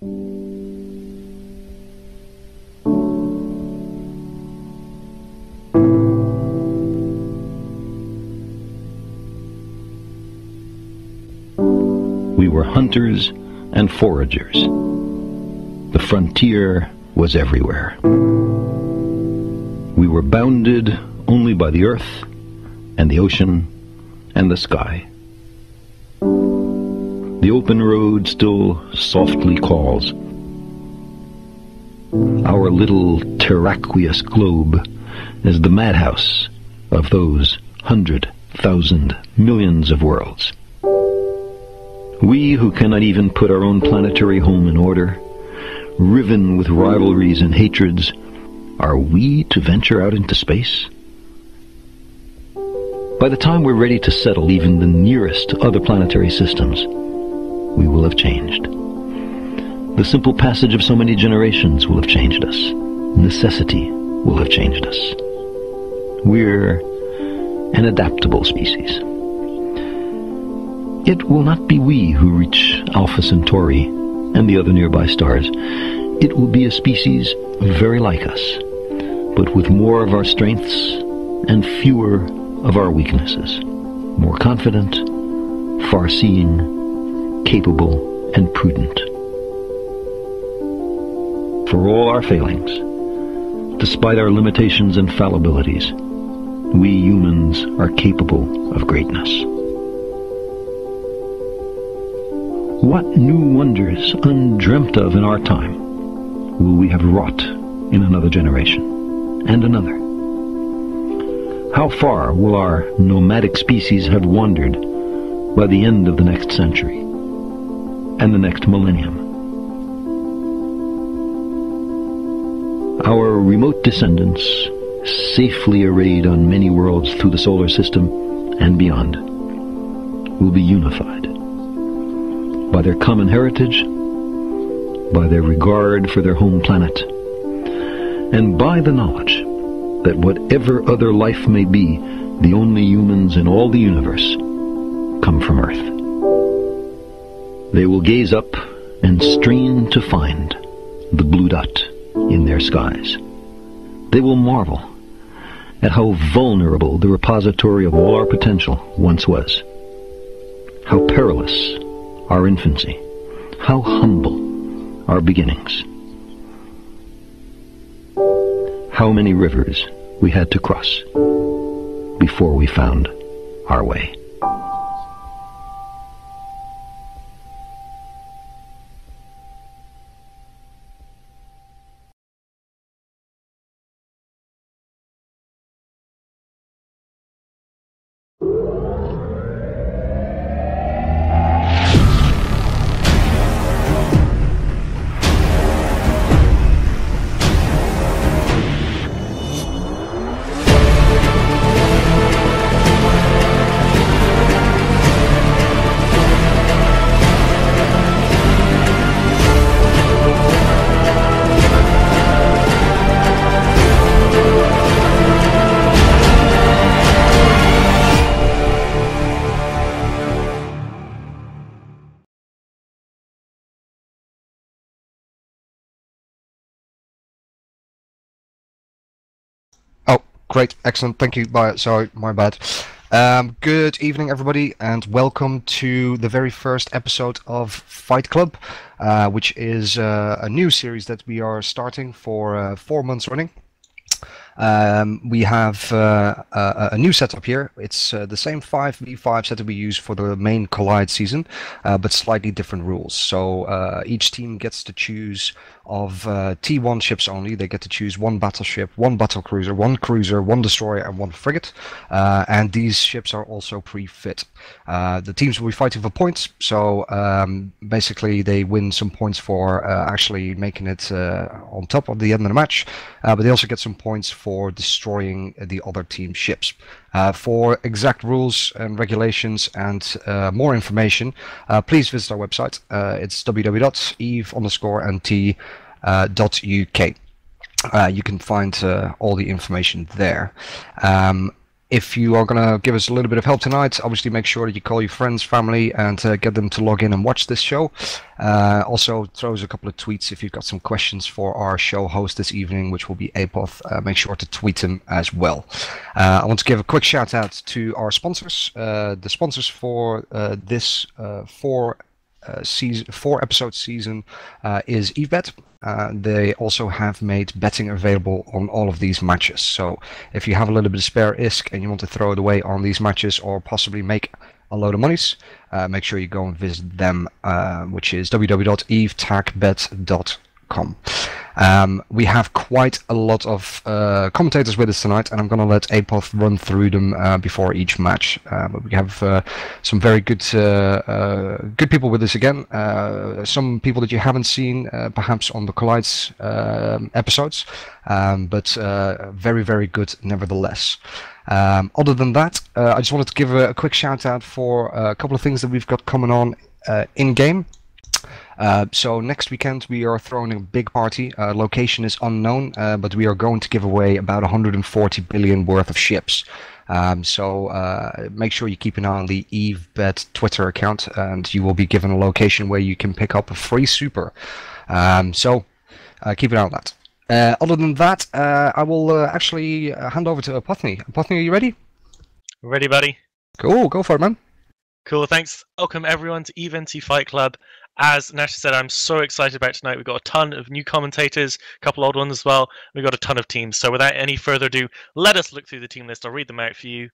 We were hunters and foragers. The frontier was everywhere. We were bounded only by the earth and the ocean and the sky. The open road still softly calls. Our little terraqueous globe is the madhouse of those 100,000 millions of worlds. We who cannot even put our own planetary home in order, riven with rivalries and hatreds, are we to venture out into space? By the time we're ready to settle even the nearest other planetary systems, we will have changed. The simple passage of so many generations will have changed us. Necessity will have changed us. We're an adaptable species. It will not be we who reach Alpha Centauri and the other nearby stars. It will be a species very like us, but with more of our strengths and fewer of our weaknesses. More confident, far-seeing, capable, and prudent. For all our failings, despite our limitations and fallibilities, we humans are capable of greatness. What new wonders, undreamt of in our time, will we have wrought in another generation, and another? How far will our nomadic species have wandered by the end of the next century, and the next millennium? Our remote descendants, safely arrayed on many worlds through the solar system and beyond, will be unified by their common heritage, by their regard for their home planet, and by the knowledge that whatever other life may be, the only humans in all the universe come from Earth. They will gaze up and strain to find the blue dot in their skies. They will marvel at how vulnerable the repository of all our potential once was, how perilous our infancy, how humble our beginnings, how many rivers we had to cross before we found our way. Great, excellent, thank you. Sorry, my bad. Good evening, everybody, and welcome to the very first episode of Fight Club, which is a new series that we are starting for 4 months running. We have a new setup here. It's the same 5v5 setup we use for the main Collide season, but slightly different rules. So each team gets to choose of T1 ships only. They get to choose one battleship, one battlecruiser, one destroyer, and one frigate. And these ships are also pre-fit. The teams will be fighting for points, so basically they win some points for actually making it on top of the end of the match, but they also get some points for destroying the other team's ships. For exact rules and regulations and more information, please visit our website. It's www.eve_nt.uk. You can find all the information there. If you are going to give us a little bit of help tonight, obviously make sure that you call your friends, family, and get them to log in and watch this show. Also, throw us a couple of tweets if you've got some questions for our show host this evening, which will be Apoth. Make sure to tweet him as well. I want to give a quick shout out to our sponsors. The sponsors for this 4-episode season is EveBet. They also have made betting available on all of these matches. So if you have a little bit of spare ISK and you want to throw it away on these matches or possibly make a load of monies, make sure you go and visit them, which is www.evetagBet.com. We have quite a lot of commentators with us tonight, and I'm going to let Apoth run through them before each match. But we have some very good people with us again. Some people that you haven't seen perhaps on the Collides episodes, but very, very good nevertheless. Other than that, I just wanted to give a quick shout out for a couple of things that we've got coming on in-game. So next weekend we are throwing a big party. Location is unknown, but we are going to give away about 140 billion worth of ships. So make sure you keep an eye on the EveBet Twitter account, and you will be given a location where you can pick up a free super. So keep an eye on that. Other than that, I will actually hand over to Apothny. Apothny, are you ready? Ready, buddy? Cool, go for it, man. Cool, thanks. Welcome everyone to EVNT Fight Club. As Nash said, I'm so excited about tonight. We've got a ton of new commentators, a couple old ones as well. We've got a ton of teams. So without any further ado, let us look through the team list. I'll read them out for you.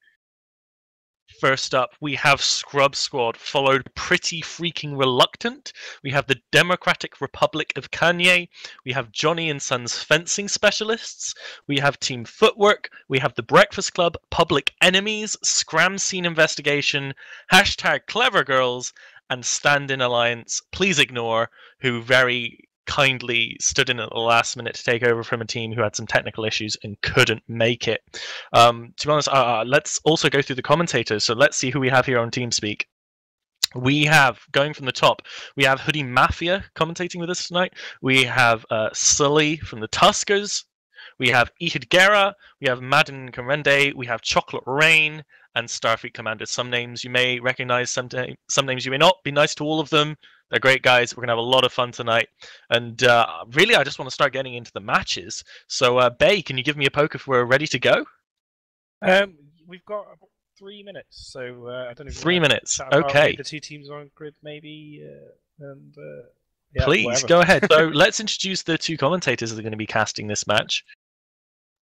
First up, we have Scrub Squad, followed Pretty Freaking Reluctant. We have the Democratic Republic of Kanye. We have Johnny and Sons Fencing Specialists. We have Team Footwork. We have the Breakfast Club, Public Enemies, Scram Scene Investigation, Hashtag Clever Girls, and Stand In Alliance, Please Ignore, who very kindly stood in at the last minute to take over from a team who had some technical issues and couldn't make it. To be honest, let's also go through the commentators. So let's see who we have here on TeamSpeak. We have, going from the top, we have Hoodie Mafia commentating with us tonight. We have Sully from the Tuskers. We have Etid Guerra. We have Madden Karende. We have Chocolate Rain and Starfleet Commander. Some names you may recognize, some names you may not. Be nice to all of them. They're great guys. We're going to have a lot of fun tonight. And really, I just want to start getting into the matches. So, Bay, can you give me a poke if we're ready to go? We've got about 3 minutes, so I don't know if 3 minutes, chat about okay. the two teams on grid, maybe, and Please, whatever. go ahead. So, let's introduce the two commentators that are going to be casting this match.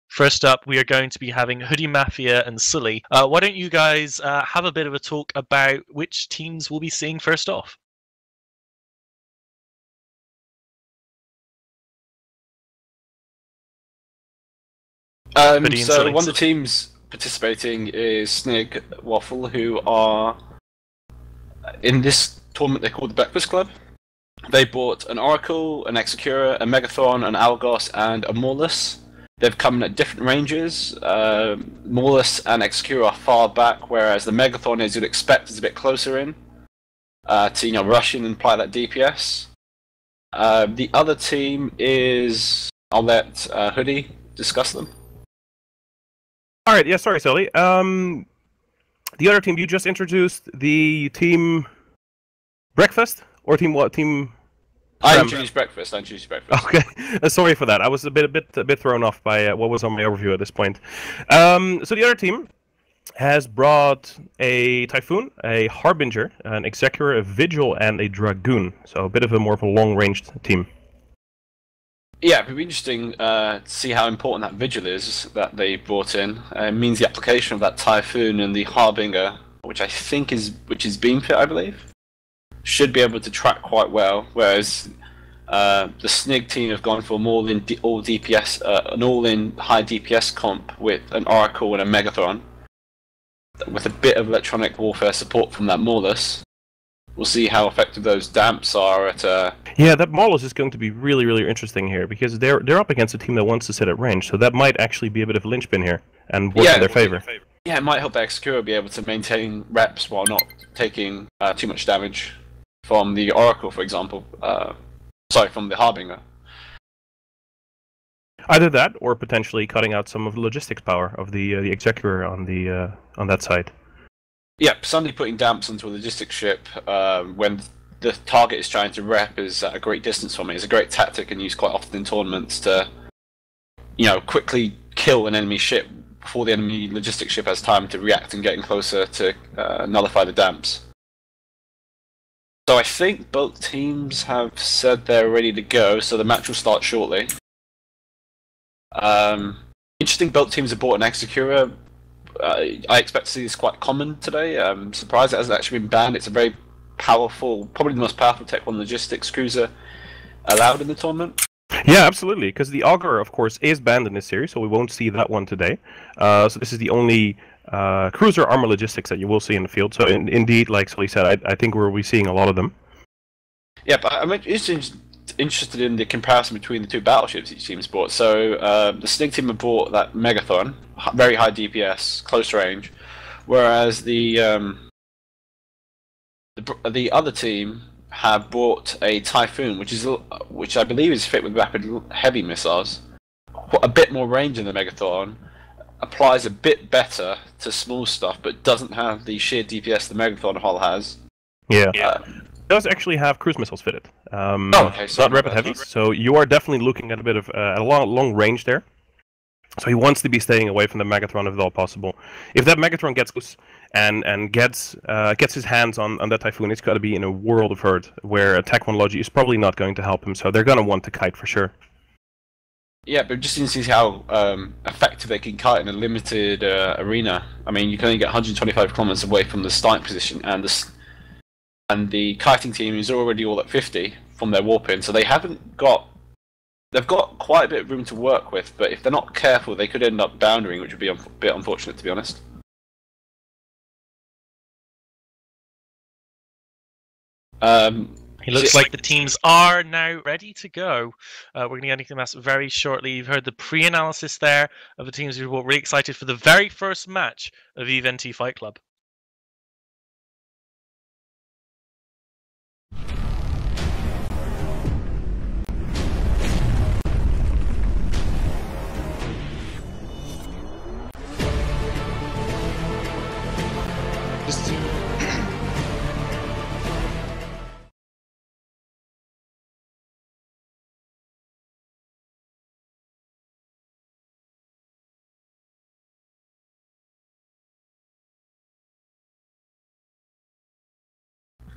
First up, we are going to be having Hoodie Mafia and Sully. Why don't you guys have a bit of a talk about which teams we'll be seeing first off? So one of the teams participating is Snig Waffle, who are in this tournament. They're called the Breakfast Club. They bought an Oracle, an Execura, a Megathron, an Algos, and a Morlus. They've come in at different ranges. Morlus and Execura are far back, whereas the Megathron, as you'd expect, is a bit closer in to rush in and apply that DPS. The other team is, I'll let Hoodie discuss them. All right, yeah, sorry, Sully. The other team, you just introduced the team Breakfast, or team what? Team... I introduced Breakfast. Okay, sorry for that. I was a bit thrown off by what was on my overview at this point. So the other team has brought a Typhoon, a Harbinger, an Executor, a Vigil, and a Dragoon. So a bit of a more of a long-ranged team. Yeah, it'd be interesting to see how important that Vigil is that they brought in. It means the application of that Typhoon and the Harbinger, which is beam fit, I believe, should be able to track quite well. Whereas the Snig team have gone for an all-in high DPS comp with an Oracle and a Megathron, with a bit of electronic warfare support from that Morlus. We'll see how effective those damps are at. Yeah, that Morlus is going to be really, really interesting here because they're up against a team that wants to sit at range, so that might actually be a bit of a linchpin here and work in their favor. Yeah, it might help the Execura be able to maintain reps while not taking too much damage from the Oracle, for example. Sorry, from the Harbinger. Either that, or potentially cutting out some of the logistics power of the Executor on that side. Yeah, suddenly putting damps onto a logistics ship when the target is trying to rep is at a great distance from it is a great tactic and used quite often in tournaments to, quickly kill an enemy ship before the enemy logistics ship has time to react and getting closer to nullify the damps. So I think both teams have said they're ready to go, so the match will start shortly. Interesting, both teams have bought an Executor. I expect to see this quite common today. I'm surprised it hasn't actually been banned. It's a very powerful, probably the most powerful Tech 1 logistics cruiser allowed in the tournament. Yeah, absolutely, because the Augur, of course, is banned in this series, so we won't see that one today. So this is the only cruiser armor logistics that you will see in the field. So indeed, like Sully said, I think we'll be seeing a lot of them. Yeah, but I'm interested in the comparison between the two battleships each team's bought. So the Snig team have bought that Megathon, very high DPS, close range, whereas the other team have bought a Typhoon, which I believe is fit with rapid heavy missiles, a bit more range than the Megathon, applies a bit better to small stuff, but doesn't have the sheer DPS the Megathon hull has. Yeah. It does actually have cruise missiles fitted. Okay, so not rapid heavy, so you are definitely looking at a bit of a long range there. So he wants to be staying away from the Megatron if at all possible. If that Megatron gets loose and gets his hands on that Typhoon, it's got to be in a world of hurt where a Tech 1 Logi is probably not going to help him, so they're going to want to kite for sure. Yeah, but just to see how effective they can kite in a limited arena. I mean, you can only get 125 kilometers away from the starting position, and the kiting team is already all at 50 from their warp in, so they've got quite a bit of room to work with, but if they're not careful, they could end up boundering, which would be a bit unfortunate, to be honest. It looks like the teams are now ready to go. We're going to get into that very shortly. You've heard the pre-analysis there of the teams who were really excited for the very first match of EVE-NT Fight Club.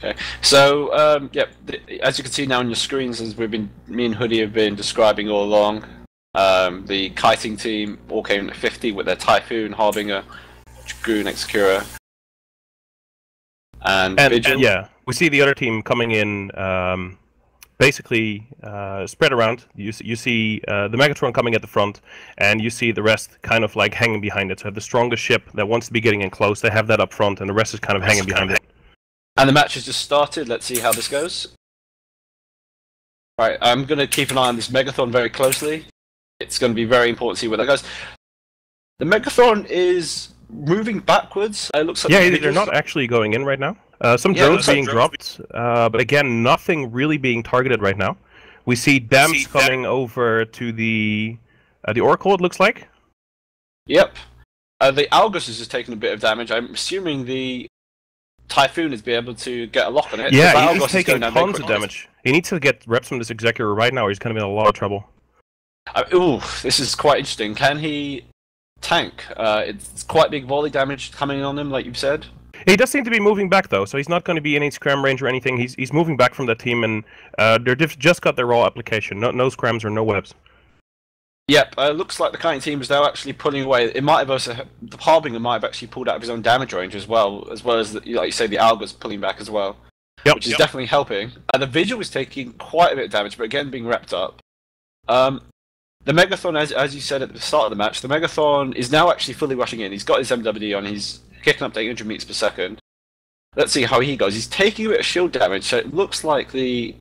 Okay, so as you can see now on your screens, as me and Hoodie have been describing all along, the kiting team all came at 50 with their Typhoon, Harbinger, Dragoon, Executor, and Vigil. Yeah, we see the other team coming in, basically spread around. You see the Megatron coming at the front, and you see the rest kind of like hanging behind it. So have the strongest ship that wants to be getting in close, they have that up front, and the rest is kind of hanging behind it. And the match has just started. Let's see how this goes. Right, I'm going to keep an eye on this Megathon very closely. It's going to be very important to see where that goes. The Megathon is moving backwards. It looks like they're not actually going in right now. Some drones being dropped, but again, nothing really being targeted right now. We see damps coming over to the Oracle, it looks like. Yep. The Algus is just taking a bit of damage. I'm assuming the Typhoon is be able to get a lock on it. Yeah, he's taking tons of damage. He needs to get reps from this Executor right now, or he's going to be in a lot of trouble. This is quite interesting. Can he tank? It's quite big volley damage coming on him, like you've said. He does seem to be moving back, though, so he's not going to be in any Scram range or anything. He's moving back from that team, and they're just got their raw application. No Scrams or no webs. Yep, looks like the kiting team is now actually pulling away. It might have also, the Harbinger might have actually pulled out of his own damage range as well as like you say, the Alga's pulling back as well, which is definitely helping. The Vigil is taking quite a bit of damage, but again being wrapped up. The Megathon, as you said at the start of the match, the Megathon is now actually fully rushing in. He's got his MWD on, he's kicking up to 800 meters per second. Let's see how he goes. He's taking a bit of shield damage, so it looks like the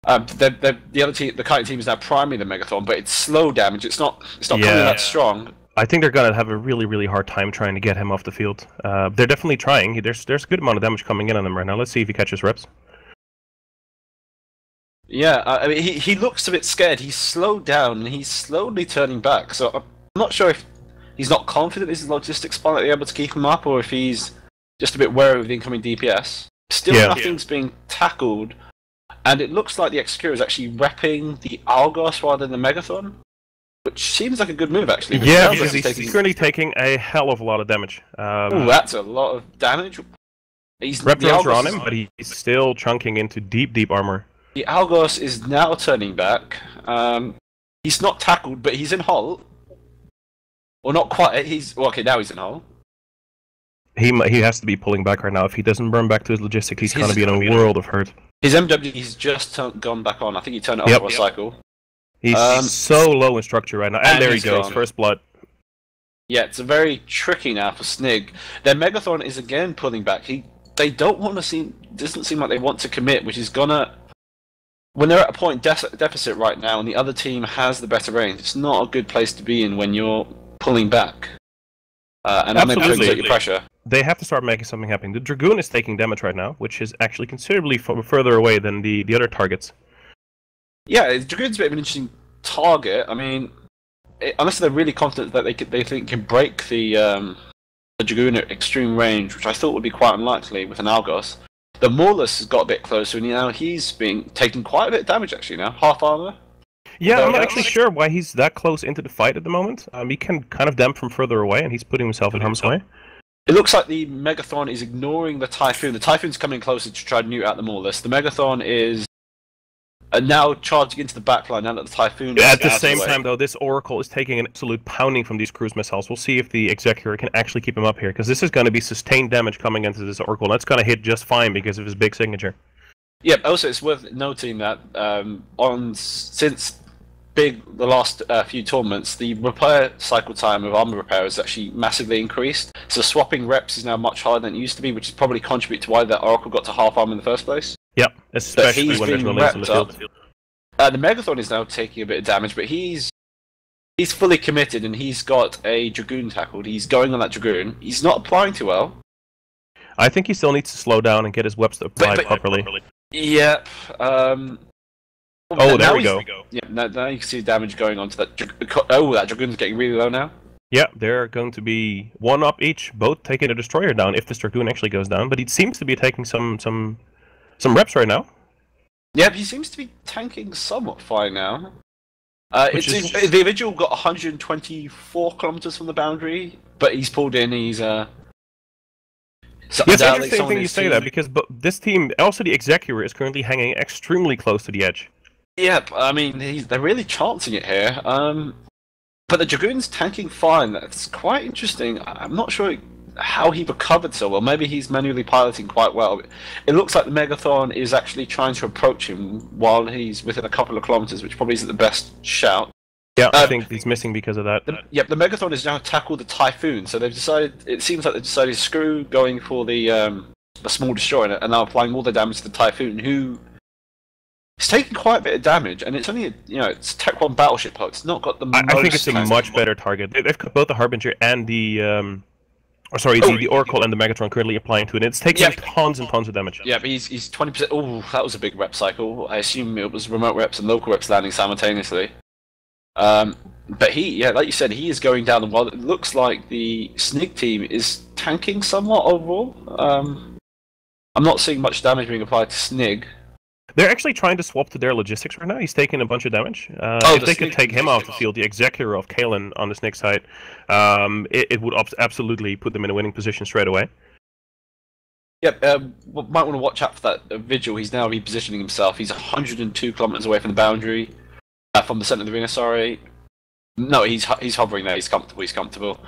other team, the kiting team, is now priming the Megathon, but it's slow damage. It's not coming that strong. I think they're gonna have a really hard time trying to get him off the field. They're definitely trying. There's a good amount of damage coming in on him right now. Let's see if he catches reps. Yeah, I mean, he looks a bit scared. He's slowed down and he's slowly turning back. So I'm not sure if he's not confident his logistics pilot are able to keep him up, or if he's just a bit wary of the incoming DPS. Still, nothing's being tackled, and it looks like the Execure is actually repping the Argos rather than the Megathon, which seems like a good move actually. Yeah, because he's currently taking a hell of a lot of damage. Ooh, that's a lot of damage. Rep drones are on him, but he's still chunking into deep armor. The Algos is now turning back. He's not tackled, but he's in halt. Or not quite. Okay, now he's in halt. He has to be pulling back right now. If he doesn't burn back to his logistics, he's going to be in a world of hurt. His MW, he's just gone back on. I think he turned it off for a cycle. He's so low in structure right now. And there he goes, first blood. Yeah, it's very tricky now for Snig. Their Megathon is again pulling back. They don't want to seem... doesn't seem like they want to commit, which is gonna... When they're at a point deficit right now and the other team has the better range, it's not a good place to be in when you're pulling back. And unable to exert your pressure. They have to start making something happen. The Dragoon is taking damage right now, which is actually considerably further away than the other targets. Yeah, the Dragoon's a bit of an interesting target. I mean, unless they're really confident that they think can break the Dragoon at extreme range, which I thought would be quite unlikely with an Algos. The Maulus has got a bit closer, and now he's taking quite a bit of damage actually now. Half armor. Yeah, I'm not actually sure why he's that close into the fight at the moment. He can kind of damp from further away, and he's putting himself in harm's way. It looks like the Megathon is ignoring the Typhoon. The Typhoon's coming closer to try to nuke out the Maulus. The Megathon is now charging into the backline now that the Typhoon is at the same time, though, this Oracle is taking an absolute pounding from these cruise missiles. We'll see if the Executor can actually keep him up here, because this is going to be sustained damage coming into this Oracle. And that's going to hit just fine because of his big signature. Yeah, also it's worth noting that since the last few tournaments, the repair cycle time of armor repair has actually massively increased. So swapping reps is now much harder than it used to be, which is probably contribute to why that Oracle got to half armor in the first place. Yep, especially when there's no links in the field. The Megathon is now taking a bit of damage, but he's fully committed and he's got a Dragoon tackled. He's going on that Dragoon. He's not applying too well. I think he still needs to slow down and get his webs to apply properly. Yep. There we go. Yeah, now you can see damage going on to that. That Dragoon's getting really low now. Yeah, they're going to be one up each, both taking a destroyer down if this Dragoon actually goes down. But he seems to be taking some reps right now. Yeah, he seems to be tanking somewhat fine now. The individual got 124 kilometers from the boundary, but he's pulled in. He's it's an interesting thing you say that, because this team, also the Executor, is currently hanging extremely close to the edge. Yep, I mean, they're really chancing it here. But the Dragoon's tanking fine. That's quite interesting. I'm not sure how he recovered so well. Maybe he's manually piloting quite well. It looks like the Megathon is actually trying to approach him while he's within a couple of kilometers, which probably isn't the best shout. Yeah, I think he's missing because of that. The Megathon has now tackled the Typhoon, so they've decided. It seems like they've decided to screw going for the small destroyer and now applying all the damage to the Typhoon, who is taking quite a bit of damage, and it's only it's Tech 1 battleship hull. It's not got the most... I think it's a much better target. They've got both the Harbinger and the the Oracle and the Megatron currently applying to it. It's taking tons and tons of damage. Yeah, but he's 20%. Oh, that was a big rep cycle. I assume it was remote reps and local reps landing simultaneously. But like you said, he is going down, and while it looks like the Snig team is tanking somewhat overall, I'm not seeing much damage being applied to Snig. They're actually trying to swap to their logistics right now. He's taking a bunch of damage. If they could take him off the field, the Executor of Kalen on the Snig side, it would absolutely put them in a winning position straight away. Yep, might want to watch out for that Vigil. He's now repositioning himself. He's 102 kilometers away from the boundary, from the center of the arena, sorry. No, he's hovering there. He's comfortable.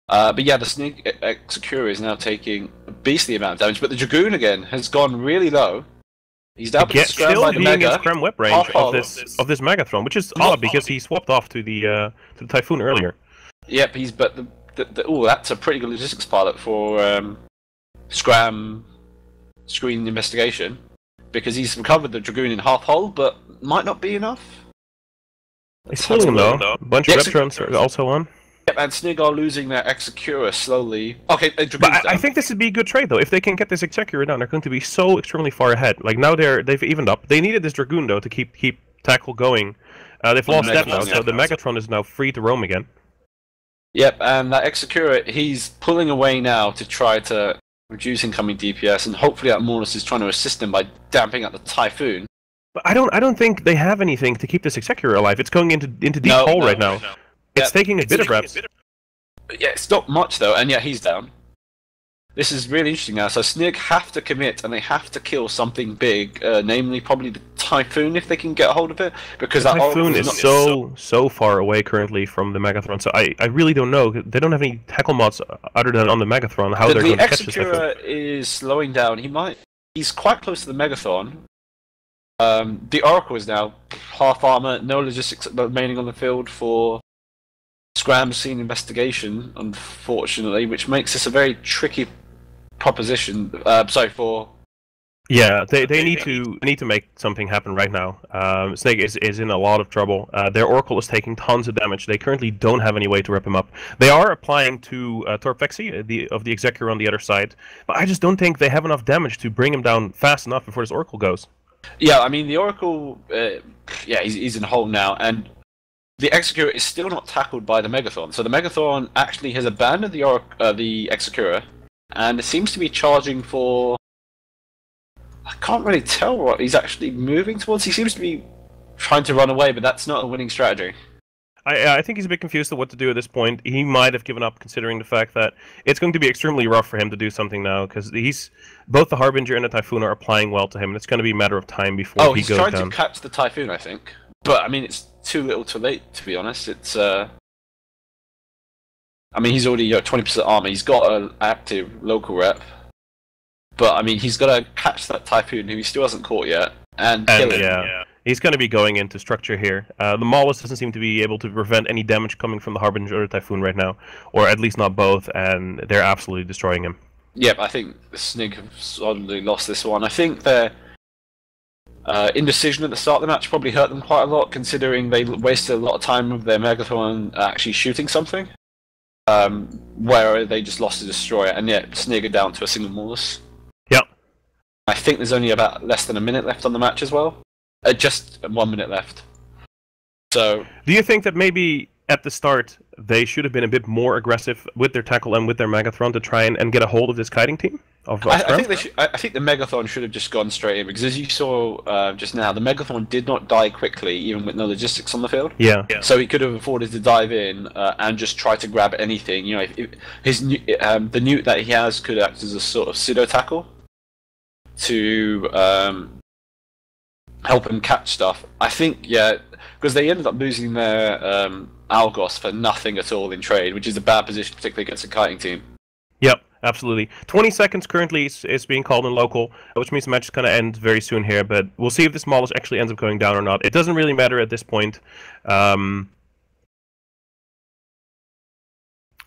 But yeah, the Snig Executor is now taking a beastly amount of damage, but the Dragoon again has gone really low. He's now still being in Scram web range of this Megathron, which is odd because he swapped off to the Typhoon earlier. Yep, that's a pretty good logistics pilot for Scram screen investigation, because he's recovered the Dragoon in half hull, but might not be enough. He's pulling him though. A bunch of rep drones are also on. Yep, and Snig are losing their Execura slowly. Okay, But I think this would be a good trade, though. If they can get this Executor down, they're going to be so extremely far ahead. Like, now they've evened up. They needed this Dragoon, though, to keep tackle going. They've lost that now, so the Megatron is now free to roam again. Yep, and that Execura, he's pulling away now to try to reduce incoming DPS, and hopefully that Mortis is trying to assist him by damping out the Typhoon. But I don't think they have anything to keep this Executor alive. It's going into deep hole right now. It's taking a bit of reps. Yeah, it's not much though, and yeah, he's down. This is really interesting now. So Snig have to commit, and they have to kill something big, namely probably the Typhoon if they can get a hold of it, because the that Typhoon is so far away currently from the Megatron. So I really don't know. They don't have any tackle mods other than on the Megatron. How they're going to catch this Typhoon? The Execura is slowing down. He's quite close to the Megathon. The Oracle is now half armor, no logistics remaining on the field for Scram's scene investigation, unfortunately, which makes this a very tricky proposition. For yeah, they need to make something happen right now. Snake is in a lot of trouble. Their Oracle is taking tons of damage. They currently don't have any way to rep him up. They are applying to Torpexi of the Executor on the other side, but I just don't think they have enough damage to bring him down fast enough before this Oracle goes. Yeah, I mean the Oracle, he's in a hole now, and the Execura is still not tackled by the Megathon. So the Megathon actually has abandoned the Execura, and it seems to be charging for. I can't really tell what he's actually moving towards. He seems to be trying to run away, but that's not a winning strategy. I think he's a bit confused at what to do at this point. He might have given up, considering the fact that it's going to be extremely rough for him to do something now, because both the Harbinger and the Typhoon are applying well to him, and it's going to be a matter of time before he goes down. Oh, he's trying to catch the Typhoon, I think. But, I mean, it's too little too late, to be honest. It's, I mean, he's already got 20% armor. He's got an active local rep. But, I mean, he's got to catch that Typhoon, who he still hasn't caught yet, and kill him. Yeah. He's going to be going into structure here. The Maulus doesn't seem to be able to prevent any damage coming from the Harbinger or the Typhoon right now, or at least not both, and they're absolutely destroying him. Yep, I think the Snig have suddenly lost this one. I think their indecision at the start of the match probably hurt them quite a lot, considering they wasted a lot of time with their Megathon actually shooting something, where they just lost a Destroyer, and yet Snig are down to a single Maulus. Yep. I think there's only about less than a minute left on the match as well. Just 1 minute left. So, do you think that maybe at the start they should have been a bit more aggressive with their tackle and with their Megathron to try and get a hold of this kiting team? I think the Megathon should have just gone straight in, because as you saw just now, the Megathon did not die quickly, even with no logistics on the field. Yeah. So he could have afforded to dive in and just try to grab anything. You know, the newt that he has could act as a sort of pseudo tackle to help him catch stuff. I think, yeah, because they ended up losing their Algos for nothing at all in trade, which is a bad position, particularly against a kiting team. Yep, absolutely. 20 seconds currently is being called in local, which means the match is going to end very soon here, but we'll see if this Maulus actually ends up going down or not. It doesn't really matter at this point.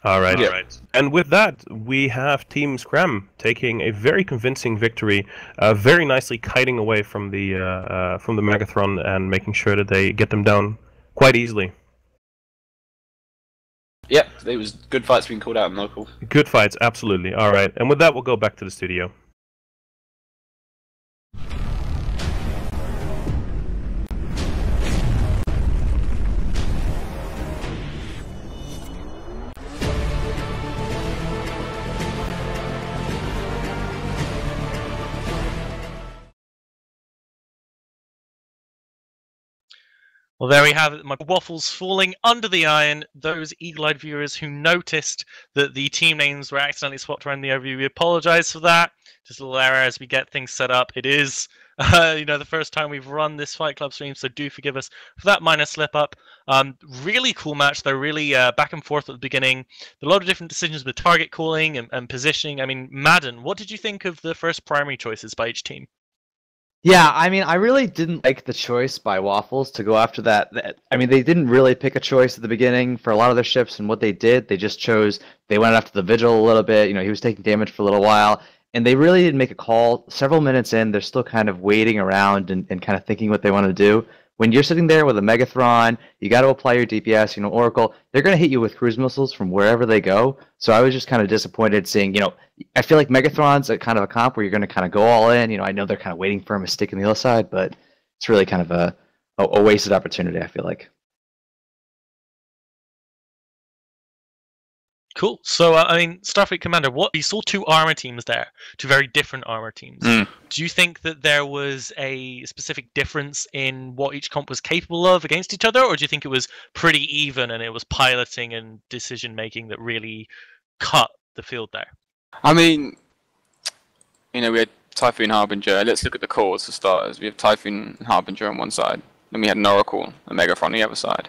Alright. Yeah. And with that, we have Team Scram taking a very convincing victory, very nicely kiting away from the Megathron and making sure that they get them down quite easily. Yep, it was good fights being called out in local. Good fights, absolutely. Alright, and with that, we'll go back to the studio. Well, there we have it. My waffles falling under the iron. Those eagle-eyed viewers who noticed that the team names were accidentally swapped around the overview, we apologize for that. Just a little error as we get things set up. It is, the first time we've run this Fight Club stream, so do forgive us for that minor slip-up. Really cool match. They're really back and forth at the beginning. A lot of different decisions with target calling and positioning. I mean, Madden, what did you think of the first primary choices by each team? Yeah, I mean, I really didn't like the choice by Waffles to go after that. I mean, they didn't really pick a choice at the beginning for a lot of their ships, and what they did, they just chose, they went after the Vigil a little bit, he was taking damage for a little while, and they really didn't make a call. Several minutes in, they're still kind of waiting around and kind of thinking what they want to do. when you're sitting there with a Megathron, you got to apply your DPS, Oracle, they're going to hit you with cruise missiles from wherever they go. So I was just kind of disappointed seeing, I feel like Megathron's a kind of a comp where you're going to kind of go all in. I know they're kind of waiting for a mistake on the other side, but it's really kind of a wasted opportunity, I feel like. Cool. So, Starfleet Commander, we saw two armor teams there, two very different armor teams. Do you think that there was a specific difference in what each comp was capable of against each other, or do you think it was pretty even and it was piloting and decision making that really cut the field there? I mean, we had Typhoon Harbinger. Let's look at the cores for starters. We have Typhoon and Harbinger on one side, then we had an Oracle and Megathron on the other side.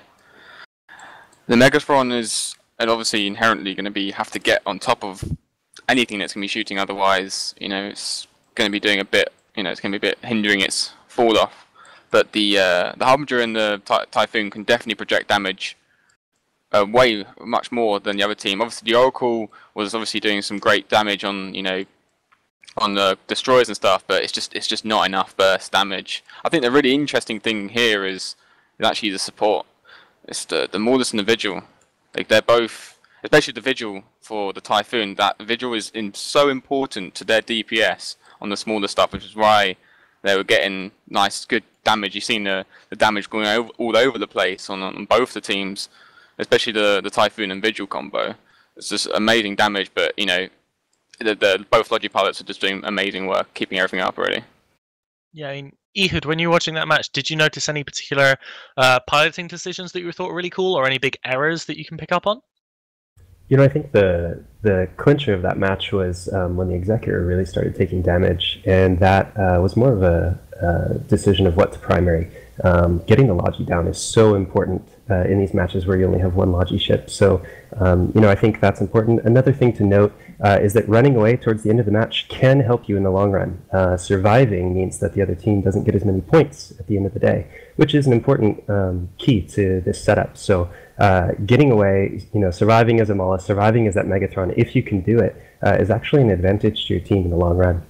The Megathron is obviously inherently going to have to get on top of anything that's going to be shooting. Otherwise, it's going to be doing a bit. It's going to be a bit hindering its fall off. But the Harbinger and the Typhoon can definitely project damage way much more than the other team. Obviously, the Oracle was obviously doing some great damage on on the destroyers and stuff, but it's just not enough burst damage. I think the really interesting thing here is actually the support. It's the Maulus and the Vigil. Like, they're both, especially the Vigil for the Typhoon, that Vigil is so important to their DPS on the smaller stuff, which is why they were getting nice, good damage. You've seen the damage going all over the place on both the teams, especially the Typhoon and Vigil combo. It's just amazing damage, but, both Logi pilots are just doing amazing work, keeping everything up already. Yeah, Ehud, when you were watching that match, did you notice any particular piloting decisions that you thought were really cool, or any big errors that you can pick up on? I think the clincher of that match was when the Executor really started taking damage, and that was more of a decision of what to primary. Getting the Logi down is so important in these matches where you only have one Logi ship. So, I think that's important. Another thing to note is that running away towards the end of the match can help you in the long run. Surviving means that the other team doesn't get as many points at the end of the day, which is an important key to this setup. So, getting away, surviving as a Maulus, surviving as that Megathron, if you can do it, is actually an advantage to your team in the long run.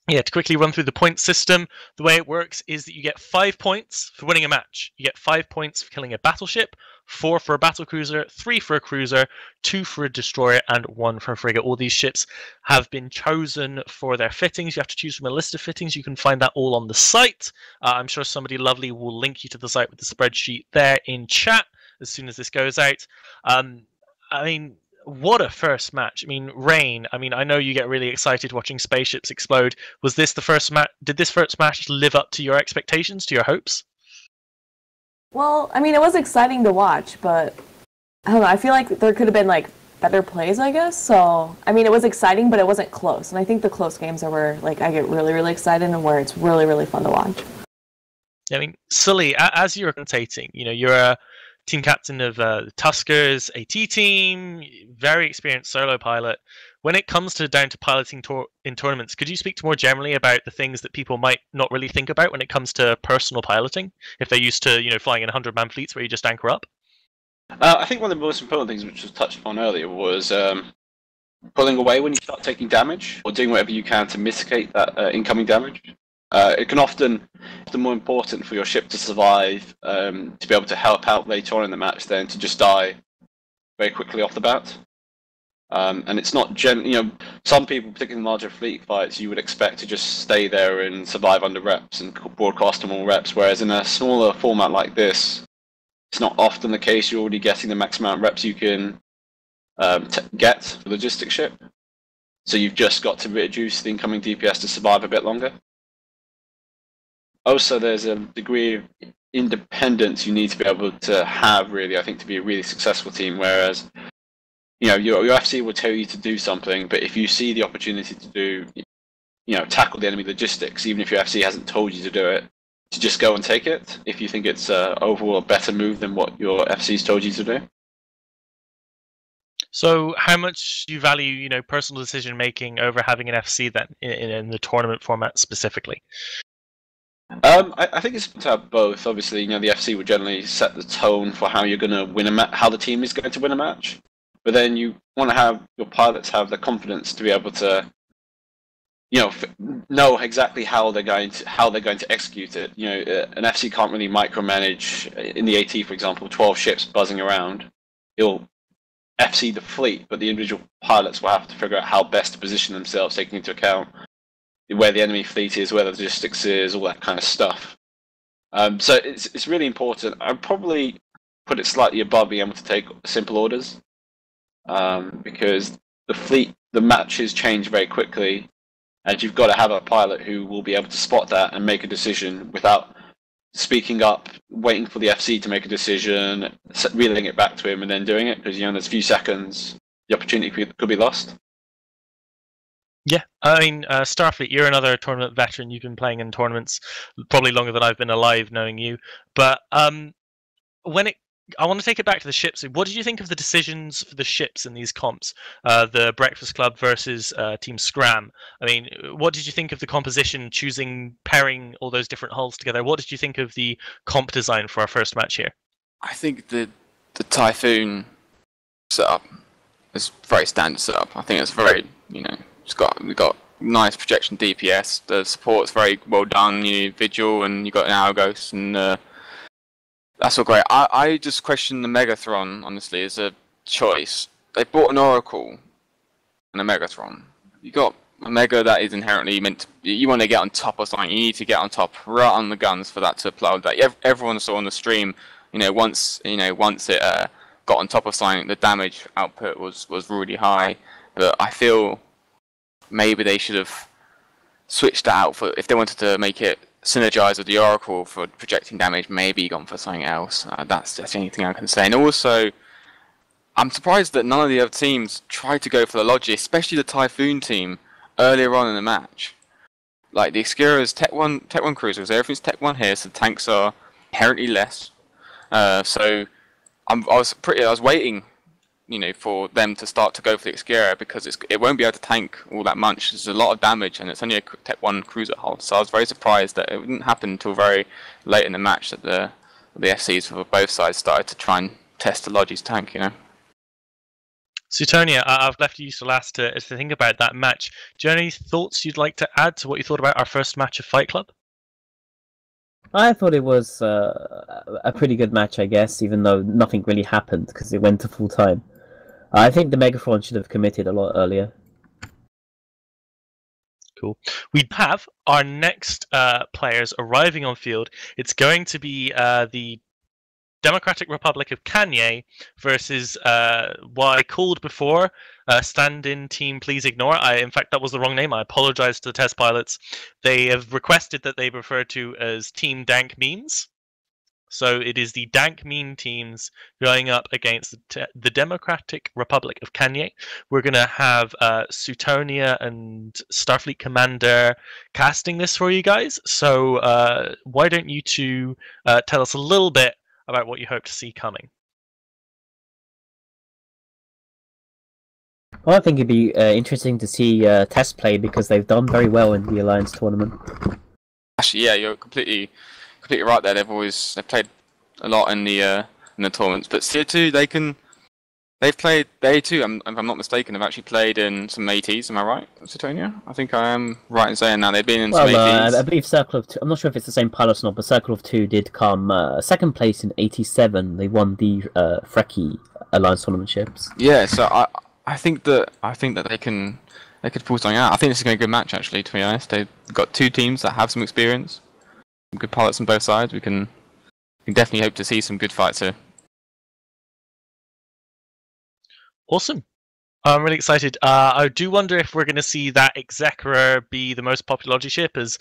Yeah, to quickly run through the point system, the way it works is that you get 5 points for winning a match. You get 5 points for killing a battleship, 4 for a battlecruiser, 3 for a cruiser, 2 for a destroyer, and 1 for a frigate. All these ships have been chosen for their fittings. You have to choose from a list of fittings. You can find that all on the site. I'm sure somebody lovely will link you to the site with the spreadsheet there in chat as soon as this goes out. What a first match. Rain, I know you get really excited watching spaceships explode. Was this the first match? Did this first match live up to your expectations, to your hopes? Well, it was exciting to watch, but I don't know. I feel like there could have been, better plays, I guess. So, it was exciting, but it wasn't close. And I think the close games are where, I get really, really excited and where it's really, really fun to watch. Sully, as you're commentating, you're a team captain of the Tuskers AT team, very experienced solo pilot. When it comes down to piloting in tournaments, could you speak to more generally about the things that people might not really think about when it comes to personal piloting, if they're used to flying in 100-man fleets where you just anchor up? I think one of the most important things, which was touched upon earlier, was pulling away when you start taking damage, or doing whatever you can to mitigate that incoming damage. It can often be more important for your ship to survive, to be able to help out later on in the match than to just die very quickly off the bat. And it's not some people, particularly in larger fleet fights, you would expect to just stay there and survive under reps and broadcast them all reps, whereas in a smaller format like this, it's not often the case. You're already getting the maximum amount of reps you can get for the logistics ship. So you've just got to reduce the incoming DPS to survive a bit longer. Also, there's a degree of independence you need to be able to have, really, I think, to be a really successful team, whereas your FC will tell you to do something, but if you see the opportunity to do, tackle the enemy logistics, even if your FC hasn't told you to do it, to just go and take it, if you think it's overall a better move than what your FC's told you to do. So how much do you value, personal decision making over having an FC then in the tournament format specifically? I think it's to have both. Obviously, the FC would generally set the tone for how you're going to win a match, how the team is going to win a match. But then you want to have your pilots have the confidence to be able to, know exactly how they're going to execute it. An FC can't really micromanage in the AT, for example, 12 ships buzzing around. It'll FC the fleet, but the individual pilots will have to figure out how best to position themselves, taking into account where the enemy fleet is, where the logistics is, all that kind of stuff. So it's really important. I'd probably put it slightly above being able to take simple orders, because the matches change very quickly, and you've got to have a pilot who will be able to spot that and make a decision without speaking up, waiting for the FC to make a decision, relaying it back to him, and then doing it, because there's a few seconds, the opportunity could be lost. Yeah, I mean, Starfleet, you're another tournament veteran. You've been playing in tournaments probably longer than I've been alive, knowing you. But I want to take it back to the ships. What did you think of the decisions for the ships in these comps? The Breakfast Club versus Team Scram. I mean, what did you think of the composition, pairing all those different hulls together? What did you think of the comp design for our first match here? I think the Typhoon setup is very standard setup. I think it's very, we've got nice projection DPS. The support's very well done. Vigil, and you got an Argos, and that's all great. I just question the Megathron, honestly, as a choice. They bought an Oracle and a Megathron. You got a Mega that is inherently meant to, you want to get on top of something. You need to get on top, right on the guns for that to apply. That everyone saw on the stream. Once it got on top of something, the damage output was really high. But I feel maybe they should have switched that out if they wanted to make it synergize with the Oracle for projecting damage. Maybe gone for something else. That's the only thing I can say. And also, I'm surprised that none of the other teams tried to go for the Logi, especially the Typhoon team earlier on in the match. Like the Xkira's Tech 1 cruisers, everything's Tech 1 here, so the tanks are inherently less. So I was waiting, for them to start to go for the Xkira, because it won't be able to tank all that much. There's a lot of damage, and it's only a Tech 1 cruiser hull. So I was very surprised that it didn't happen until very late in the match that the FCs for both sides started to try and test the Logi's tank. Suetonia, I've left you to last to think about that match. Do you have any thoughts you'd like to add to what you thought about our first match of Fight Club? I thought it was a pretty good match, I guess, even though nothing really happened because it went to full time. I think the Megathron should have committed a lot earlier. Cool. We have our next players arriving on field. It's going to be the Democratic Republic of Kanye versus what I called before stand-in team Please Ignore. In fact, that was the wrong name. I apologize to the test pilots. They have requested that they be referred to as Team Dank Memes. So it is the Dank Meme teams going up against the Democratic Republic of Kanye. We're going to have Suetonia and Starfleet Commander casting this for you guys. So why don't you two tell us a little bit about what you hope to see coming? Well, I think it'd be interesting to see test play because they've done very well in the Alliance tournament. Actually, yeah, you're completely right there. They've played a lot in the tournaments, but Tier 2 they've played. They too, if I'm not mistaken, have actually played in some ATs. Am I right, Suetonia? I think I am right in saying that they've been in some ATs. I believe Circle of Two. I'm not sure if it's the same pilot or not, but Circle of Two did come second place in '87. They won the Freki Alliance tournament ships. Yeah, so I think that they could pull something out. I think this is going to be a good match, actually. To be honest, they've got two teams that have some experience, some good pilots on both sides. We can definitely hope to see some good fights here. Awesome. I'm really excited. I do wonder if we're going to see that Executor be the most popular Logi ship, as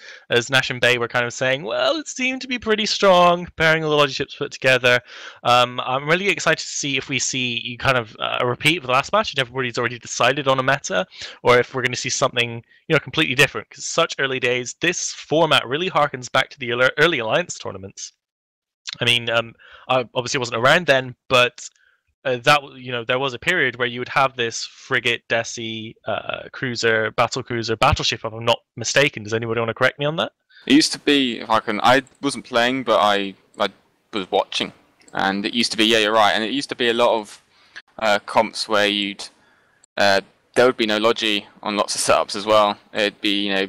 Nash and Bay were kind of saying, well, it seemed to be pretty strong, pairing all the Logi ships put together. I'm really excited to see if we see kind of a repeat of the last match and everybody's already decided on a meta, or if we're going to see something completely different, because such early days. This format really harkens back to the early Alliance tournaments. I mean, I obviously wasn't around then, but there was a period where you would have this frigate, Desi, cruiser, battleship, if I'm not mistaken. Does anybody want to correct me on that? It used to be, I wasn't playing, but I was watching, and it used to be, yeah, you're right, and it used to be a lot of comps where you'd there would be no Logi on lots of setups as well. It'd be,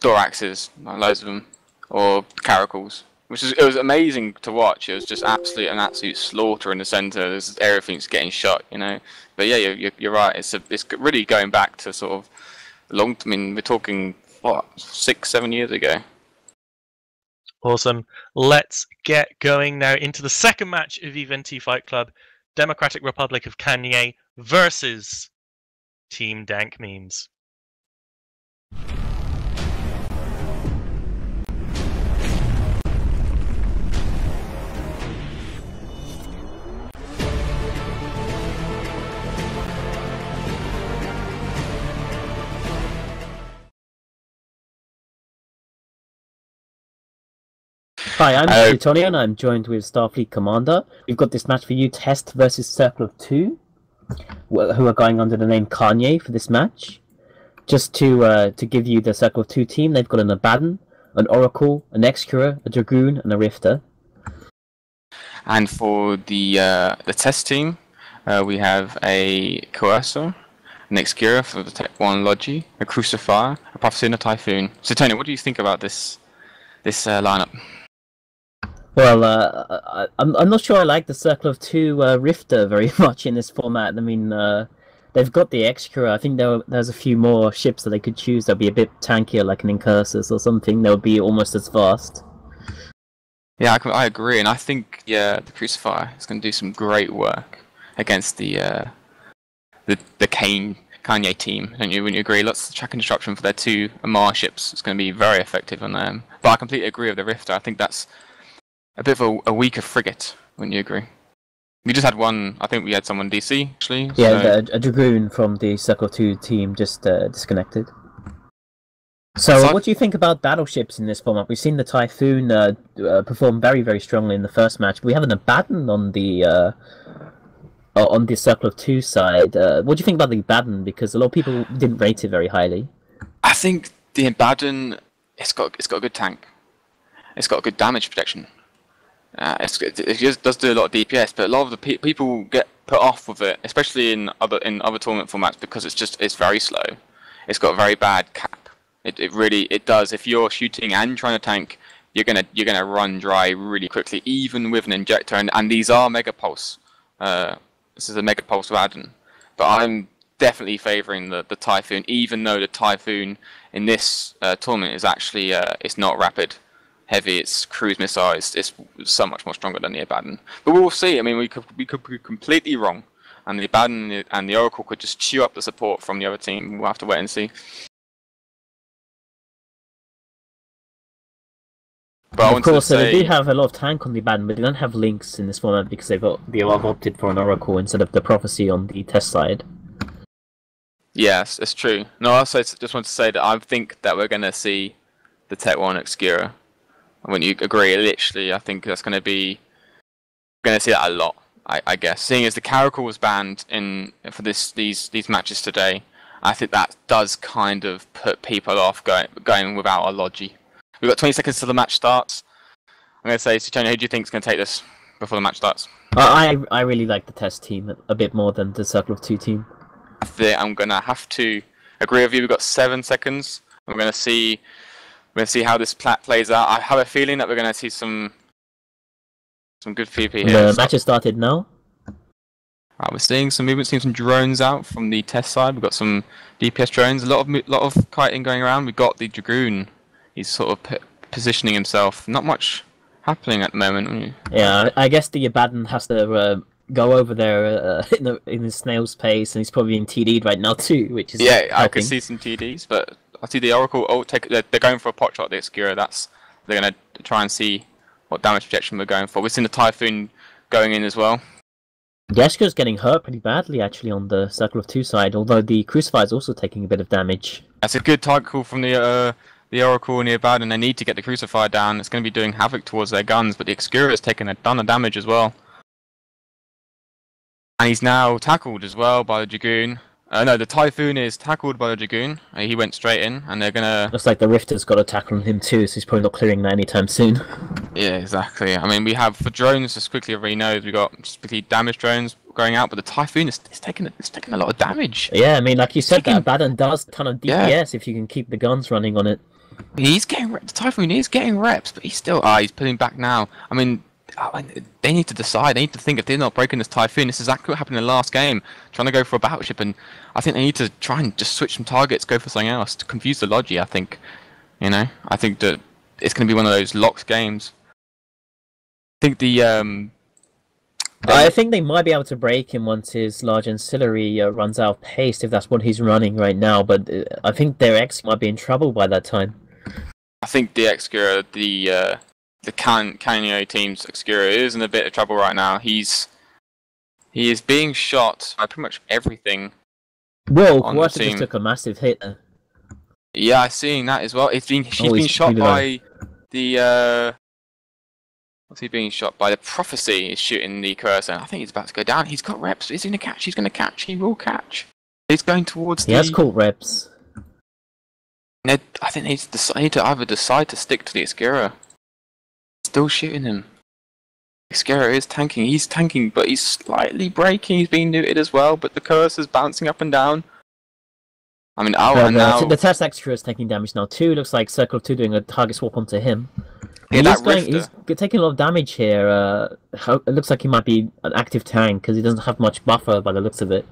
Thoraxes, loads of them, or Caracals. It was amazing to watch. It was just an absolute slaughter in the center. Everything's getting shot, But yeah, you're right. It's really going back to sort of long. I mean, we're talking 6-7 years ago. Awesome. Let's get going now into the second match of EVNT Fight Club: Democratic Republic of Kanye versus Team Dank Memes. Hi, I'm Antonio, and I'm joined with Starfleet Commander. We've got this match for you, Test versus Circle of Two, who are going under the name Kanye for this match. Just to give you the Circle of Two team, they've got an Abaddon, an Oracle, an Executor, a Dragoon, and a Rifter. And for the Test team, we have a Coercer, an Executor for the Tech 1 Logi, a Crucifier, a Prophecy, and a Typhoon. So Tony, what do you think about this lineup? Well, I'm not sure I like the Circle of Two Rifter very much in this format. I mean, they've got the Executor. I think there's a few more ships that they could choose that'll be a bit tankier, like an Incursus or something. They'll be almost as fast. Yeah, I agree, and I think the Crucifier is going to do some great work against the Kanye team. Wouldn't you agree? Lots of track and disruption for their 2 Amar ships. It's going to be very effective on them. But I completely agree with the Rifter. I think that's a bit of a weaker frigate, wouldn't you agree? We just had one, I think we had someone DC, actually. Yeah, a Dragoon from the Circle 2 team just disconnected. So what do you think about battleships in this format? We've seen the Typhoon perform very, very strongly in the first match. We have an Abaddon on the Circle of Two side. What do you think about the Abaddon? Because a lot of people didn't rate it very highly. I think the Abaddon, it's got a good tank. It's got a good damage protection. It does do a lot of DPS, but a lot of the people get put off with it, especially in other tournament formats, because it's very slow. It's got a very bad cap. It really does. If you're shooting and trying to tank, you're gonna run dry really quickly, even with an injector. And these are Mega Pulse. This is a Mega Pulse Abaddon, but I'm definitely favouring the Typhoon, even though the Typhoon in this tournament is actually it's not rapid. Heavy, it's cruise missile, it's so much more stronger than the Abaddon. But we'll see. I mean, we could be completely wrong, and the Abaddon and the Oracle could just chew up the support from the other team. We'll have to wait and see. But of course, they do have a lot of tank on the Abaddon, but they don't have links in this format because they have opted for an Oracle instead of the Prophecy on the Test side. Yes, it's true. No, I also just want to say that I think that we're going to see the Tech 1 Obscura. Wouldn't you agree? Literally, I think that's going to be... We're going to see that a lot, I guess. Seeing as the Caracal was banned for these matches today, I think that does kind of put people off going without a Logi. We've got 20 seconds till the match starts. I'm going to say, Tony, who do you think is going to take this before the match starts? I really like the Test team a bit more than the Circle of Two team. I think I'm going to have to agree with you. We've got 7 seconds. We're going to see how this plays out. I have a feeling that we're going to see some good PvP here. The match has started now. Right, we're seeing some movement, seeing some drones out from the Test side. We've got some DPS drones, a lot of kiting going around. We've got the Dragoon. He's sort of positioning himself. Not much happening at the moment. Yeah, I guess the Abaddon has to go over there in the snail's pace, and he's probably in TD'd right now too, which is helping. I could see some TDs, but I see the Oracle. They're going for a pot shot. The Obscura. They're going to try and see what damage protection we're going for. We've seen the Typhoon going in as well. The Obscura's getting hurt pretty badly actually on the Circle of Two side, although the Crucifier is also taking a bit of damage. That's a good target call from the Oracle and the Abaddon. They need to get the Crucifier down. It's going to be doing havoc towards their guns, but the Obscura has taken a ton of damage as well. And he's now tackled as well by the Dragoon. No, the Typhoon is tackled by the Dragoon. He went straight in, and they're gonna... Looks like the Rifter's got a tackle on him too, so he's probably not clearing that anytime soon. Yeah, exactly. I mean, we have, for drones, just quickly everybody knows, we've got just quickly damage drones. going out, but the Typhoon is taking a lot of damage. Yeah, I mean, like you said, that Baden does ton of DPS if you can keep the guns running on it. He's getting the Typhoon is getting reps, but he's still he's pulling back now. I mean, they need to decide. They need to think if they're not breaking this Typhoon. This is exactly what happened in the last game, trying to go for a battleship, and I think they need to try and just switch some targets, go for something else to confuse the Logi. I think, I think that it's going to be one of those locked games. I think I think they might be able to break him once his large ancillary runs out of pace, if that's what he's running right now. But I think their X might be in trouble by that time. I think the Excura, the Kanye team's Excura is in a bit of trouble right now. He is being shot by pretty much everything. Whoa, Kawasa just took a massive hit there. Yeah, I'm seeing that as well. She's been shot by the. What's he being shot by? The Prophecy is shooting the cursor. I think he's about to go down. He's got reps. Is he going to catch? He's going to catch. He will catch. He's going towards He has caught reps. I think they need to either decide to stick to the Excura. Still shooting him. Excura is tanking. He's tanking, but he's slightly breaking. He's being neutered as well, but the cursor's bouncing up and down. I mean, now... The test Excura is taking damage now too. Looks like Circle 2 doing a target swap onto him. Yeah, he's taking a lot of damage here. It looks like he might be an active tank because he doesn't have much buffer by the looks of it.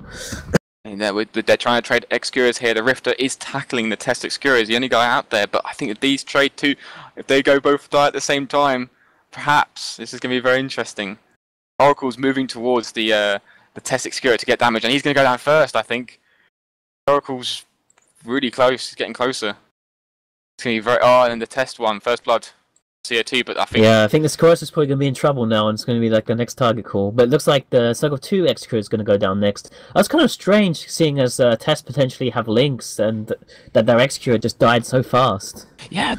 And they're trying to trade Excuras here. The Rifter is tackling the test Excura. He's the only guy out there, but I think if these trade two, if they go both die at the same time, perhaps this is going to be very interesting. Oracle's moving towards the test Excura to get damage, and he's going to go down first, I think. Oracle's really close. He's getting closer. It's going to be very... Oh, and the test one, First Blood. CO2, but I think... Yeah, I think this course is probably going to be in trouble now, and it's going to be like the next target call. But it looks like the Circle 2 Excura is going to go down next. That's kind of strange, seeing as Test potentially have links, and that their Excura just died so fast. Yeah,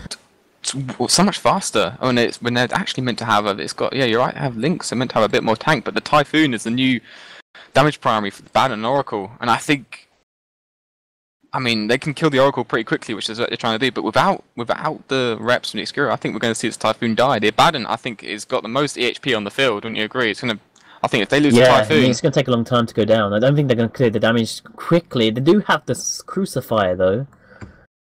so much faster. Oh, and when they're actually meant to have yeah, you're right, have links. They're meant to have a bit more tank, but the Typhoon is the new damage primary for the Baden and Oracle, and I think... I mean, they can kill the Oracle pretty quickly, which is what they're trying to do, but without the reps from the Excura, I think we're going to see this Typhoon die. The Abaddon, I think, has got the most EHP on the field, wouldn't you agree? I think if they lose the Typhoon... I mean, it's going to take a long time to go down. I don't think they're going to clear the damage quickly. They do have this Crucifier, though.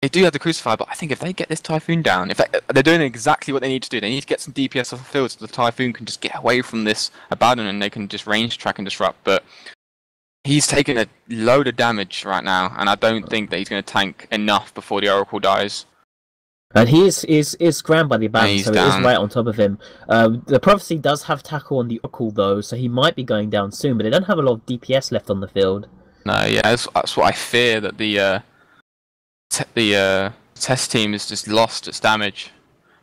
They do have the Crucifier, but I think if they get this Typhoon down, they're doing exactly what they need to do. They need to get some DPS off the field so the Typhoon can just get away from this Abaddon and they can just range track and disrupt, but... He's taking a load of damage right now, and I don't think that he's going to tank enough before the Oracle dies. And he is Scram by the Abaddon, so down. It is right on top of him. The Prophecy does have tackle on the Oracle, though, so he might be going down soon, but they don't have a lot of DPS left on the field. No, yeah, that's what I fear, that the test team has just lost its damage.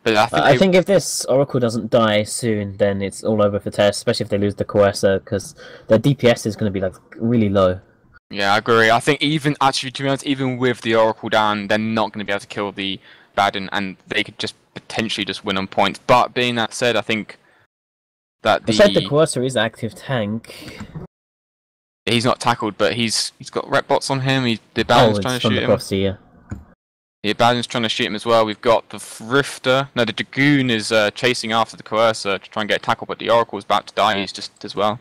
But I think if this Oracle doesn't die soon, then it's all over for Test, especially if they lose the Coercer, because their DPS is going to be like really low. Yeah, I agree. I think to be honest, even with the Oracle down, they're not going to be able to kill the Baden, and they could just potentially just win on points. But being that said, I think that the Coercer is active tank. He's not tackled, but he's got rep bots on him. The Baden's trying to shoot him. Prophecy, yeah. The Abaddon's trying to shoot him as well. We've got the Rifter. No, the Dragoon is chasing after the Coercer to try and get a tackle, but the Oracle's about to die. He's just as well.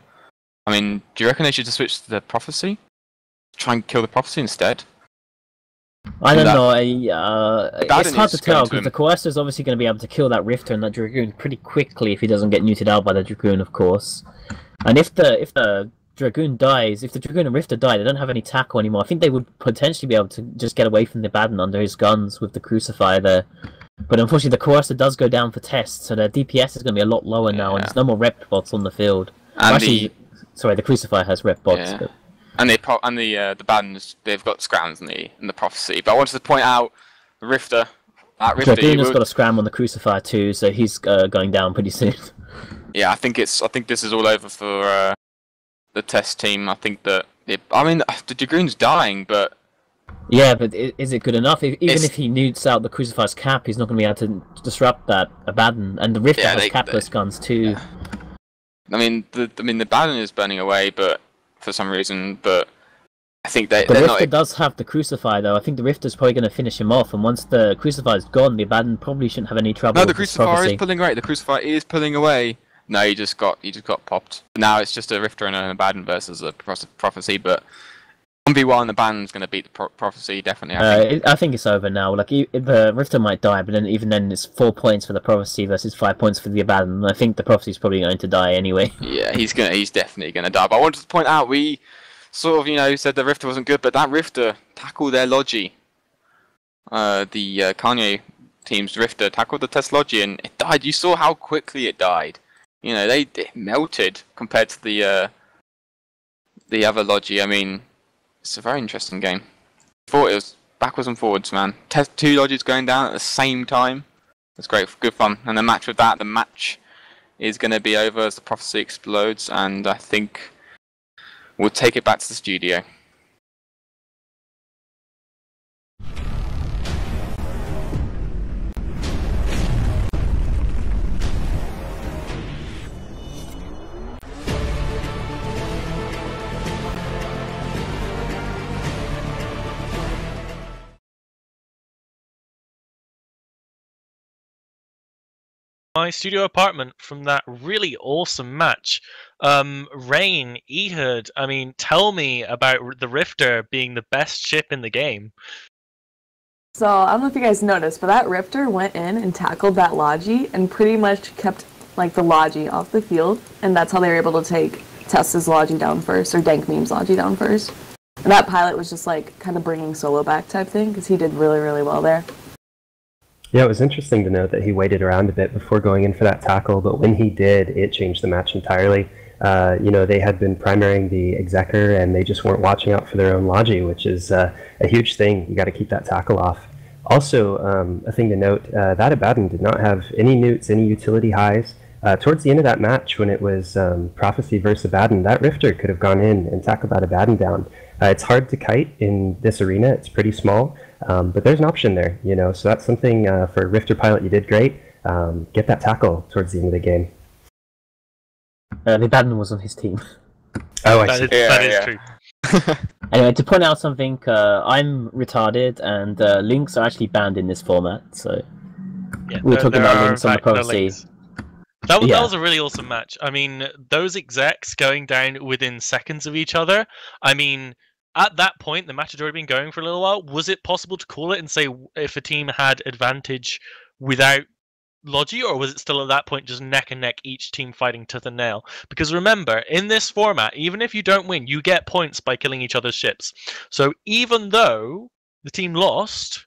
I mean, do you reckon they should just switch to the Prophecy? Try and kill the Prophecy instead? I don't know. It's hard to tell, because the Coercer is obviously going to be able to kill that Rifter and that Dragoon pretty quickly if he doesn't get neutered out by the Dragoon, of course. And if the Dragoon dies, if the Dragoon and Rifter die, they don't have any tackle anymore. I think they would potentially be able to just get away from the Baden under his guns with the Crucifier there. But unfortunately, the Coercer does go down for Test, so their DPS is going to be a lot lower now, and there's no more rep bots on the field. And sorry, the Crucifier has rep bots. Yeah. But... And the Baden, they've got Scrams in the Prophecy. But I wanted to point out the Rifter. Dragoon has got a Scram on the Crucifier too, so he's going down pretty soon. Yeah, I think this is all over for the Test team. I think that the Dragoon's dying, but yeah, but is it good enough? Even if he nukes out the Crucifier's cap, he's not going to be able to disrupt that Abaddon, and the Rifter has capless guns too. Yeah. I mean, the Abaddon is burning away, but for some reason, but I think the Rifter does have the Crucifier though. I think the Rifter's probably going to finish him off, and once the Crucifier's gone, the Abaddon probably shouldn't have any trouble. No, the Crucifier is pulling away. The Crucifier is pulling away. No, he just got popped. Now it's just a Rifter and an Abaddon versus a Prophecy, but 1v1 the Abaddon's going to beat the Prophecy, definitely. I think it's over now. Like, the Rifter might die, but then even then it's 4 points for the Prophecy versus 5 points for the Abaddon. I think the Prophecy's probably going to die anyway. Yeah, he's definitely going to die. But I wanted to point out, we sort of, said the Rifter wasn't good, but that Rifter tackled their Logi. The Kanye team's Rifter tackled the test Logi, and it died. You saw how quickly it died. It melted compared to the other Logi. I mean, it's a very interesting game. Thought it was backwards and forwards, man. Two Logis going down at the same time. It's great, good fun. And the match with that, the match is going to be over as the Prophecy explodes, and I think we'll take it back to the studio. My studio apartment from that really awesome match. Rain, Ehud, I mean, tell me about the Rifter being the best ship in the game. So, I don't know if you guys noticed, but that Rifter went in and tackled that Logi and pretty much kept, the Logi off the field, and that's how they were able to take Tessa's Logi down first, or Dank Meme's Logi down first. And that pilot was just, kind of bringing Solo back type thing, because he did really, really well there. Yeah, it was interesting to note that he waited around a bit before going in for that tackle, but when he did, it changed the match entirely. They had been primarying the Executor, and they just weren't watching out for their own Logi, which is a huge thing. You got to keep that tackle off. Also, a thing to note, that Abaddon did not have any newts, any utility highs. Towards the end of that match, when it was Prophecy versus Abaddon, that Rifter could have gone in and tackled that Abaddon down. It's hard to kite in this arena. It's pretty small. But there's an option there, so that's something for a Rifter pilot. You did great. Get that tackle towards the end of the game. The Abaddon was on his team. Oh, I see. That is true. Anyway, to point out something, I'm retarded, and links are actually banned in this format, so we were talking about links on the Prophecy. That was a really awesome match. I mean, those execs going down within seconds of each other, I mean, at that point, the match had already been going for a little while. Was it possible to call it and say if a team had advantage without Logi, or was it still at that point just neck and neck, each team fighting tooth and nail? Because remember, in this format, even if you don't win, you get points by killing each other's ships. So even though the team lost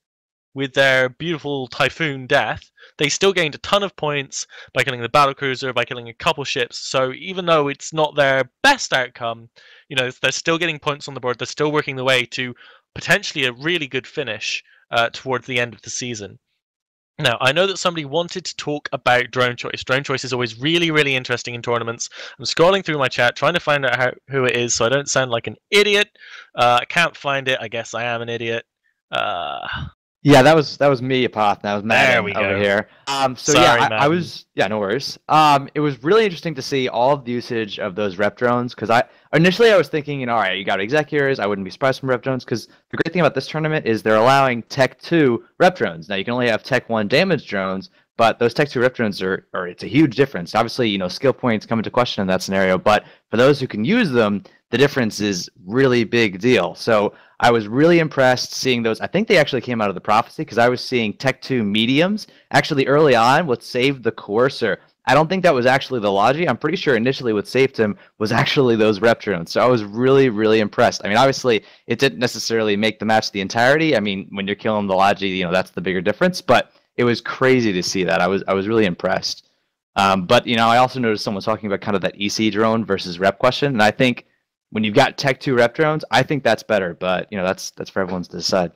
with their beautiful Typhoon death, they still gained a ton of points by killing the battlecruiser, by killing a couple ships. So even though it's not their best outcome, they're still getting points on the board. They're still working their way to potentially a really good finish towards the end of the season. Now, I know that somebody wanted to talk about drone choice. Drone choice is always really, really interesting in tournaments. I'm scrolling through my chat, trying to find out who it is so I don't sound like an idiot. I can't find it. I guess I am an idiot. Yeah, that was me, Apoth. That was Matt over here. Sorry, I was no worries. It was really interesting to see all of the usage of those rep drones, because initially I was thinking, all right, you got executors. I wouldn't be surprised from rep drones, because the great thing about this tournament is they're allowing Tech 2 rep drones. Now you can only have Tech 1 damage drones, but those Tech 2 rep drones it's a huge difference. Obviously, skill points come into question in that scenario, but for those who can use them, the difference is really big deal. So I was really impressed seeing those. I think they actually came out of the Prophecy, because I was seeing Tech 2 mediums. Actually, early on, what saved the Courser, I don't think that was actually the Logi. I'm pretty sure initially what saved him was actually those rep drones. So I was really, really impressed. I mean, obviously, it didn't necessarily make the match the entirety. I mean, when you're killing the Logi, that's the bigger difference. But it was crazy to see that. I was really impressed. But I also noticed someone talking about kind of that EC drone versus rep question, and I think when you've got Tech 2 rep drones, I think that's better, but that's for everyone to decide.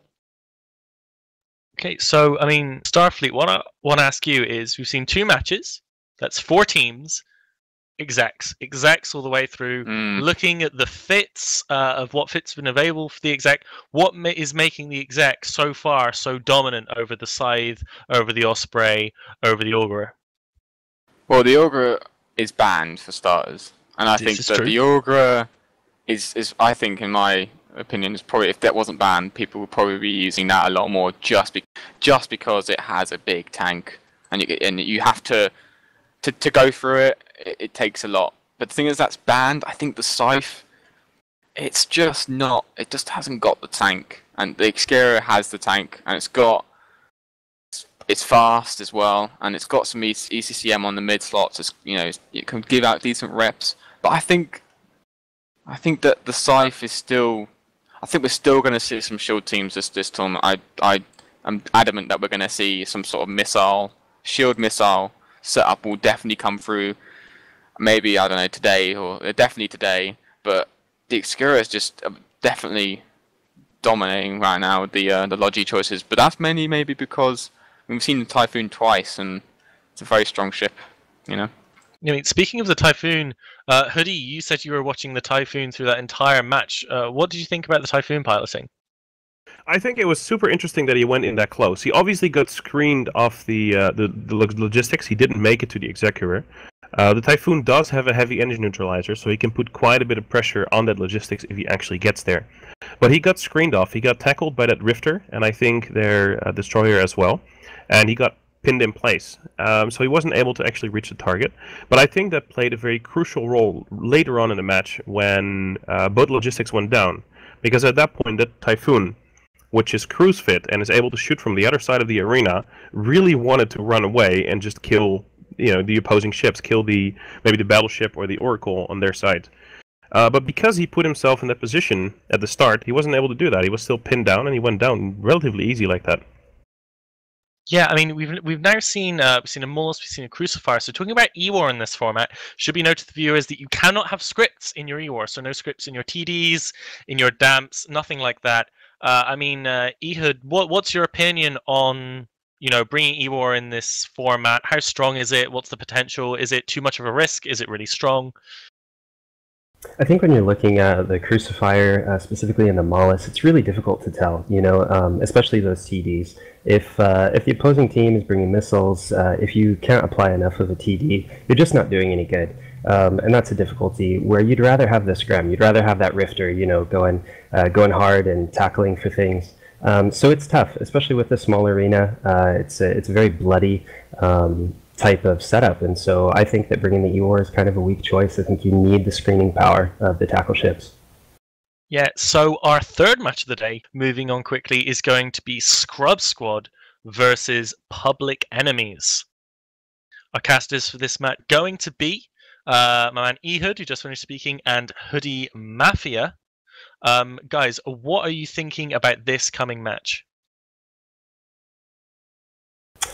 Okay, so I mean, Starfleet, what I want to ask you is, we've seen 2 matches. That's 4 teams, execs all the way through. Looking at the fits of what fits have been available for the exec, what is making the exec so far so dominant over the Scythe, over the Osprey, over the Augurer? Well, the Augurer is banned for starters, and I think that the Augurer is I think, in my opinion, is probably, if that wasn't banned, people would probably be using that a lot more, just because it has a big tank, and you have to to go through it takes a lot. But the thing is, that's banned. I think the Scythe, it's just not. It just hasn't got the tank, and the Xcaria has the tank, and it's fast as well, and it's got some ECCM on the mid slots. It can give out decent reps. But I think that the Scythe is still. I think we're still going to see some shield teams this tournament. I'm adamant that we're going to see some sort of shield missile setup will definitely come through. Maybe, I don't know, today, or definitely today, but the Xcaria is just definitely dominating right now with the Logi choices. But that's mainly maybe because we've seen the Typhoon twice, and it's a very strong ship, you know. I mean, speaking of the Typhoon, Hoodie, you said you were watching the Typhoon through that entire match. What did you think about the Typhoon piloting? I think it was super interesting that he went in that close. He obviously got screened off the logistics. He didn't make it to the Executor. The Typhoon does have a heavy engine neutralizer, so he can put quite a bit of pressure on that logistics if he actually gets there. But he got screened off. He got tackled by that Rifter, and I think their Destroyer as well. And he got pinned in place. So he wasn't able to actually reach the target. But I think that played a very crucial role later on in the match when both logistics went down. Because at that point, that Typhoon, which is cruise fit and is able to shoot from the other side of the arena, really wanted to run away and just kill, the opposing ships, kill maybe the battleship or the Oracle on their side. But because he put himself in that position at the start, he wasn't able to do that. He was still pinned down, and he went down relatively easy like that. Yeah, I mean, we've now seen a Molus, we've seen a Crucifier. So talking about EWAR in this format, should be noted to the viewers that you cannot have scripts in your EWAR. So no scripts in your TDs, in your damps, nothing like that. Ehud, what's your opinion on bringing EWAR in this format? How strong is it? What's the potential? Is it too much of a risk? Is it really strong? I think when you're looking at the Crucifier, specifically in the Molus, it's really difficult to tell, especially those TDs. If the opposing team is bringing missiles, if you can't apply enough of a TD, you're just not doing any good. And that's a difficulty where you'd rather have the Scram. You'd rather have that Rifter, going hard and tackling for things. So it's tough, especially with the small arena. It's a very bloody type of setup, and so I think that bringing the EWAR is kind of a weak choice. I think you need the screening power of the tackle ships. Yeah, so our third match of the day, moving on quickly, is going to be Scrub Squad versus Public Enemies. Our casters for this match going to be my man Ehud, who just finished speaking, and Hoodie Mafia. Guys, what are you thinking about this coming match?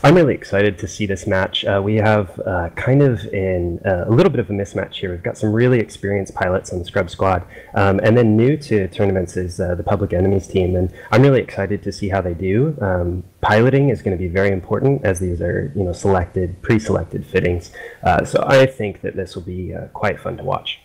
I'm really excited to see this match. We have kind of a little bit of a mismatch here. We've got some really experienced pilots on the Scrub Squad, and then new to tournaments is the Public Enemies team, and I'm really excited to see how they do. Piloting is going to be very important, as these are pre-selected fittings. So I think that this will be quite fun to watch.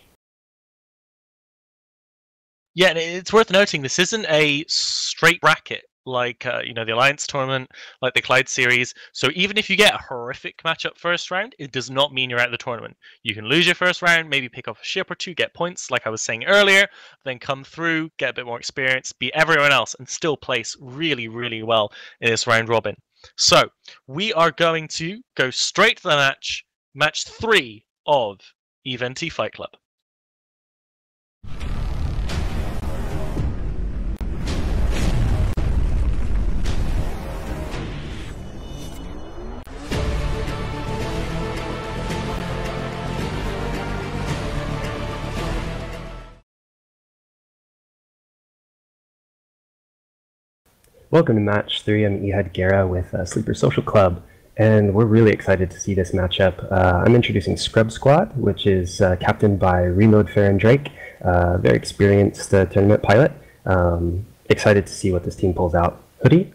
Yeah, and it's worth noting this isn't a straight bracket like the Alliance tournament, like the Clyde series. So even if you get a horrific matchup first round, it does not mean you're out of the tournament. You can lose your first round, maybe pick off a ship or two, get points, like I was saying earlier, then come through, get a bit more experience, beat everyone else, and still place really, really well in this round robin. So we are going to go straight to the match 3 of Eventy Fight Club. Welcome to Match 3. I'm Ehud Guerra with Sleeper Social Club, and we're really excited to see this matchup. I'm introducing Scrub Squad, which is captained by Reload Farron Drake, very experienced tournament pilot. Excited to see what this team pulls out. Hoodie?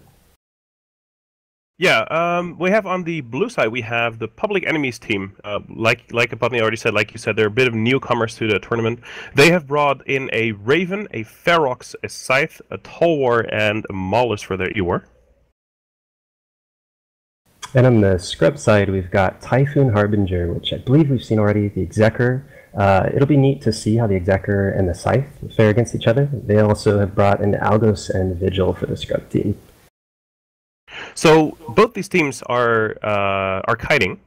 Yeah, we have on the blue side, we have the Public Enemies team. Like Apotny already said, like you said, they're a bit of newcomers to the tournament. They have brought in a Raven, a Ferox, a Scythe, a Tulwar, and a Molus for their EWAR. And on the Scrub side, we've got Typhoon Harbinger, which I believe we've seen already, the Executor. It'll be neat to see how the Executor and the Scythe fare against each other. They also have brought in Algos and Vigil for the Scrub team. So both these teams are kiting.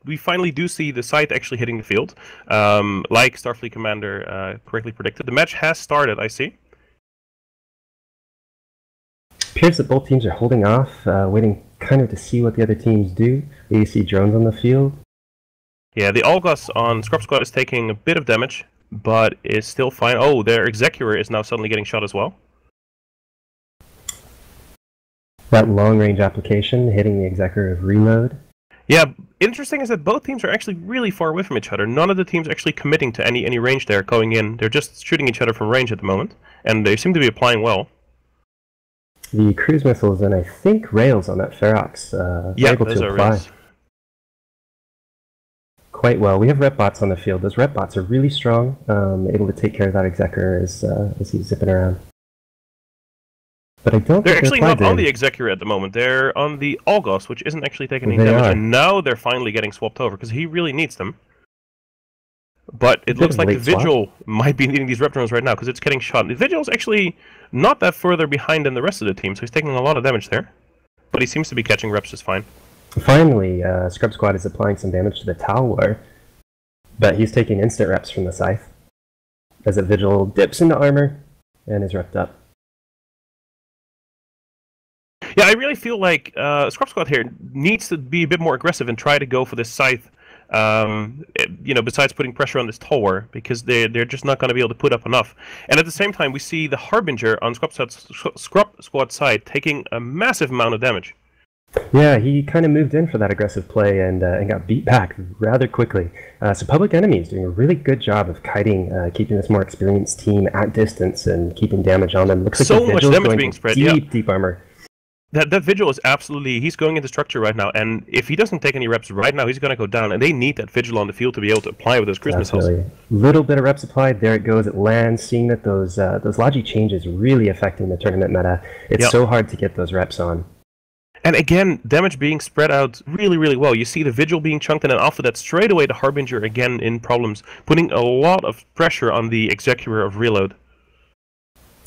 We finally do see the site actually hitting the field, like Starfleet Commander correctly predicted. The match has started. I see. Appears that both teams are holding off, waiting kind of to see what the other teams do. We see drones on the field. Yeah, the Algos on Scrub Squad is taking a bit of damage, but is still fine. Oh, their Executor is now suddenly getting shot as well. That long-range application hitting the Executor of Reload. Yeah, interesting is that both teams are actually really far away from each other. None of the teams actually committing to any range there going in. They're just shooting each other from range at the moment, and they seem to be applying well. The cruise missiles and I think rails on that Ferox able those to are apply rails. Quite well. We have rep bots on the field. Those rep bots are really strong, able to take care of that Executor as he's zipping around. But I don't They're think actually they're not on applied the to Executor at the moment. They're on the Algos, which isn't actually taking any They damage. are. And now they're finally getting swapped over, because he really needs them. But it Bit looks of like the late swap. Vigil might be needing these rep drones right now, because it's getting shot. The Vigil's actually not that further behind than the rest of the team, so he's taking a lot of damage there. But he seems to be catching reps just fine. Finally, Scrub Squad is applying some damage to the Tower, but he's taking instant reps from the Scythe as a Vigil dips into armor and is repped up. Yeah, I really feel like Scrub Squad here needs to be a bit more aggressive and try to go for this Scythe, besides putting pressure on this tower, because they're just not going to be able to put up enough. And at the same time, we see the Harbinger on Scrub Squad side taking a massive amount of damage. Yeah, he kind of moved in for that aggressive play and got beat back rather quickly. So Public Enemy is doing a really good job of kiting, keeping this more experienced team at distance and keeping damage on them. Looks like So the much Vigil's damage going being spread, deep armor. That Vigil is absolutely... He's going into structure right now, and if he doesn't take any reps right now, he's going to go down, and they need that Vigil on the field to be able to apply with those cruise missiles. Absolutely. Little bit of reps applied, there it goes, it lands, seeing that those Logi changes really affecting the tournament meta. It's so hard to get those reps on. And again, damage being spread out really, really well. You see the Vigil being chunked, and then after that, straight away the Harbinger again in problems, putting a lot of pressure on the Executor of Reload.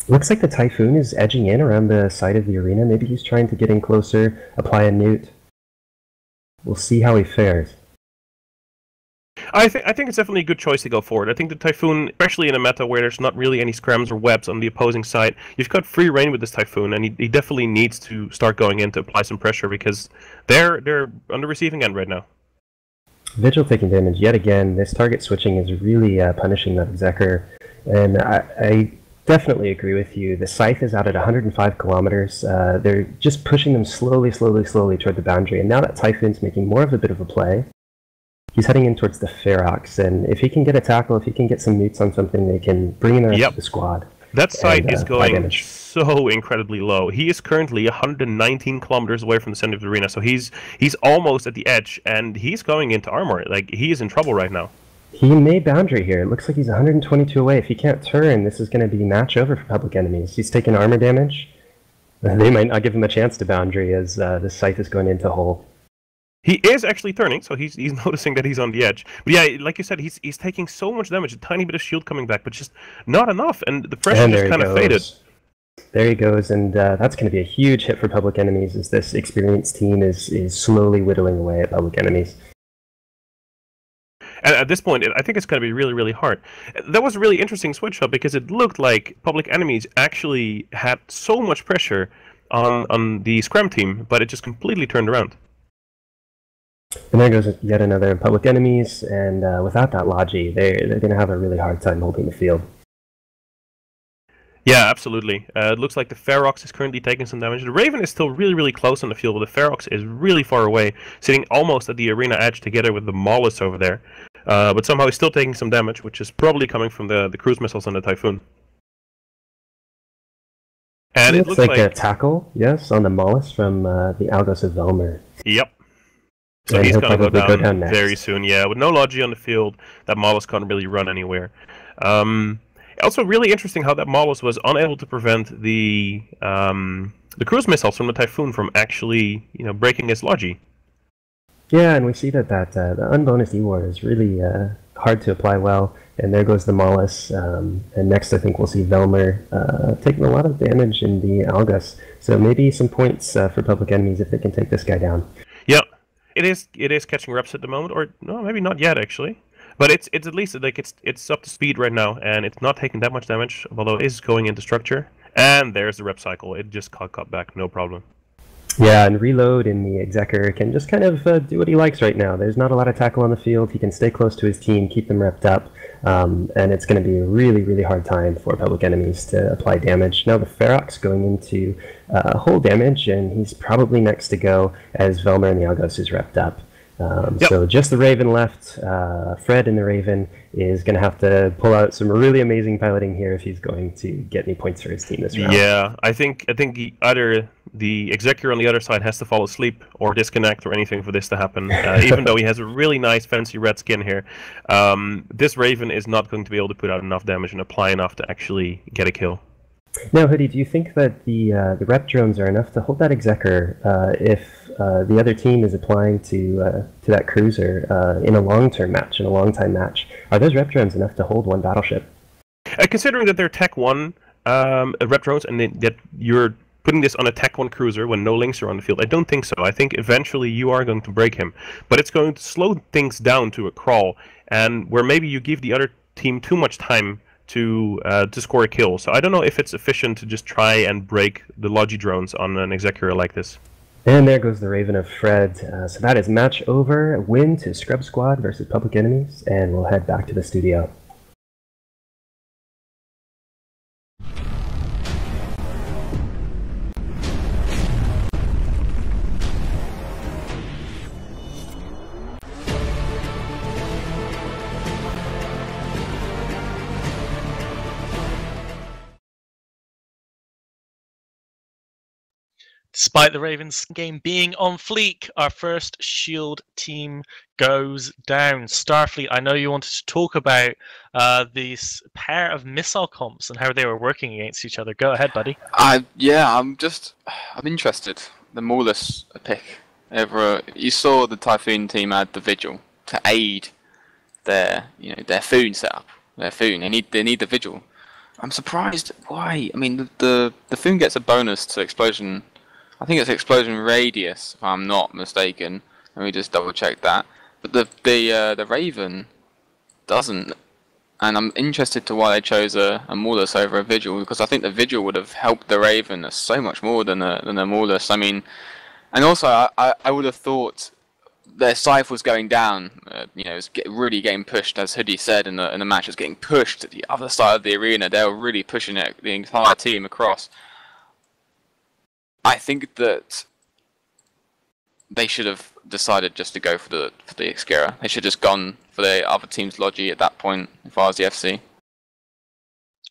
Looks like the Typhoon is edging in around the side of the arena. Maybe he's trying to get in closer, apply a newt. We'll see how he fares. I think it's definitely a good choice to go forward. I think the Typhoon, especially in a meta where there's not really any scrams or webs on the opposing side, you've got free reign with this Typhoon, and he definitely needs to start going in to apply some pressure, because they're on the receiving end right now. Vigil taking damage yet again. This target switching is really punishing that Executor, and I definitely agree with you. The Scythe is out at 105 kilometers. They're just pushing them slowly toward the boundary, and now that Typhoon's making more of a bit of a play. He's heading in towards the Ferox, and if he can get a tackle, if he can get some newts on something, they can bring in the rest of the squad. That side is apply going damage. so incredibly low. He is currently 119 kilometers away from the center of the arena, so he's almost at the edge, and he's going into armor. Like, he is in trouble right now. He may boundary here. It looks like he's 122 away. If he can't turn, this is going to be match over for Public Enemies. He's taking armor damage. They might not give him a chance to boundary as the Scythe is going into hole. He is actually turning, so he's noticing that he's on the edge. But yeah, like you said, he's taking so much damage, a tiny bit of shield coming back, but just not enough, and the pressure And just there kind he of faded. goes. There he goes, and that's going to be a huge hit for Public Enemies as this experienced team is slowly whittling away at Public Enemies. And at this point, I think it's going to be really, really hard. That was a really interesting switch up, because it looked like Public Enemies actually had so much pressure on the Scram team, but it just completely turned around. And there goes yet another Public Enemies, and without that Logi, they're going to have a really hard time holding the field. Yeah, absolutely. It looks like the Ferox is currently taking some damage. The Raven is still really, really close on the field, but the Ferox is really far away, sitting almost at the arena edge together with the Maulus over there. But somehow he's still taking some damage, which is probably coming from the cruise missiles on the Typhoon. And it looks like a tackle, yes, on the Maulus from the Algos of Velmer. Yep. So And he's he'll going to probably go go down down very next. soon, yeah. With no Logi on the field, that Maulus can't really run anywhere. Also, really interesting how that Maulus was unable to prevent the cruise missiles from the Typhoon from actually, breaking his Logi. Yeah, and we see that the unbonused E-War is really hard to apply well. And there goes the Mollis. And next, I think we'll see Velmer taking a lot of damage in the Algus. So maybe some points for Public Enemies if they can take this guy down. Yeah, it is catching reps at the moment, or no, maybe not yet actually. But it's at least like it's up to speed right now, and it's not taking that much damage, although it is going into structure. And there's the rep cycle. It just cut back, no problem. Yeah, and Reload in the Executor can just kind of do what he likes right now. There's not a lot of tackle on the field. He can stay close to his team, keep them repped up, and it's going to be a really, really hard time for Public Enemies to apply damage. Now the Ferox going into whole damage, and he's probably next to go as Velmer and the Algos is repped up. So just the Raven left. Fred in the Raven is going to have to pull out some really amazing piloting here if he's going to get any points for his team this round. Yeah, I think either the Executor on the other side has to fall asleep or disconnect or anything for this to happen. Even though he has a really nice fancy red skin here, this Raven is not going to be able to put out enough damage and apply enough to actually get a kill. Now, Hoodie, do you think that the rep drones are enough to hold that Executor if the other team is applying to that cruiser in a long-term match, in a long-time match? Are those rep drones enough to hold one battleship? Considering that they're Tech 1 rep drones and that you're putting this on a Tech 1 cruiser when no links are on the field, I don't think so. I think eventually you are going to break him. But it's going to slow things down to a crawl, and where maybe you give the other team too much time to score a kill. So I don't know if it's efficient to just try and break the Logi drones on an Executor like this. And there goes the Raven of Fred. So that is match over. Win to Scrub Squad versus Public Enemies, and we'll head back to the studio. Despite the Ravens game being on fleek, our first Shield team goes down. Starfleet, I know you wanted to talk about this pair of missile comps and how they were working against each other. Go ahead, buddy. I'm interested. The Maulus pick. You saw the Typhoon team add the Vigil to aid their Foon setup. Their Foon. They need the Vigil. I'm surprised why. I mean, the Foon gets a bonus to explosion. I think it's explosion radius, if I'm not mistaken. Let me just double check that. But the Raven doesn't, and I'm interested to why they chose a Maulus over a Vigil, because I think the Vigil would have helped the Raven so much more than a Maulus. I mean, and also I would have thought their Scythe was going down. It's really getting pushed, as Hoodie said in the match. It's getting pushed to the other side of the arena. They were really pushing the entire team across. I think that they should have decided just to go for the Executor. They should have just gone for the other team's Logi at that point, if I was the FC.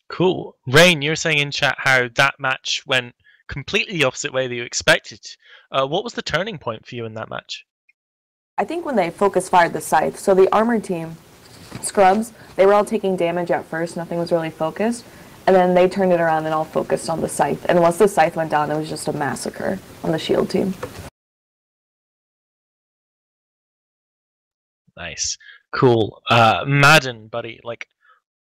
Cool. Rain, you're saying in chat how that match went completely the opposite way that you expected. What was the turning point for you in that match? I think when they focus fired the Scythe, so the armored team, Scrubs, they were all taking damage at first, nothing was really focused. And then they turned it around and all focused on the Scythe. And once the Scythe went down, it was just a massacre on the Shield team. Nice. Cool. Madden, buddy, like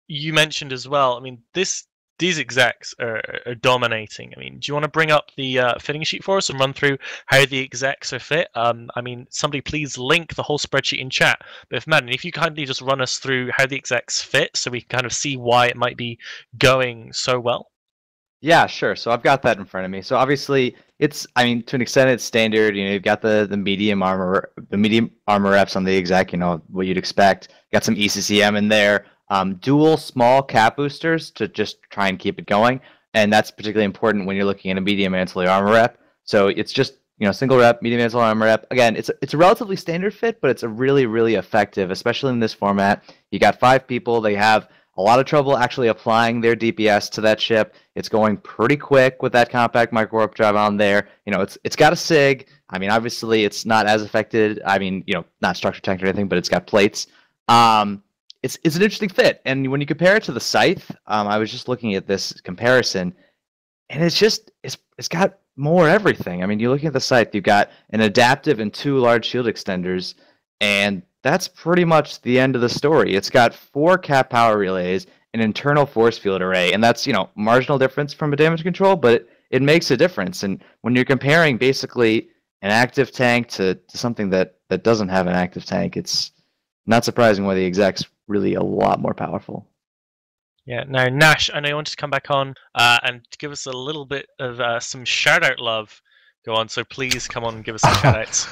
you mentioned as well, I mean, these execs are dominating. I mean, do you want to bring up the fitting sheet for us and run through how the execs are fit? I mean, somebody please link the whole spreadsheet in chat. But if you kindly just run us through how the execs fit so we can kind of see why it might be going so well. Yeah, sure. So I've got that in front of me. So obviously, to an extent, it's standard. You've got the medium armor reps on the exec. What you'd expect. Got some ECCM in there. Dual small cap boosters to just try and keep it going, and that's particularly important when you're looking at a medium ancillary armor rep. So it's just single rep, medium ancillary armor rep. Again, it's a relatively standard fit, but it's a really, really effective, especially in this format. You got 5 people. They have a lot of trouble actually applying their DPS to that ship. It's going pretty quick with that compact micro warp drive on there. It's got a SIG. I mean, obviously it's not as affected. I mean, not structure tank or anything, but it's got plates. It's an interesting fit, and when you compare it to the Scythe, I was just looking at this comparison, and it's got more everything. I mean, you're looking at the Scythe, you've got an adaptive and 2 large shield extenders, and that's pretty much the end of the story. It's got 4 cap power relays, an internal force field array, and that's, marginal difference from a damage control, but it makes a difference. And when you're comparing basically an active tank to something that doesn't have an active tank, it's not surprising why the exec's really a lot more powerful. Yeah. Now, Nash, I know you wanted to come back on and give us a little bit of some shout-out love. Go on, so please come on and give us some shout-outs.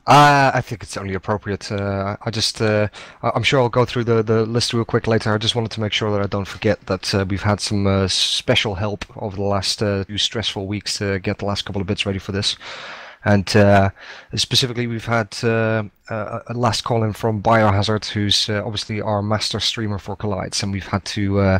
I think it's only appropriate. I'm sure I'll go through the list real quick later. I just wanted to make sure that I don't forget that we've had some special help over the last few stressful weeks to get the last couple of bits ready for this. And specifically, we've had a last call in from Biohazard, who's obviously our master streamer for Collides, and we've had to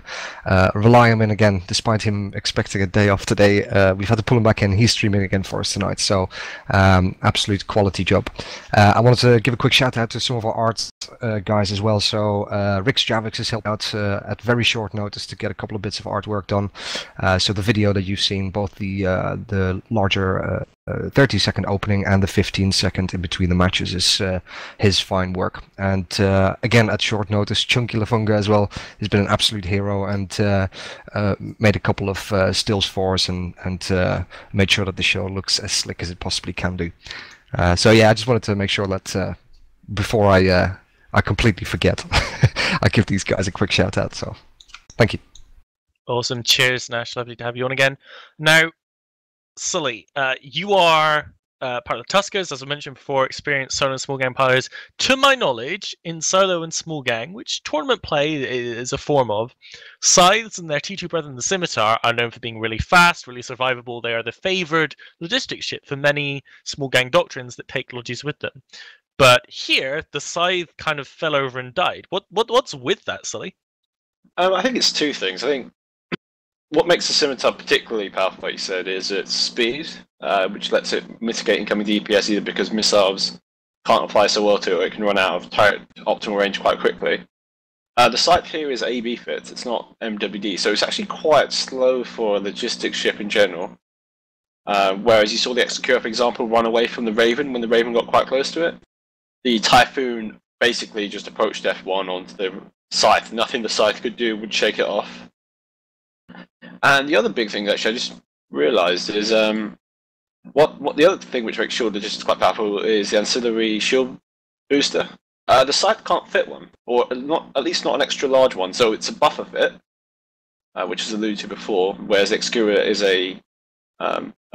rely him in again, despite him expecting a day off today. We've had to pull him back in. He's streaming again for us tonight, so absolute quality job. I wanted to give a quick shout out to some of our art guys as well. So Rix Javix has helped out at very short notice to get a couple of bits of artwork done. So the video that you've seen, both the larger 30-second opening and the 15-second in between the matches, is his fine work. And again, at short notice, Chunky Lafunga as well has been an absolute hero and made a couple of stills for us and made sure that the show looks as slick as it possibly can do. So yeah, I just wanted to make sure that before I completely forget, I give these guys a quick shout out. So thank you. Awesome. Cheers, Nash. Lovely to have you on again. Now, Sully, you are part of the Tuskers, as I mentioned before, experienced solo and small gang players. To my knowledge, in solo and small gang, which tournament play is a form of, Scythes and their T2 brethren, the Scimitar, are known for being really fast, really survivable. They are the favoured logistics ship for many small gang doctrines that take lodges with them. But here, the Scythe kind of fell over and died. What's with that, Sully? I think it's 2 things. I think what makes the Scimitar particularly powerful, like you said, is its speed, which lets it mitigate incoming DPS either because missiles can't apply so well to it, or it can run out of turret optimal range quite quickly. The Scythe here is AB fit, it's not MWD, so it's actually quite slow for a logistics ship in general. Whereas you saw the Execure, for example, run away from the Raven when the Raven got quite close to it. The Typhoon basically just approached F1 onto the Scythe. Nothing the Scythe could do would shake it off. And the other big thing, actually, I just realised is what the other thing which makes shield logistics quite powerful is the ancillary shield booster. The Scythe can't fit one, or not, at least not an extra large one, so it's a buffer fit, which was alluded to before, whereas Excura is a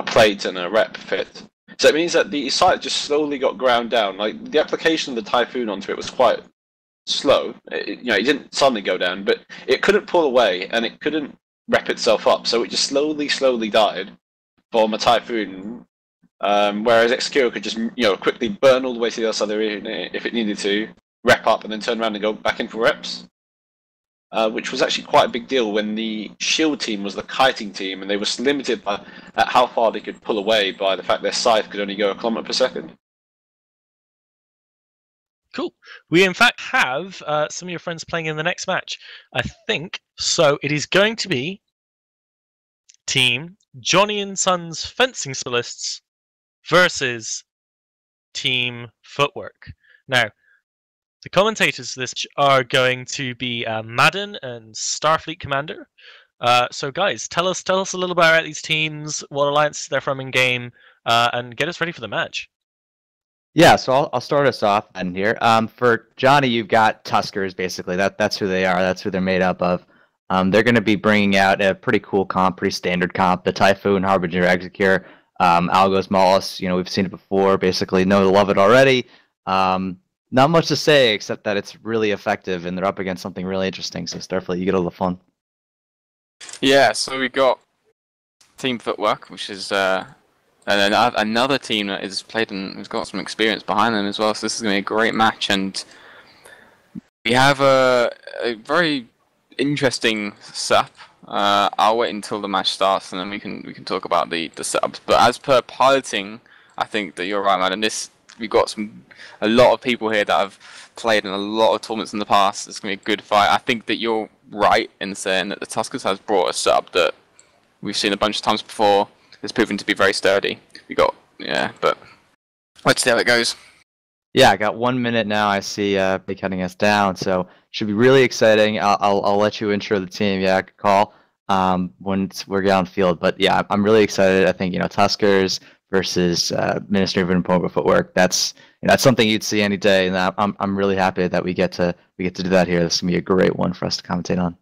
plate and a rep fit. So it means that the Scythe just slowly got ground down. Like the application of the Typhoon onto it was quite slow. It didn't suddenly go down, but it couldn't pull away and it couldn't rep itself up, so it just slowly died from a Typhoon. Whereas Excura could just quickly burn all the way to the other side of the arena if it needed to, rep up, and then turn around and go back in for reps. Which was actually quite a big deal when the shield team was the kiting team, and they were limited at how far they could pull away by the fact their Scythe could only go 1 kilometer per second. Cool. We in fact have some of your friends playing in the next match, I think. So it is going to be Team Johnny and Sons Fencing Specialists versus Team Footwork. Now, the commentators for this are going to be Madden and Starfleet Commander. So guys, tell us a little bit about these teams, what alliances they're from in game, and get us ready for the match. Yeah, so I'll start us off in here. For Johnny, you've got Tuskers, basically. That's who they are. That's who they're made up of. They're going to be bringing out a pretty cool comp, pretty standard comp. The Typhoon, Harbinger, Execure, Algos, Mollis. We've seen it before. Basically, know to love it already. Not much to say except that it's really effective, and they're up against something really interesting. So Starfleet, you get all the fun. Yeah, so we got Team Footwork, which is another team that is played and has got some experience behind them as well. So this is going to be a great match, and we have a very interesting setup. I'll wait until the match starts, and then we can talk about the setups. But as per piloting, I think that you're right, man. And we've got a lot of people here that have played in a lot of tournaments in the past. It's going to be a good fight. I think that you're right in saying that the Tuskers has brought a setup that we've seen a bunch of times before. It's proven to be very sturdy. But let's see how it goes. Yeah, I got 1 minute now. I see they cutting us down, so should be really exciting. I'll let you intro the team. Yeah, call once we're on field. But yeah, I'm really excited. I think Tuskers versus Ministry of Improvement Footwork. That's something you'd see any day, and I'm really happy that we get to do that here. This is gonna be a great one for us to commentate on.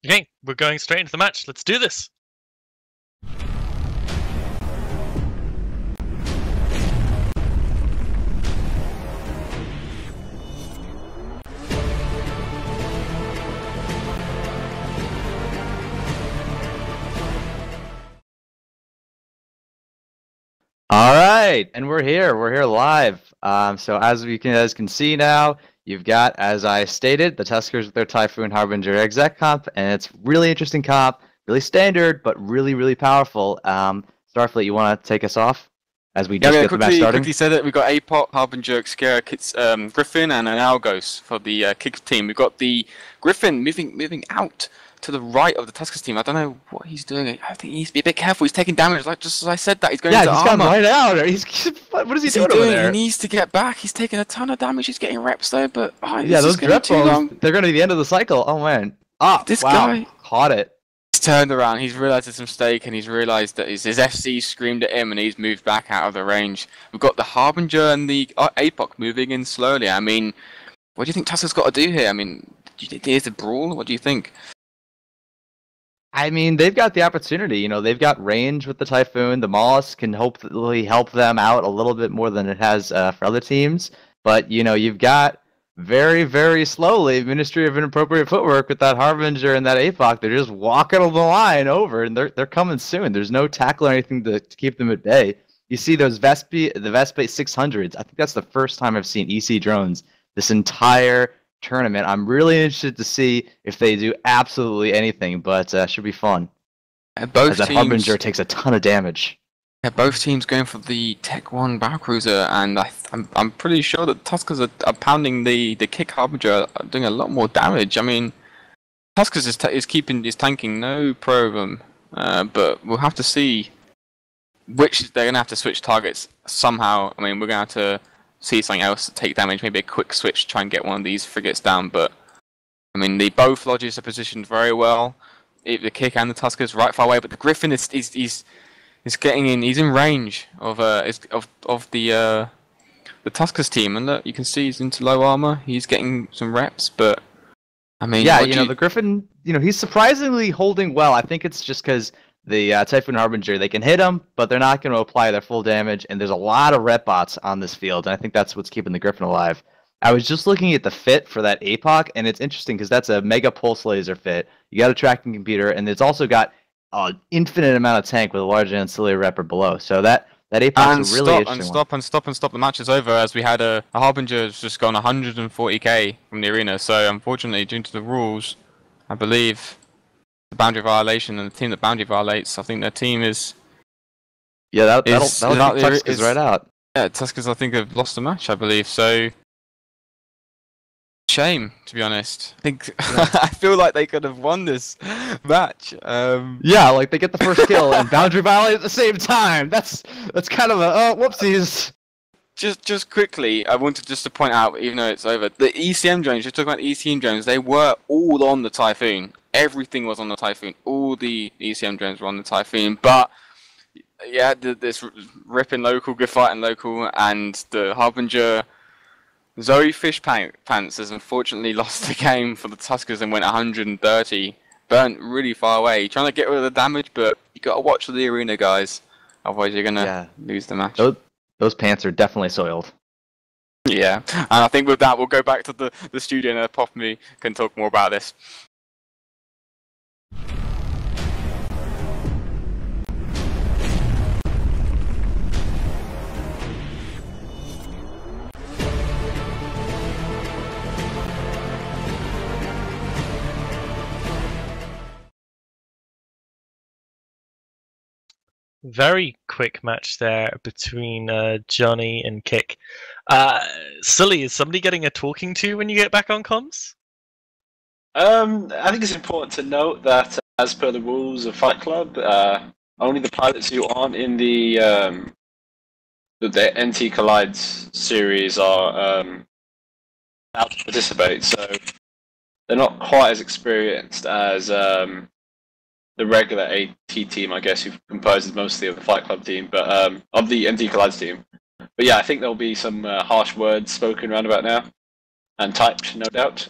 Okay, we're going straight into the match. Let's do this. All right, and we're here. We're here live. So as you guys can see now, you've got, as I stated, the Tuskers with their Typhoon Harbinger exec comp, and it's really interesting comp, really standard, but really, really powerful. Starfleet, you want to take us off as we just get the match started? Quickly say that we've got APOC, Harbinger, Xkera, Griffin, and an Algos for the kick team. We've got the Griffin moving out to the right of the Tuskers team. I don't know what he's doing. I think he needs to be a bit careful. He's taking damage, like just as I said that. He's going into he's armor. gone right out. What is he doing over there? He needs to get back. He's taking a ton of damage. He's getting reps though, but those rep bombs, they're going to be the end of the cycle. Oh man. This guy caught it. He's turned around. He's realised it's a mistake, and he's realised that his FC screamed at him, and he's moved back out of the range. We've got the Harbinger and the APOC moving in slowly. I mean, what do you think Tuskers got to do here? I mean, do you think there's a brawl? What do you think? I mean, they've got the opportunity. They've got range with the Typhoon. The Mollusk can hopefully help them out a little bit more than it has for other teams. But, you've got very, very slowly Ministry of Inappropriate Footwork with that Harbinger and that APOC. They're just walking the line over, and they're coming soon. There's no tackle or anything to keep them at bay. You see those the Vespa 600s. I think that's the first time I've seen EC drones this entire tournament. I'm really interested to see if they do absolutely anything, but should be fun. Both as that teams, Harbinger takes a ton of damage. Yeah, both teams going for the Tech 1 battlecruiser, and I'm pretty sure that Tuskers are pounding the kick Harbinger, doing a lot more damage. I mean, Tuskers is tanking no problem, but we'll have to see which they're gonna have to switch targets somehow. I mean, we're gonna have to see something else to take damage, maybe a quick switch to try and get one of these frigates down, but I mean, both lodges are positioned very well. The kick and the Tuskers right far away, but the Griffin is getting in. He's in range of the Tuskers team, and look, you can see he's into low armor. He's getting some reps, but I mean, the Griffin, he's surprisingly holding well. I think it's just because the Typhoon Harbinger, they can hit him, but they're not going to apply their full damage, and there's a lot of rep bots on this field, and I think that's what's keeping the Griffin alive. I was just looking at the fit for that APOC, and it's interesting because that's a mega pulse laser fit. You got a tracking computer, and it's also got an infinite amount of tank with a large ancillary rep or below. So that APOC is a really interesting one. Stop. The match is over as we had a Harbinger has just gone 140k from the arena. So unfortunately, due to the rules, I believe the boundary violation and the team that boundary violates, I think their team is. Yeah, that'll Tuskers right out. Yeah, Tuskers I think have lost the match, I believe. So shame, to be honest. I think I feel like they could have won this match. Yeah, like they get the first kill and boundary violate at the same time. That's kind of a whoopsies. Just quickly, I wanted just to point out, even though it's over, the ECM drones. You're talking about ECM drones. They were all on the Typhoon. Everything was on the Typhoon. All the ECM drones were on the Typhoon. But yeah, this ripping local, good fighting local, and the Harbinger. Zoe Fish Pants has unfortunately lost the game for the Tuskers and went 130. Burnt really far away. Trying to get rid of the damage, but you got to watch the arena, guys. Otherwise, you're gonna lose the match. Those pants are definitely soiled. Yeah, and I think with that, we'll go back to the studio and Pop Me can talk more about this. Very quick match there between Johnny and Kick. Sully, is somebody getting a talking to when you get back on comms? I think it's important to note that as per the rules of Fight Club, only the pilots who aren't in the NT Collides series are allowed to participate. So they're not quite as experienced as the regular AT team, I guess, who composes mostly of the Fight Club team, but of the NT Collides team. But yeah, I think there'll be some harsh words spoken around about now, and typed, no doubt.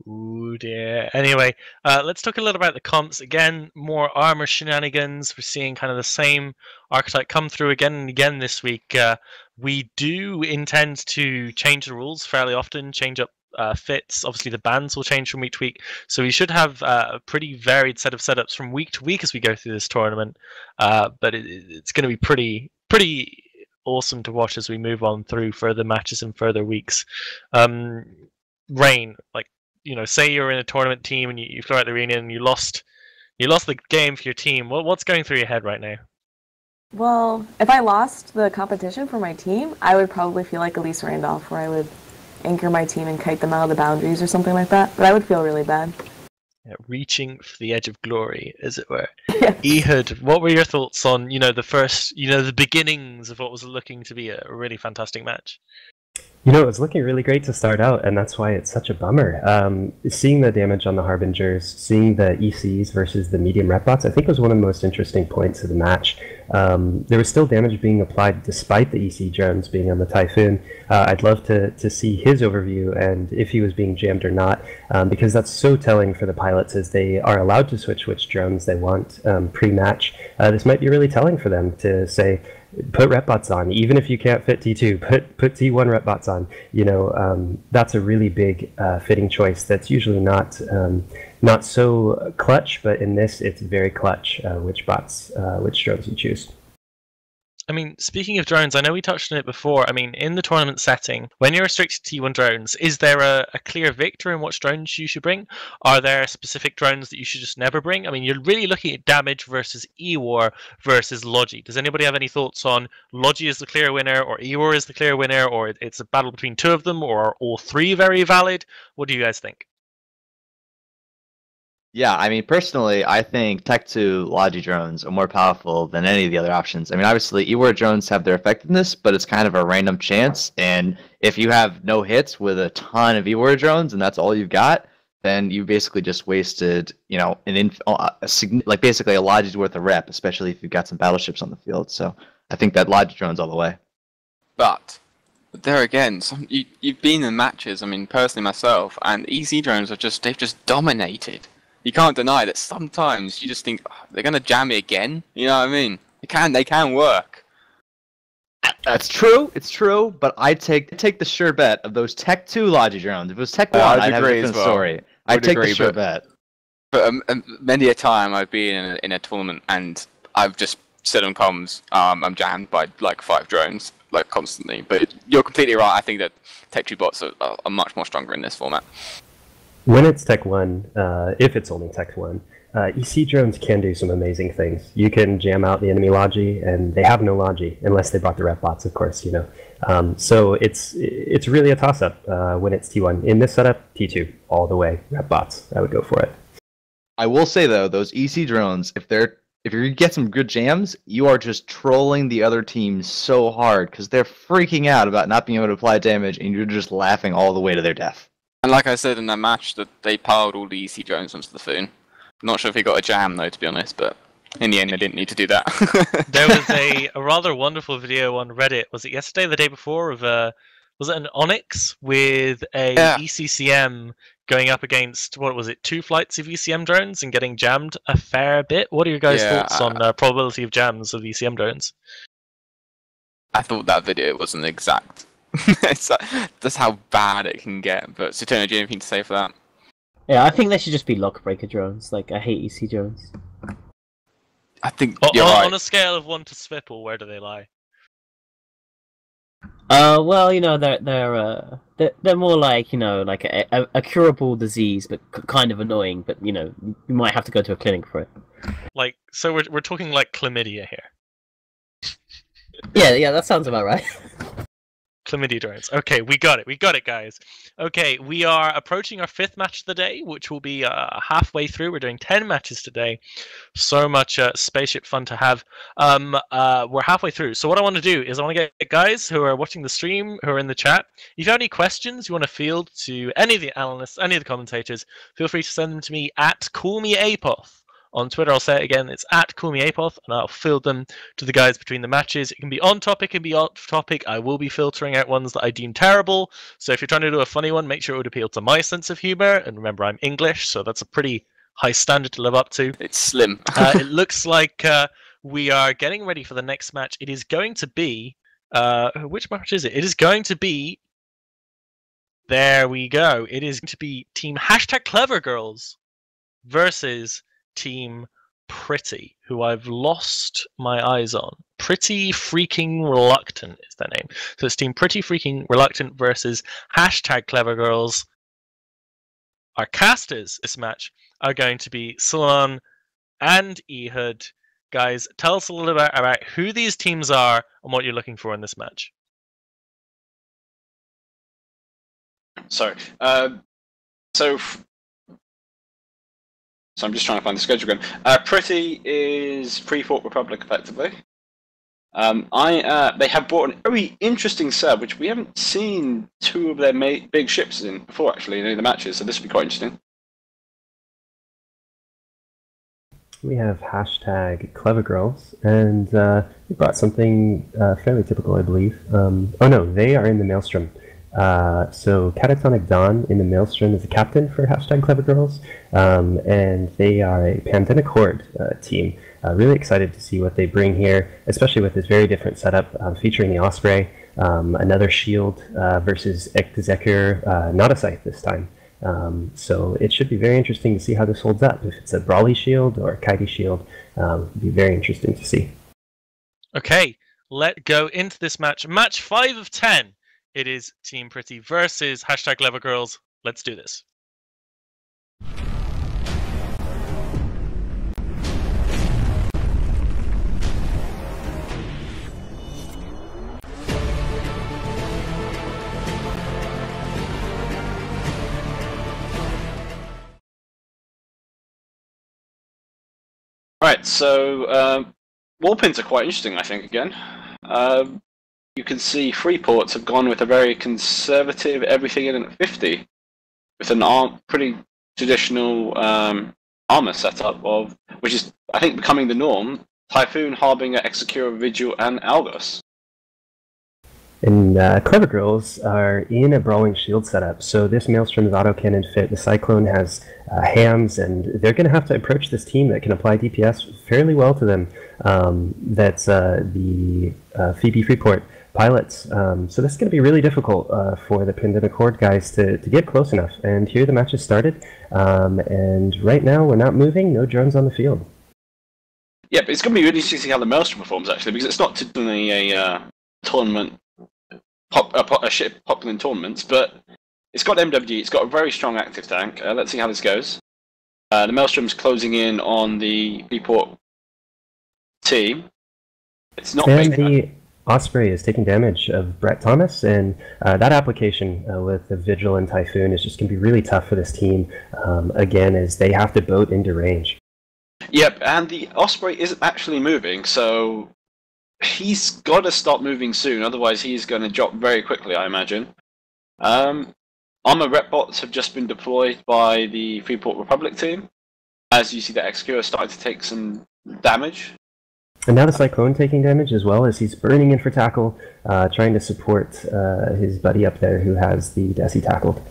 Ooh dear. Anyway, let's talk a little about the comps. Again, more armor shenanigans. We're seeing kind of the same archetype come through again and again this week. We do intend to change the rules fairly often, change up fits. Obviously, the bans will change from week to week, so we should have a pretty varied set of setups from week to week as we go through this tournament. But it's going to be pretty awesome to watch as we move on through further matches and further weeks. Rain, like, say you're in a tournament team and you flew out the arena and you lost the game for your team. What's going through your head right now? Well, if I lost the competition for my team, I would probably feel like Elise Randolph, where I would anchor my team and kite them out of the boundaries or something like that. But I would feel really bad. Yeah, reaching for the edge of glory, as it were. Yeah. Ehud, what were your thoughts on the beginnings of what was looking to be a really fantastic match? It was looking really great to start out, and that's why it's such a bummer. Seeing the damage on the Harbingers, seeing the ECs versus the medium rep bots, I think was one of the most interesting points of the match. There was still damage being applied despite the EC drones being on the Typhoon. I'd love to see his overview and if he was being jammed or not, because that's so telling for the pilots as they are allowed to switch which drones they want pre-match. This might be really telling for them to say, put rep bots on, even if you can't fit T2, put T1 rep bots on. That's a really big fitting choice that's usually not so clutch, but in this it's very clutch which drones you choose. I mean, speaking of drones, I know we touched on it before. I mean, in the tournament setting, when you're restricted to T1 drones, is there a clear victor in which drones you should bring? Are there specific drones that you should just never bring? I mean, you're really looking at damage versus Ewar versus Logi. Does anybody have any thoughts on Logi is the clear winner, or Ewar is the clear winner, or it's a battle between two of them, or are all three very valid? What do you guys think? Yeah, I mean, personally, I think Tech 2 Logi drones are more powerful than any of the other options. I mean, obviously, Ewar drones have their effectiveness, but it's kind of a random chance. And if you have no hits with a ton of Ewar drones and that's all you've got, then you basically just wasted, basically a Logi's worth of rep, especially if you've got some battleships on the field. So I think that Logi drone's all the way. But there again, you've been in matches. I mean, personally myself, and EC drones they've just dominated. You can't deny that sometimes you just think, oh, they're going to jam me again. You know what I mean? They can work. That's true. It's true, but I'd take the sure bet of those Tech 2 Logi drones. If it was Tech 1, I'd have a different story. I'd take the sure bet. But many a time I've been in a tournament and I've just said on comms, I'm jammed by like 5 drones, like constantly. But you're completely right. I think that Tech 2 bots are much more stronger in this format. When it's Tech 1, if it's only Tech 1, EC drones can do some amazing things. You can jam out the enemy Logi, and they have no Logi, unless they brought the rep bots, of course, So it's really a toss-up when it's T1. In this setup, T2, all the way, rep bots. I would go for it. I will say, though, those EC drones, if you get some good jams, you are just trolling the other team so hard, because they're freaking out about not being able to apply damage, and you're just laughing all the way to their death. And like I said in that match, that they piled all the EC drones onto the Foon. Not sure if he got a jam though, to be honest, but in the end, they didn't need to do that. There was a rather wonderful video on Reddit. Was it yesterday, or the day before? Was it an Onyx with a ECCM going up against 2 flights of ECM drones and getting jammed a fair bit? What are your guys' thoughts on probability of jams of ECM drones? I thought that video wasn't exact. That's how bad it can get. But Saturno, do you have anything to say for that? Yeah, I think they should just be lock breaker drones. Like, I hate EC drones. I think you're right. On a scale of 1 to Swipple, where do they lie? Well, they're more like like a curable disease, but kind of annoying. But you might have to go to a clinic for it. Like, so we're talking like chlamydia here. Yeah, that sounds about right. Chlamydia drones. Okay, we got it. We got it, guys. Okay, we are approaching our 5th match of the day, which will be halfway through. We're doing 10 matches today. So much spaceship fun to have. We're halfway through. So what I want to do is I want to get guys who are watching the stream, who are in the chat. If you have any questions you want to field to any of the analysts, any of the commentators, feel free to send them to me at CallMeApoth. On Twitter, I'll say it again, it's at CallMeApoth, and I'll field them to the guys between the matches. It can be on topic, it can be off topic. I will be filtering out ones that I deem terrible. So if you're trying to do a funny one, make sure it would appeal to my sense of humor. And remember, I'm English, so that's a pretty high standard to live up to. It's slim. It looks like we are getting ready for the next match. It is going to be... which match is it? It is going to be... There we go. It is going to be Team #CleverGirls versus Team Pretty, who I've lost my eyes on. Pretty Freaking Reluctant is their name. So it's Team Pretty Freaking Reluctant versus #CleverGirls. Our casters this match are going to be Solon and Ehud. Guys, tell us a little bit about who these teams are and what you're looking for in this match. Sorry. So I'm just trying to find the schedule again. Pretty is pre-Fort Republic, effectively. They have brought an very interesting sub, which we haven't seen 2 of their big ships in before, actually, in any of the matches, so this will be quite interesting. We have #CleverGirls, and we brought something fairly typical, I believe. Oh no, they are in the Maelstrom. So Catatonic Dawn in the Maelstrom is the captain for #CleverGirls, and they are a Pandemic Horde team. Really excited to see what they bring here, especially with this very different setup featuring the Osprey, another shield versus Executor, not a scythe this time. So it should be very interesting to see how this holds up. If it's a Brawly shield or a Kitey shield, it'll be very interesting to see. Okay, let's go into this match. Match 5 of 10. It is Team Pretty versus #CleverGirls. Let's do this. Right, so wall-pins are quite interesting, I think, again. You can see Freeports have gone with a very conservative everything in at 50, with an pretty traditional armor setup of, which is, I think, becoming the norm. Typhoon, Harbinger, Execura, Vigil, and Algos. And CleverGirls are in a Brawling Shield setup, so this Maelstrom is autocannon fit. The Cyclone has hams, and they're going to have to approach this team that can apply DPS fairly well to them. That's the Phoebe Freeport pilots. So this is going to be really difficult for the Pandemic Horde guys to get close enough. And here the match has started, and right now we're not moving, no drones on the field. Yeah, but it's going to be really interesting to see how the Maelstrom performs, actually, because it's not typically a tournament, a ship popular in tournaments, but it's got MWD, it's got a very strong active tank. Let's see how this goes. The Maelstrom's closing in on the Freeport team. It's not and big. The Osprey is taking damage of Brett Thomas, and that application with the Vigil and Typhoon is just going to be really tough for this team, again, as they have to boat into range. Yep, and the Osprey isn't actually moving, so he's got to stop moving soon, otherwise he's going to drop very quickly, I imagine. Armor rep bots have just been deployed by the Freeport Republic team, as you see that Execura is starting to take some damage. And now the Cyclone taking damage as well, as he's burning in for tackle, trying to support his buddy up there who has the Desi tackled.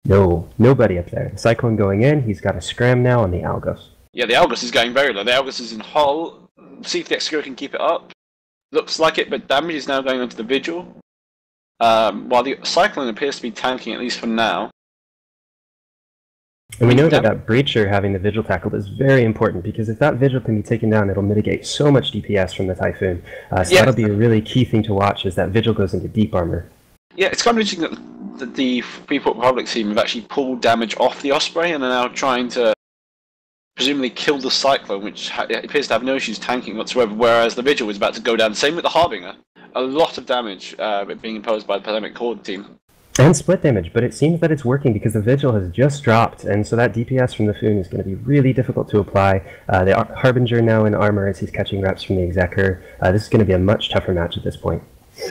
Nobody up there. The Cyclone going in, he's got a Scram now on the Algos. Yeah, the Algos is going very low. The Algos is in hull. See if the Execura can keep it up. Looks like it, but damage is now going onto the Vigil. While the Cyclone appears to be tanking, at least for now. And we know that Breacher having the Vigil tackled is very important, because if that Vigil can be taken down, it'll mitigate so much DPS from the Typhoon. So that'll be a really key thing to watch, as that Vigil goes into deep armor. Yeah, it's kind of interesting that the Freeport Republic team have actually pulled damage off the Osprey and are now trying to presumably kill the Cyclone, which appears to have no issues tanking whatsoever, whereas the Vigil is about to go down. Same with the Harbinger. a lot of damage being imposed by the Pandemic Horde team. And split damage, but it seems that it's working because the Vigil has just dropped, and so that DPS from the Foon is going to be really difficult to apply. The Harbinger now in armor as he's catching reps from the Executor. This is going to be a much tougher match at this point.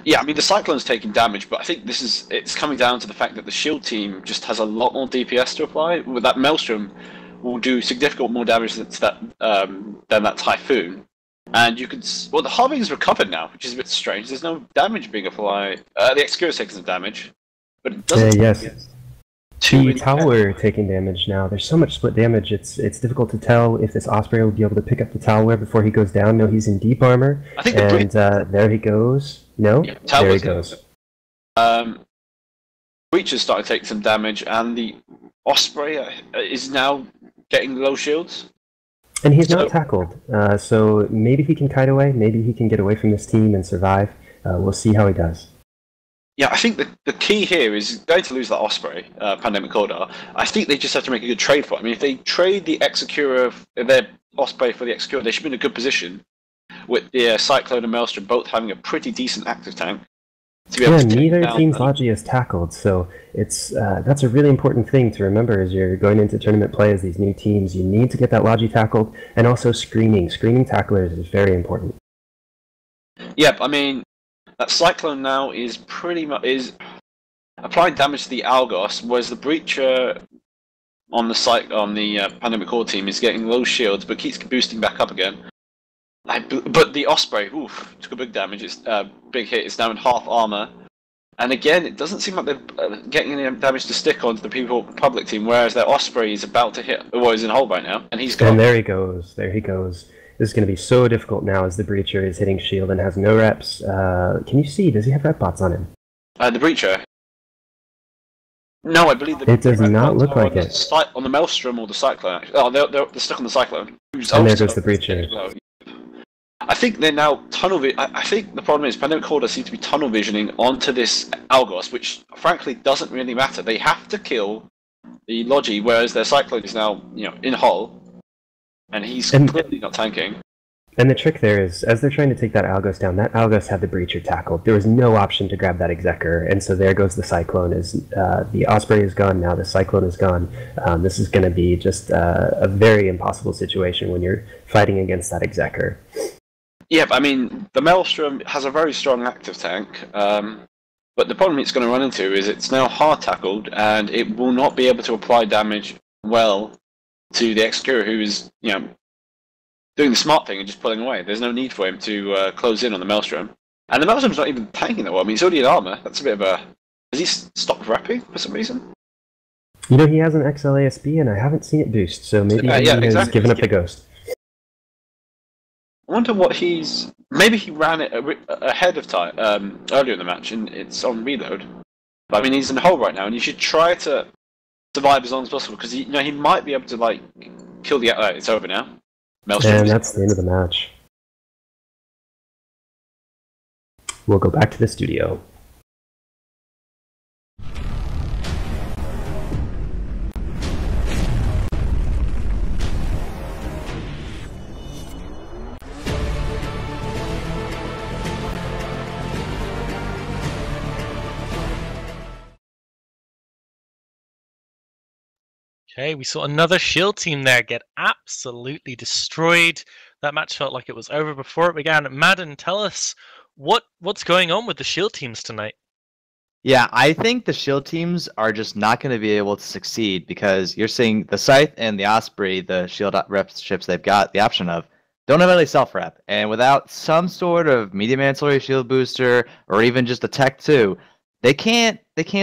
Yeah, I mean, the Cyclone's taking damage, but I think it's coming down to the fact that the Shield team just has a lot more DPS to apply. With that Maelstrom will do significant more damage than that Typhoon. And you can... Well, the Harbinger's recovered now, which is a bit strange. There's no damage being applied. The Executor's taking some damage. But it doesn't. Yes. The Tower taking damage now. There's so much split damage. It's difficult to tell if this Osprey will be able to pick up the Tower before he goes down. No, he's in deep armor. I think there he goes. No, yeah, there he goes. Breacher's starting to take some damage, and the Osprey is now getting low shields. And he's not tackled, so maybe he can kite away. Maybe he can get away from this team and survive. We'll see how he does. Yeah, I think the key here is going to lose that Osprey, Pandemic Order. I think they just have to make a good trade for it. I mean, if they trade the Execura, their Osprey for the Execura, they should be in a good position with the Cyclone and Maelstrom both having a pretty decent active tank. Neither team's Logi is tackled, so that's a really important thing to remember as you're going into tournament play as these new teams. You need to get that Logi tackled, and also screening. Screening tacklers is very important. Yep, I mean, that Cyclone now is pretty much applying damage to the Algos, whereas the Breacher on the Pandemic Core team is getting low shields but keeps boosting back up again. But the Osprey, took a big damage. It's big hit. It's now in half armor, and again, it doesn't seem like they're getting any damage to stick onto the People Public team. Whereas their Osprey is about to hit. Well, he's in hold right now, and he's gone. And there he goes. There he goes. This is going to be so difficult now as the Breacher is hitting shield and has no reps. Can you see? Does he have rep bots on him? The Breacher. No, I believe it does not look like it. On the Maelstrom or the Cyclone. Actually. Oh, they're stuck on the Cyclone. And there goes the Breacher. I think they're now I think the problem is Pandemic Horde seems to be tunnel visioning onto this Algos, which frankly doesn't really matter. They have to kill the Logi, whereas their Cyclone is now, in hull. And he's completely not tanking. And the trick there is, as they're trying to take that Algos down, that Algos had the Breacher tackled. There was no option to grab that Executor, and so there goes the Cyclone. The Osprey is gone now, the Cyclone is gone. This is going to be just a very impossible situation when you're fighting against that Executor. Yeah, I mean, the Maelstrom has a very strong active tank, but the problem it's going to run into is it's now hard tackled, and it will not be able to apply damage well to the Executor, who is, doing the smart thing and just pulling away. There's no need for him to close in on the Maelstrom. And the Maelstrom's not even tanking that well. I mean, he's already in armor. That's a bit of a... Has he stopped repping for some reason? He has an XLASB, and I haven't seen it boost, so maybe he's given up the ghost. I wonder what he's... Maybe he ran it ahead of time, earlier in the match, and it's on reload. But I mean, he's in hold right now, and you should try to survive as long as possible, because he might be able to kill the... it's over now. Maelstrom. And that's the end of the match. We'll go back to the studio. Okay, we saw another Shield team there get absolutely destroyed. That match felt like it was over before it began. Madden, tell us what's going on with the Shield teams tonight. Yeah, I think the Shield teams are just not going to be able to succeed because you're seeing the Scythe and the Osprey, the Shield rep ships they've got the option of, don't have any self-rep. And without some sort of medium ancillary shield booster or even just a tech 2, they can't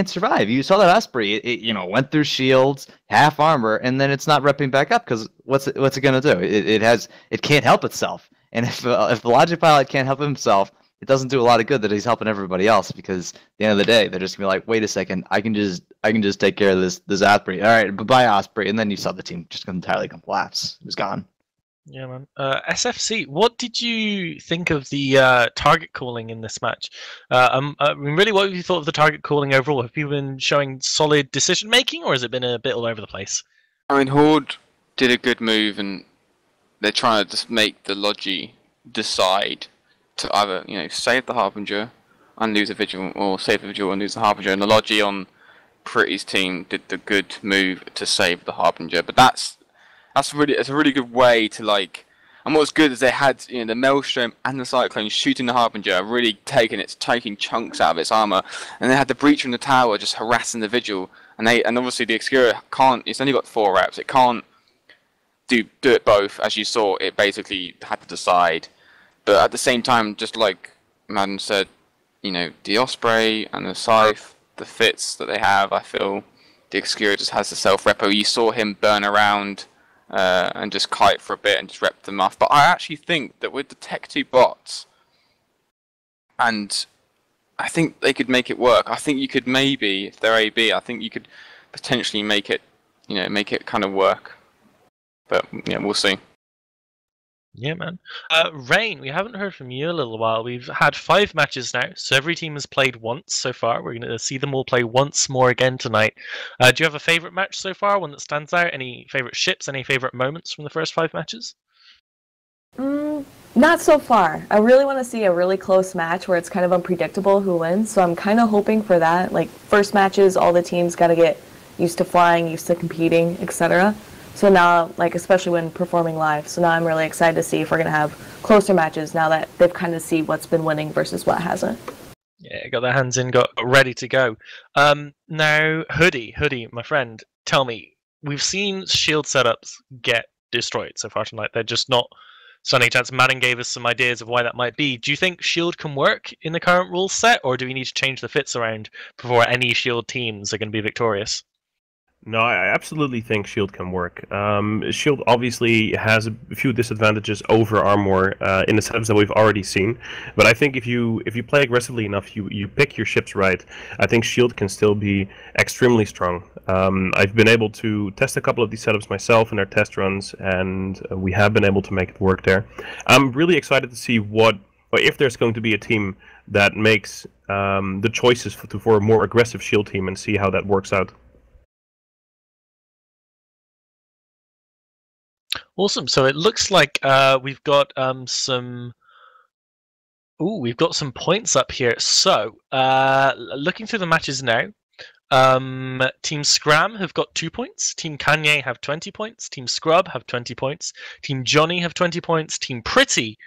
survive. You saw that Osprey, it went through shields, half armor, and then it's not repping back up because what's it gonna do? It can't help itself. And if the Logic Pilot can't help himself, it doesn't do a lot of good that he's helping everybody else because at the end of the day they're just gonna be like, wait a second, I can just take care of this Osprey. All right, bye Osprey, and then you saw the team just entirely collapse. It was gone. Yeah, man. SFC, what did you think of the target calling in this match? Really, what have you thought of the target calling overall? Have people been showing solid decision making, or has it been a bit all over the place? I mean, Horde did a good move, and they're trying to just make the Logi decide to either save the Harbinger and lose the Vigil, or save the Vigil and lose the Harbinger. And the Logi on Pretty's team did the good move to save the Harbinger. But it's a really good way to like. And what's good is they had the Maelstrom and the Cyclone shooting the Harbinger, really taking chunks out of its armor, and they had the Breacher in the tower just harassing the Vigil. And obviously the Obscura can't. It's only got 4 reps. It can't do it both. As you saw, it basically had to decide. But at the same time, just like Madden said, the Osprey and the Scythe, the fits that they have, I feel the Obscura just has the self-repo. You saw him burn around and just kite for a bit and just rep them off. But I actually think that with the Tech 2 bots, and I think they could make it work. I think you could maybe, if they're AB, I think you could potentially make it kind of work. But yeah, we'll see. Yeah, man. Rain, we haven't heard from you in a little while. We've had 5 matches now, so every team has played once so far. We're going to see them all play once more again tonight. Do you have a favourite match so far, one that stands out? Any favourite ships, any favourite moments from the first 5 matches? Not so far. I really want to see a really close match where it's kind of unpredictable who wins, so I'm kind of hoping for that. Like, first matches, all the teams got to get used to flying, used to competing, etc. So now, like, especially when performing live, so now I'm really excited to see if we're going to have closer matches now that they've kind of seen what's been winning versus what hasn't. Yeah, got their hands in, got ready to go. Now, Hoodie, my friend, tell me, we've seen shield setups get destroyed so far tonight. They're just not standing a chance. Madden gave us some ideas of why that might be. Do you think shield can work in the current rules set, or do we need to change the fits around before any shield teams are going to be victorious? No, I absolutely think Shield can work. Shield obviously has a few disadvantages over Armor in the setups that we've already seen, but I think if you play aggressively enough, you pick your ships right, I think Shield can still be extremely strong. I've been able to test a couple of these setups myself in our test runs, and we have been able to make it work there. I'm really excited to see if there's going to be a team that makes the choices for a more aggressive Shield team, and see how that works out. Awesome. So it looks like we've got some points up here. So looking through the matches now, Team Scram have got 2 points. Team Kanye have 20 points. Team Scrub have 20 points. Team Johnny have 20 points. Team Pretty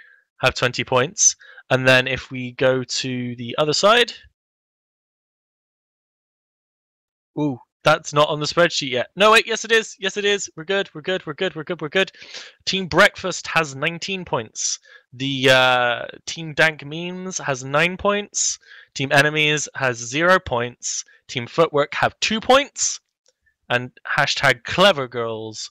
have 20 points. And then if we go to the other side, that's not on the spreadsheet yet. No, wait, yes it is. Yes it is. We're good. Team Breakfast has 19 points. The Team Dank Memes has 9 points. Team Enemies has 0 points. Team Footwork have 2 points. And hashtag Clever Girls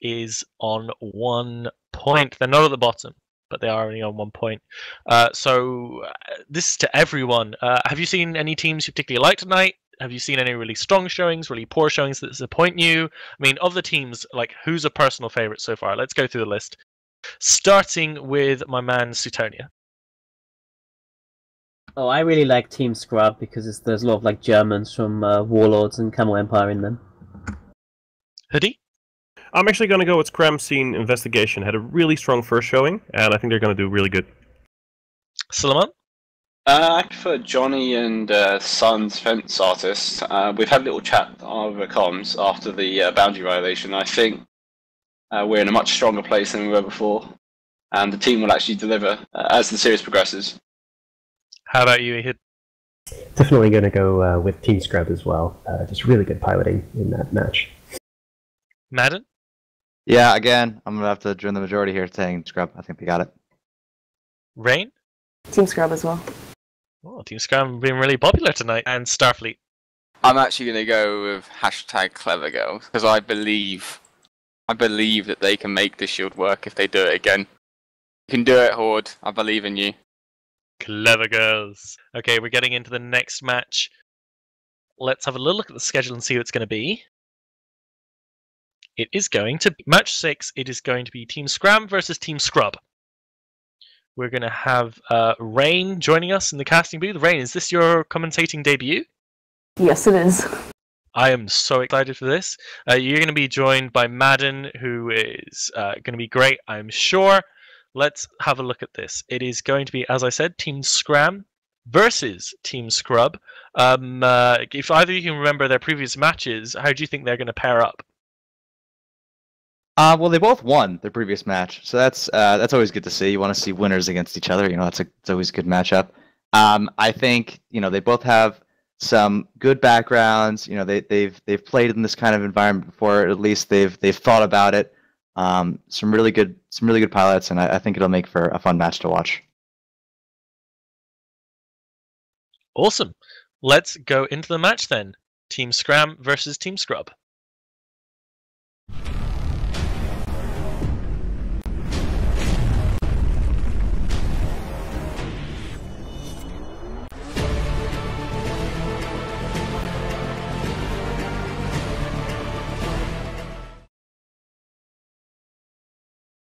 is on 1 point. They're not at the bottom, but they are only on 1 point. So this is to everyone. Have you seen any teams you particularly like tonight? Have you seen any really strong showings, really poor showings that disappoint you? I mean, of the teams, like, who's a personal favorite so far? Let's go through the list. Starting with my man, Sutonia. Oh, I really like Team Scrub because there's a lot of like Germans from Warlords and Camel Empire in them. Hoodie? I'm actually going to go with Scram Scene Investigation. Had a really strong first showing, and I think they're going to do really good. Suleiman? I prefer Johnny and Sun's Fence Artist. We've had a little chat over comms after the boundary violation. I think we're in a much stronger place than we were before, and the team will actually deliver as the series progresses. How about you, Ehud? Definitely going to go with Team Scrub as well. Just really good piloting in that match. Madden? Yeah, again, I'm going to have to join the majority here saying Scrub. I think they got it. Rain? Team Scrub as well. Oh, Team Scram being really popular tonight. And Starfleet? I'm actually going to go with hashtag Clever Girls, because I believe that they can make this shield work if they do it again. You can do it, Horde. I believe in you. Clever Girls. Okay, we're getting into the next match. Let's have a little look at the schedule and see who it's going to be. It is going to be match 6. It is going to be Team Scram versus Team Scrub. We're going to have Rain joining us in the casting booth. Rain, is this your commentating debut? Yes, it is. I am so excited for this. You're going to be joined by Madden, who is going to be great, I'm sure. let's have a look at this. It is going to be, as I said, Team Scram versus Team Scrub. If either of you can remember their previous matches, how do you think they're going to pair up? Well, they both won their previous match, so that's always good to see. You want to see winners against each other. It's always a good matchup. I think they both have some good backgrounds. They've played in this kind of environment before. At least they've thought about it. Some really good pilots, and I think it'll make for a fun match to watch. Awesome. Let's go into the match then. Team Scram versus Team Scrub.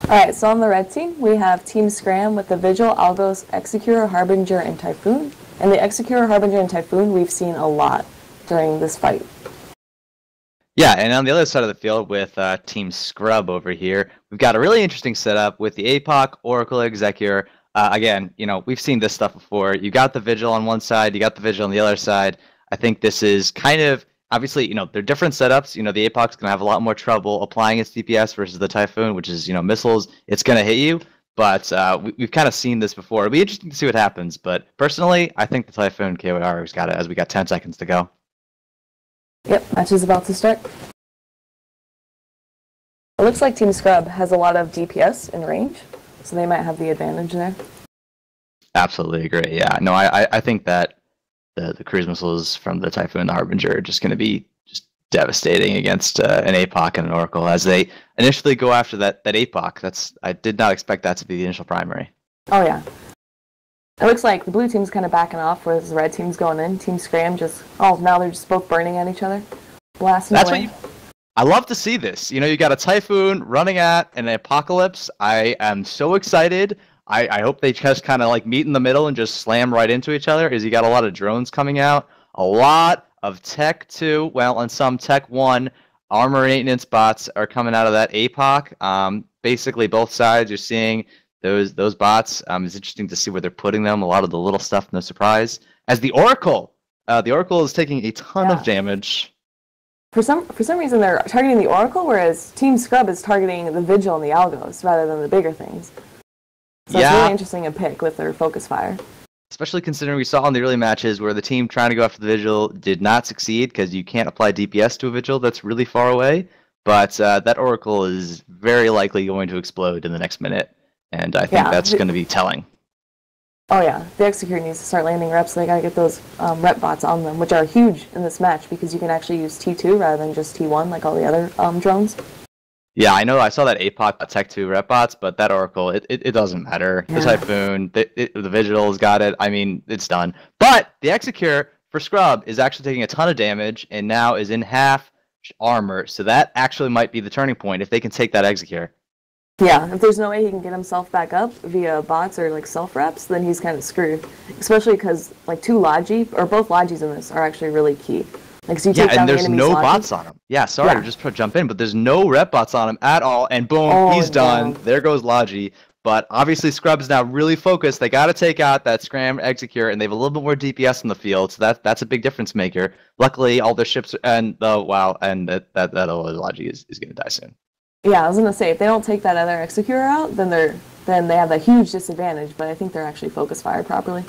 Alright, so on the red team, we have Team Scram with the Vigil, Algos, Executor, Harbinger, and Typhoon. And the Executor, Harbinger, and Typhoon we've seen a lot during this fight. Yeah, and on the other side of the field with Team Scrub over here, we've got a really interesting setup with the APOC, Oracle, Executor. Again, we've seen this stuff before. You got the Vigil on one side, you got the Vigil on the other side. I think this is kind of, obviously, they're different setups. The APOC's going to have a lot more trouble applying its DPS versus the Typhoon, which is, missiles. It's going to hit you. But we've kind of seen this before. It'll be interesting to see what happens. But personally, I think the Typhoon KOR has got it as we got 10 seconds to go. Yep, match is about to start. It looks like Team Scrub has a lot of DPS in range, so they might have the advantage there. Absolutely agree. Yeah, no, I think that the cruise missiles from the Typhoon and the Harbinger are just going to be just devastating against an APOC and an Oracle as they initially go after that APOC. I did not expect that to be the initial primary. Oh yeah. It looks like the blue team's kind of backing off, whereas the red team's going in. Team Scram now they're just both burning at each other, blasting away. I love to see this. You got a Typhoon running at an Apocalypse. I am so excited. I hope they just kind of like meet in the middle and just slam right into each other, as you got a lot of drones coming out, a lot of Tech 2, and some Tech 1 armor maintenance bots are coming out of that APOC. Basically, both sides you're seeing those bots. It's interesting to see where they're putting them. A lot of the little stuff, no surprise. As the Oracle is taking a ton of damage. For some reason, they're targeting the Oracle, whereas Team Scrub is targeting the Vigil and the Algos rather than the bigger things. So it's really interesting to pick with their focus fire. Especially considering we saw in the early matches where the team trying to go after the Vigil did not succeed because you can't apply DPS to a Vigil that's really far away. But that Oracle is very likely going to explode in the next minute. And I think that's going to be telling. Oh yeah, the Executor needs to start landing reps, so they got to get those rep bots on them, which are huge in this match because you can actually use T2 rather than just T1 like all the other drones. Yeah, I know. I saw that APOC Tech 2 rep bots, but that Oracle, it doesn't matter. The Typhoon, the Vigil's got it. I mean, it's done. But the Executor for Scrub is actually taking a ton of damage and now is in half armor, so that actually might be the turning point if they can take that Executor. Yeah, if there's no way he can get himself back up via bots or like self reps, then he's kind of screwed. Especially because like both Logis in this are actually really key. Like, so you take down and there's no Logi. bots on him. Yeah, sorry to just jump in, but there's no rep bots on him at all, and boom, he's done. There goes Logi. But obviously, Scrub is now really focused. They got to take out that Scram Executor, and they have a little bit more DPS in the field, so that's a big difference maker. Luckily, all their ships and that Logi is going to die soon. Yeah, I was gonna say if they don't take that other Executor out, then they have a huge disadvantage. But I think they're actually focus fired properly.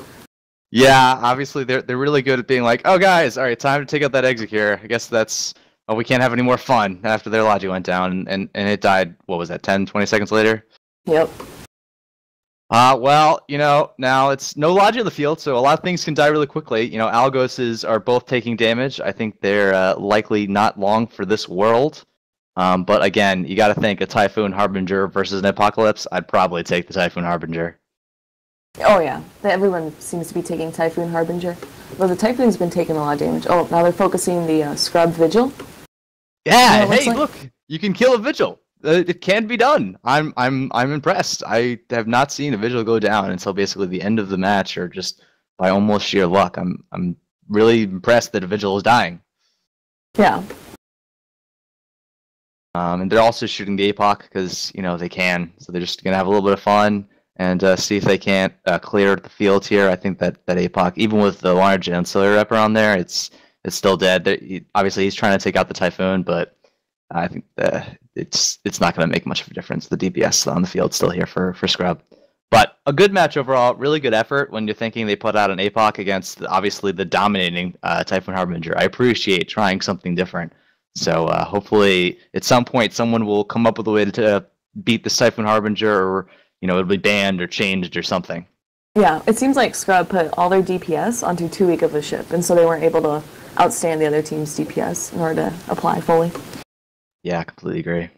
Yeah, obviously they're really good at being like, oh guys, all right, time to take out that Executor. I guess we can't have any more fun after their Logi went down and it died. What was that? 10, 20 seconds later. Yep. Well, now it's no Logi in the field, so a lot of things can die really quickly. Algoses are both taking damage. I think they're likely not long for this world. But again, you got to think a Typhoon Harbinger versus an Apocalypse. I'd probably take the Typhoon Harbinger. Oh yeah, everyone seems to be taking Typhoon Harbinger. Well, the Typhoon's been taking a lot of damage. Oh, now they're focusing the Scrub Vigil. Yeah, hey, look, you can kill a Vigil. It can be done. I'm impressed. I have not seen a Vigil go down until basically the end of the match, or just by almost sheer luck. I'm really impressed that a Vigil is dying. Yeah. And they're also shooting the APOC because, they can. So they're just going to have a little bit of fun and see if they can't clear the field here. I think that APOC, even with the large ancillary rep around there, it's still dead. Obviously, he's trying to take out the Typhoon, but I think it's not going to make much of a difference. The DPS on the field still here for Scrub. But a good match overall, really good effort when you're thinking they put out an APOC against, obviously, the dominating Typhoon Harbinger. I appreciate trying something different. So hopefully at some point someone will come up with a way to beat this Typhoon Harbinger, or it'll be banned or changed or something. Yeah, it seems like Scrub put all their DPS onto too weak of a ship, and so they weren't able to outstand the other team's DPS in order to apply fully. Yeah, I completely agree.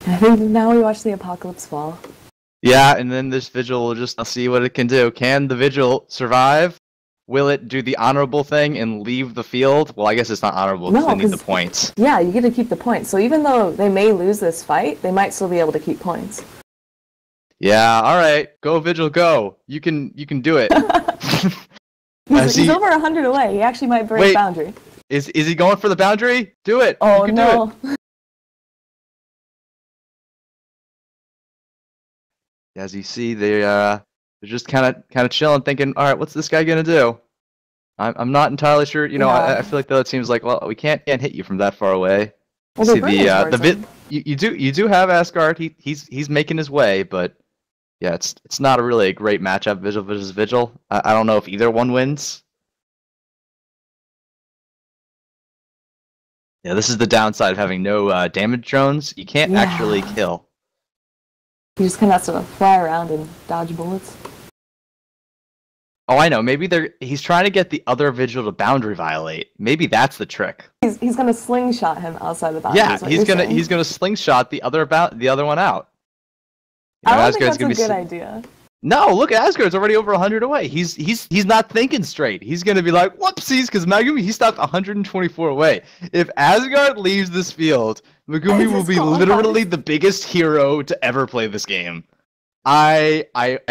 I think now we watch the Apocalypse fall. Yeah, and then this Vigil will just see what it can do. Can the Vigil survive? Will it do the honorable thing and leave the field? Well, I guess it's not honorable because they need the points. Yeah, you get to keep the points. So even though they may lose this fight, they might still be able to keep points. Yeah, all right. Go, Vigil, go. You can do it. He's over 100 away. He actually might break boundary. Is he going for the boundary? Do it. Oh, you can no. Do it. As you see, they're just kind of chilling, thinking, all right, what's this guy gonna do? I'm not entirely sure. I feel like though it seems like, well, we can't hit you from that far away. Well, see you do have Asgard. He's making his way, but yeah, it's not really a great matchup. Vigil versus Vigil. I don't know if either one wins. Yeah, this is the downside of having no damage drones. You can't actually kill. You just kind of have to fly around and dodge bullets. Oh, I know. Maybe he's trying to get the other Vigil to boundary violate. Maybe that's the trick. He's gonna slingshot him outside the boundary. Yeah, he's gonna slingshot the other one out. I don't think that's a good idea. No, look, Asgard's already over 100 away. He's not thinking straight. He's gonna be like, whoopsies, because Megumi, he stopped 124 away. If Asgard leaves this field, Megumi will be literally the biggest hero to ever play this game. I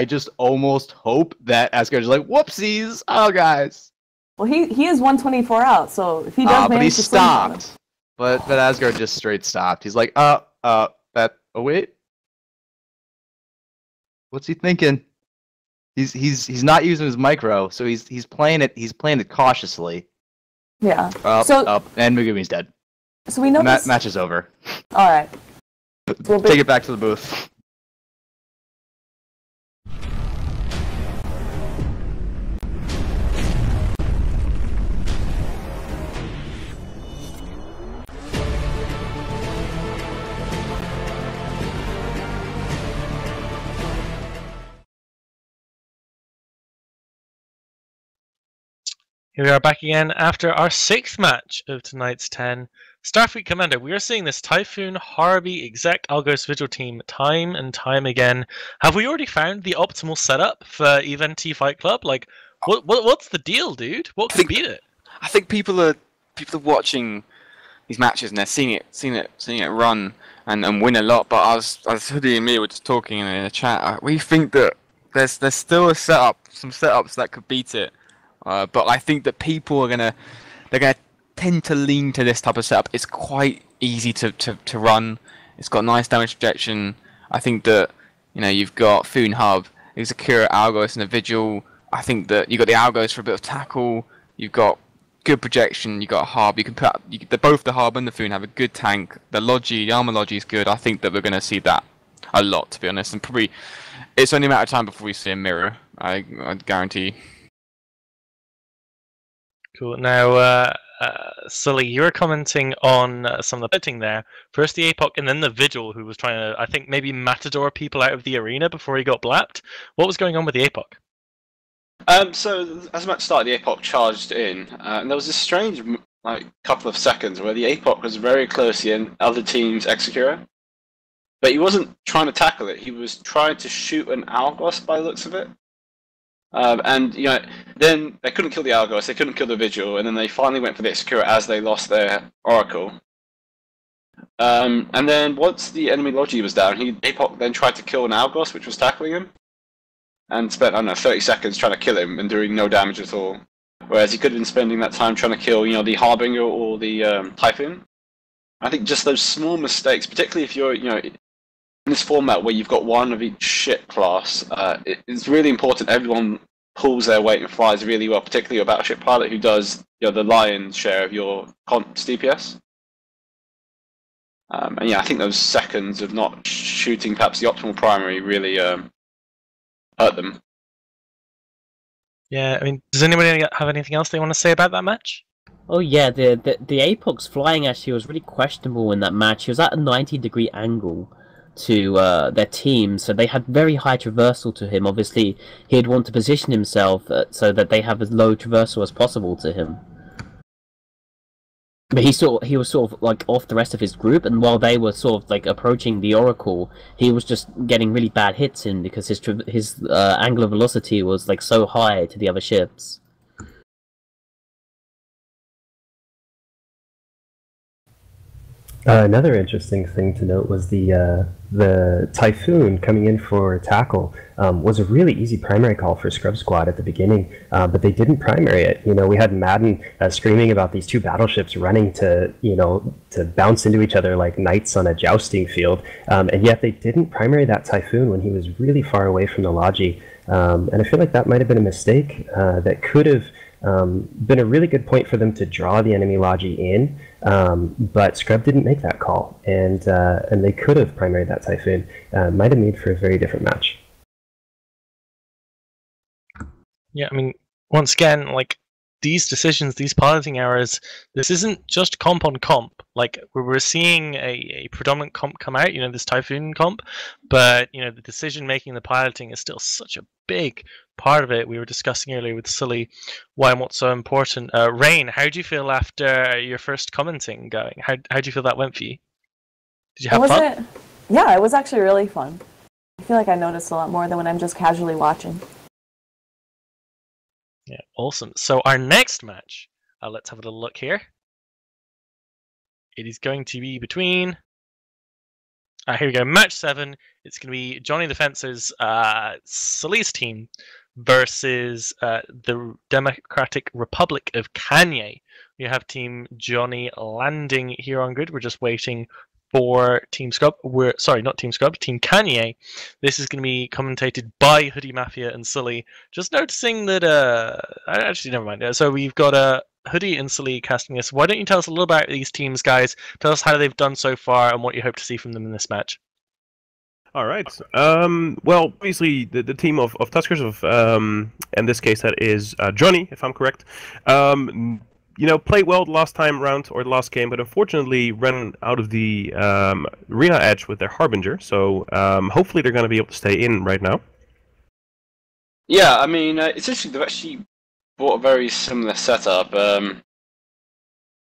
just almost hope that Asgard's like, whoopsies, oh guys. Well, he is 124 out, so if he does manage to stopped. But Asgard just straight stopped. He's like, oh wait. What's he thinking? He's not using his micro, so he's playing it cautiously. Yeah. Up, and Megumi's dead. So we know match is over. All right. Take it back to the booth. Here we are back again after our 6th match of tonight's 10. Starfleet Commander, we are seeing this Typhoon, Harby, Exec, Algos, Vigil team time and time again. Have we already found the optimal setup for Event Fight Club? Like, what's the deal, dude? What could beat it? I think people are watching these matches and they're seeing it run and win a lot. But as Hoodie and me were just talking in the chat, we think that there's still some setups that could beat it. But I think that people they're gonna tend to lean to this type of setup. It's quite easy to run. It's got nice damage projection. I think that you've got Foon Hub, Execura, Algos, and a Vigil. I think that you've got the Algos for a bit of tackle. You've got good projection. You've got a Hub. Both the Hub and the Foon have a good tank. The armor Logi is good. I think that we're gonna see that a lot, to be honest. And probably it's only a matter of time before we see a mirror. I guarantee. Cool. Now, Sully, you were commenting on some of the pitting there. First the APOC and then the Vigil, who was trying to, I think, maybe matador people out of the arena before he got blapped. What was going on with the APOC? So, as the match started, the APOC charged in, and there was this strange couple of seconds where the APOC was very close to the other team's Execura, but he wasn't trying to tackle it. He was trying to shoot an Algos by the looks of it. And then they couldn't kill the Algos, they couldn't kill the Vigil, and then they finally went for the Execura as they lost their Oracle. And then once the enemy Logi was down, APOC then tried to kill an Algos, which was tackling him, and spent 30 seconds trying to kill him and doing no damage at all. Whereas he could have been spending that time trying to kill the Harbinger or the Typhoon. I think just those small mistakes, particularly if you're, in this format where you've got one of each ship class, it's really important everyone pulls their weight and flies really well, particularly a battleship pilot who does the lion's share of your DPS. And yeah, I think those seconds of not shooting perhaps the optimal primary really hurt them. Yeah, I mean, does anybody have anything else they want to say about that match? Oh yeah, the Apox flying actually was really questionable in that match. He was at a 90-degree angle to their team, so they had very high traversal to him. Obviously, he'd want to position himself so that they have as low traversal as possible to him. But he was sort of like off the rest of his group, and while they were sort of like approaching the Oracle, he was just getting really bad hits in because his angular velocity was like so high to the other ships. Another interesting thing to note was the Typhoon coming in for tackle was a really easy primary call for Scrub Squad at the beginning, but they didn't primary it. We had Madden screaming about these two battleships running to bounce into each other like knights on a jousting field, and yet they didn't primary that Typhoon when he was really far away from the Logi, and I feel like that might have been a mistake that could have been a really good point for them to draw the enemy Logi in, but Scrub didn't make that call, and they could have primaried that Typhoon. Might have made for a very different match. Yeah, I mean, once again, like, these decisions, these piloting errors, this isn't just comp on comp. Like, we're seeing a predominant comp come out, this Typhoon comp, but, the decision making, the piloting is still such a big part of it. We were discussing earlier with Sully why and what's so important. Rain, how do you feel after your first commenting going? How do you feel that went for you? Did you have fun? Yeah, it was actually really fun. I feel like I noticed a lot more than when I'm just casually watching. Yeah, awesome. So our next match, let's have a little look here. It is going to be between... here we go, match 7. It's going to be Johnny the Fencer's Sully's team versus the Democratic Republic of Kanye. We have Team Johnny landing here on grid. We're just waiting for Team Scrub. Not Team Scrub, Team Kanye. This is going to be commentated by Hoodie Mafia and Sully. Just noticing that, actually, never mind. So we've got Hoodie and Sully casting this. Why don't you tell us a little about these teams, guys? Tell us how they've done so far and what you hope to see from them in this match. All right. Well, obviously, the team of Tuskers in this case, that is Johnny, if I'm correct. Played well the last time round or the last game, but unfortunately ran out of the arena edge with their Harbinger. So hopefully they're going to be able to stay in right now. Yeah, I mean, essentially they've actually bought a very similar setup.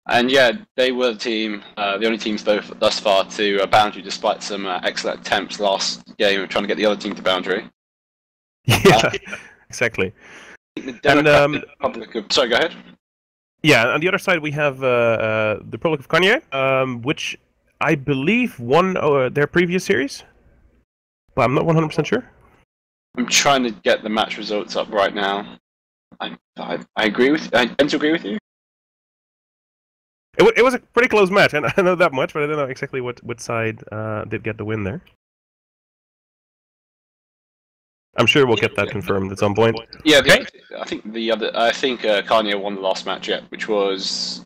And yeah, they were the only teams thus far to boundary, despite some excellent attempts last game of trying to get the other team to boundary. Yeah, exactly. The Republic of... Sorry, go ahead. Yeah, on the other side we have the Republic of Kanye, which I believe won their previous series, but I'm not 100% sure. I'm trying to get the match results up right now. I agree with. I tend to agree with you. It was a pretty close match, and I know that much, but I don't know exactly what side did get the win there. I'm sure we'll get that confirmed at some point. Yeah, I think Kanye won the last match yet, which was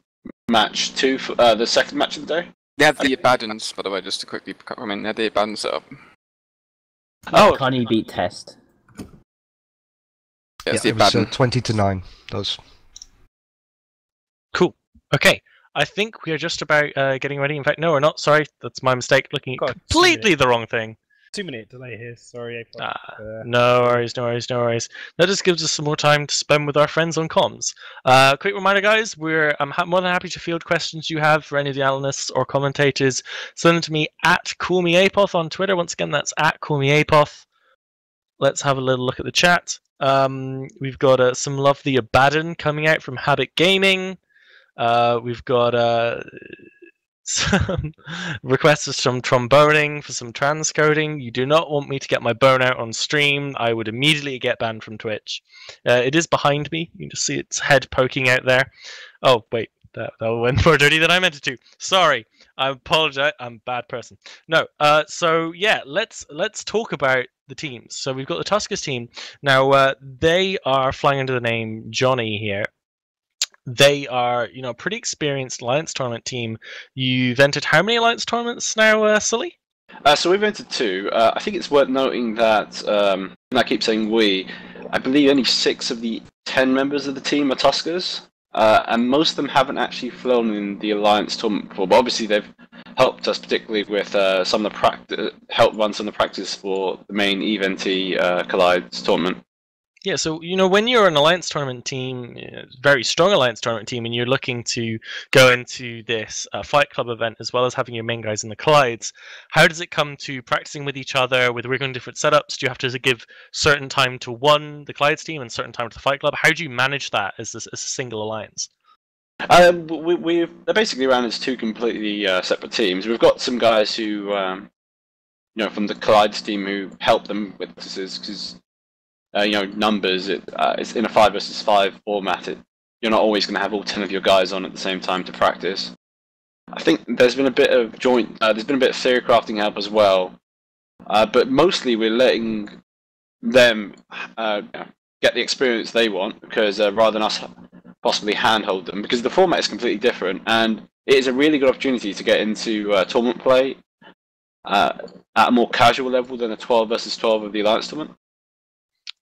match 2 for the second match of the day. They had the Abaddons, by the way, just to quickly come in. They had the Abaddons set up. Oh, Kanye beat Test. Yeah, it was 20-9. Those. Cool. Okay. I think we are just about getting ready. In fact, no, we're not. Sorry, that's my mistake. Looking at completely the wrong thing. 2-minute delay here. Sorry. No worries. That just gives us some more time to spend with our friends on comms. Quick reminder, guys, I'm more than happy to field questions you have for any of the analysts or commentators. Send them to me at CallMeApoth on Twitter. Once again, that's at CallMeApoth. Let's have a little look at the chat. We've got some lovely Abaddon coming out from Habit Gaming. We've got some requests from tromboning for some transcoding. You do not want me to get my bone out on stream. I would immediately get banned from Twitch. It is behind me. You can just see its head poking out there. Oh, wait. That went more dirty than I meant it to. Sorry, I apologize. I'm a bad person. No. So yeah, let's talk about the teams. So we've got the Tuskers team now. They are flying under the name Johnny here. They are, a pretty experienced Alliance tournament team. You've entered how many Alliance tournaments now, Sully? So we've entered 2. I think it's worth noting that, and I keep saying we, I believe only 6 of the 10 members of the team are Tuskers. And most of them haven't actually flown in the Alliance tournament before, but obviously they've helped us, particularly with some of the help run some of the practice for the main EVE-NT Collides tournament. Yeah, so when you're an Alliance tournament team, very strong Alliance tournament team, and you're looking to go into this Fight Club event as well as having your main guys in the Collides, how does it come to practicing with each other, with rigging different setups? Do you have to give certain time to the Collides team and certain time to the Fight Club? How do you manage that as a single Alliance? They're basically ran as 2 completely separate teams. We've got some guys who, from the Collides team who help them with this because. Numbers. It's in a 5 versus 5 format. You're not always going to have all 10 of your guys on at the same time to practice. I think there's been a bit of there's been a bit of theory crafting help as well, but mostly we're letting them get the experience they want because rather than us possibly handhold them, because the format is completely different and it is a really good opportunity to get into tournament play at a more casual level than a 12 versus 12 of the Alliance tournament.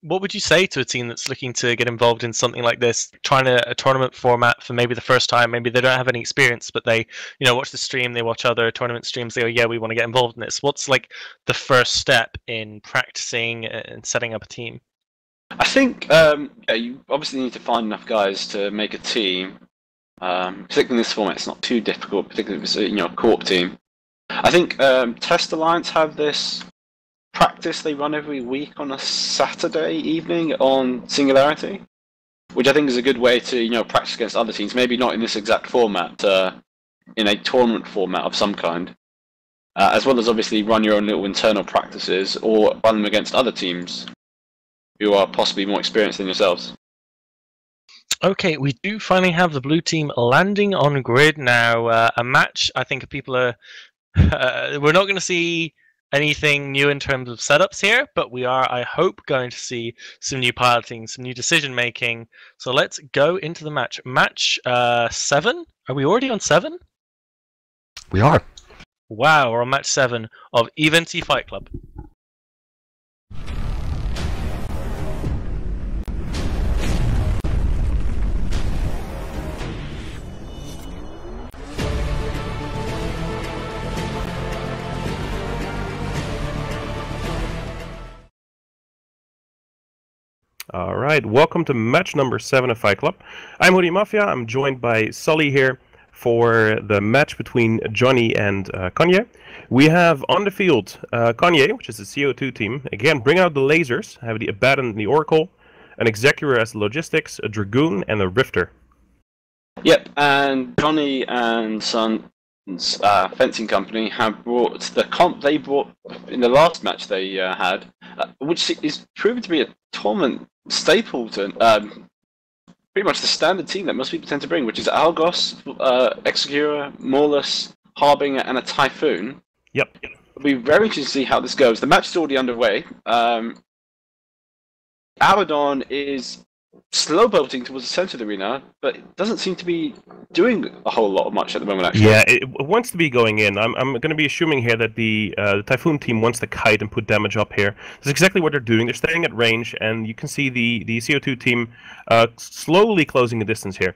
What would you say to a team that's looking to get involved in something like this, trying a tournament format for maybe the first time? Maybe they don't have any experience, but they, watch the stream, they watch other tournament streams, they go, yeah, we want to get involved in this. What's like the first step in practicing and setting up a team? I think you obviously need to find enough guys to make a team. Particularly in this format, it's not too difficult, particularly if it's a co-op team. I think Test Alliance have this practice they run every week on a Saturday evening on Singularity, which I think is a good way to practice against other teams. Maybe not in this exact format, in a tournament format of some kind, as well as obviously run your own little internal practices or run them against other teams who are possibly more experienced than yourselves. Okay, we do finally have the blue team landing on grid now. A match. I think people are. We're not going to see anything new in terms of setups here, but we are, I hope, going to see some new piloting, some new decision making. So let's go into the match. Match 7? Are we already on 7? We are. Wow, we're on match 7 of EVE-NT Fight Club. All right, welcome to match number 7 of Fight Club. I'm Hoodie Mafia. I'm joined by Sully here for the match between Johnny and Kanye. We have on the field Kanye, which is the CO2 team. Again, bring out the lasers. Have the Abaddon and the Oracle, an Executor as logistics, a Dragoon, and a Rifter. Yep, and Johnny and Son's fencing company have brought the comp they brought in the last match they had, which is proven to be a tournament staple to pretty much the standard team that most people tend to bring, which is Algos, Executor, Morlus, Harbinger, and a Typhoon. Yep. It'll be very interesting to see how this goes. The match is already underway. Abaddon is slow bolting towards the center of the arena, but it doesn't seem to be doing a whole lot of much at the moment, actually. Yeah, it wants to be going in. I'm going to be assuming here that the Typhoon team wants to kite and put damage up here. That's exactly what they're doing. They're staying at range, and you can see the CO2 team slowly closing the distance here.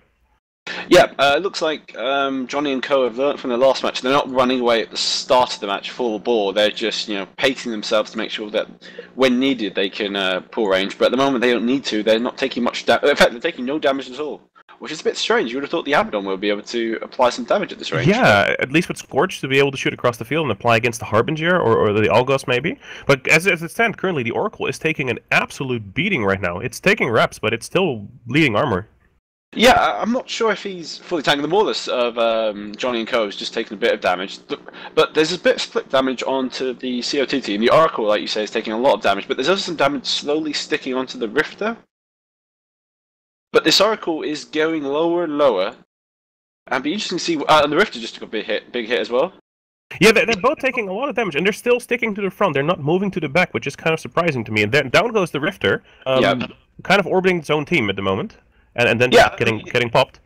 Yeah, it looks like Johnny and Co have learnt from the last match. They're not running away at the start of the match full bore. They're just, pacing themselves to make sure that when needed they can pull range. But at the moment they don't need to. They're not taking much damage. In fact, they're taking no damage at all, which is a bit strange. You would have thought the Abaddon would be able to apply some damage at this range. Yeah, at least with Scorch to be able to shoot across the field and apply against the Harbinger or the Algos maybe. But as it stands currently, the Oracle is taking an absolute beating right now. It's taking reps, but it's still bleeding armor. Yeah, I'm not sure if he's fully tanking. The Morlus of Johnny and Co is just taking a bit of damage, but there's a bit of split damage onto the CO2 team. The Oracle, like you say, is taking a lot of damage, but there's also some damage slowly sticking onto the Rifter. But this Oracle is going lower and lower, And be interesting to see. And the Rifter just took a big hit as well. Yeah, they're both taking a lot of damage, and they're still sticking to the front. They're not moving to the back, which is kind of surprising to me. And then down goes the Rifter, kind of orbiting its own team at the moment, and then just getting popped.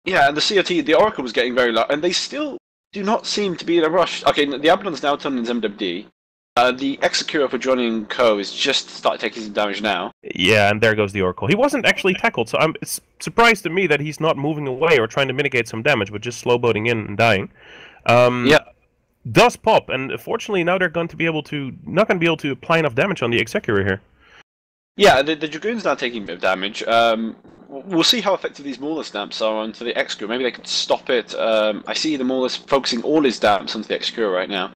Yeah, and the CRT, the Oracle was getting very low, and they still do not seem to be in a rush. Okay, the Abaddon's now turned into MWD. The Execura for Johnny & Co. is just started taking some damage now. Yeah, and there goes the Oracle. He wasn't actually tackled, so it's surprised to me that he's not moving away or trying to mitigate some damage, but just slow boating in and dying. Does pop, and fortunately now they're going to be not going to be able to apply enough damage on the Execura here. Yeah, the Dragoon's now taking a bit of damage. We'll see how effective these Mauler stamps are onto the Execura. Maybe they can stop it. I see the Mauler focusing all his stamps onto the Execura right now.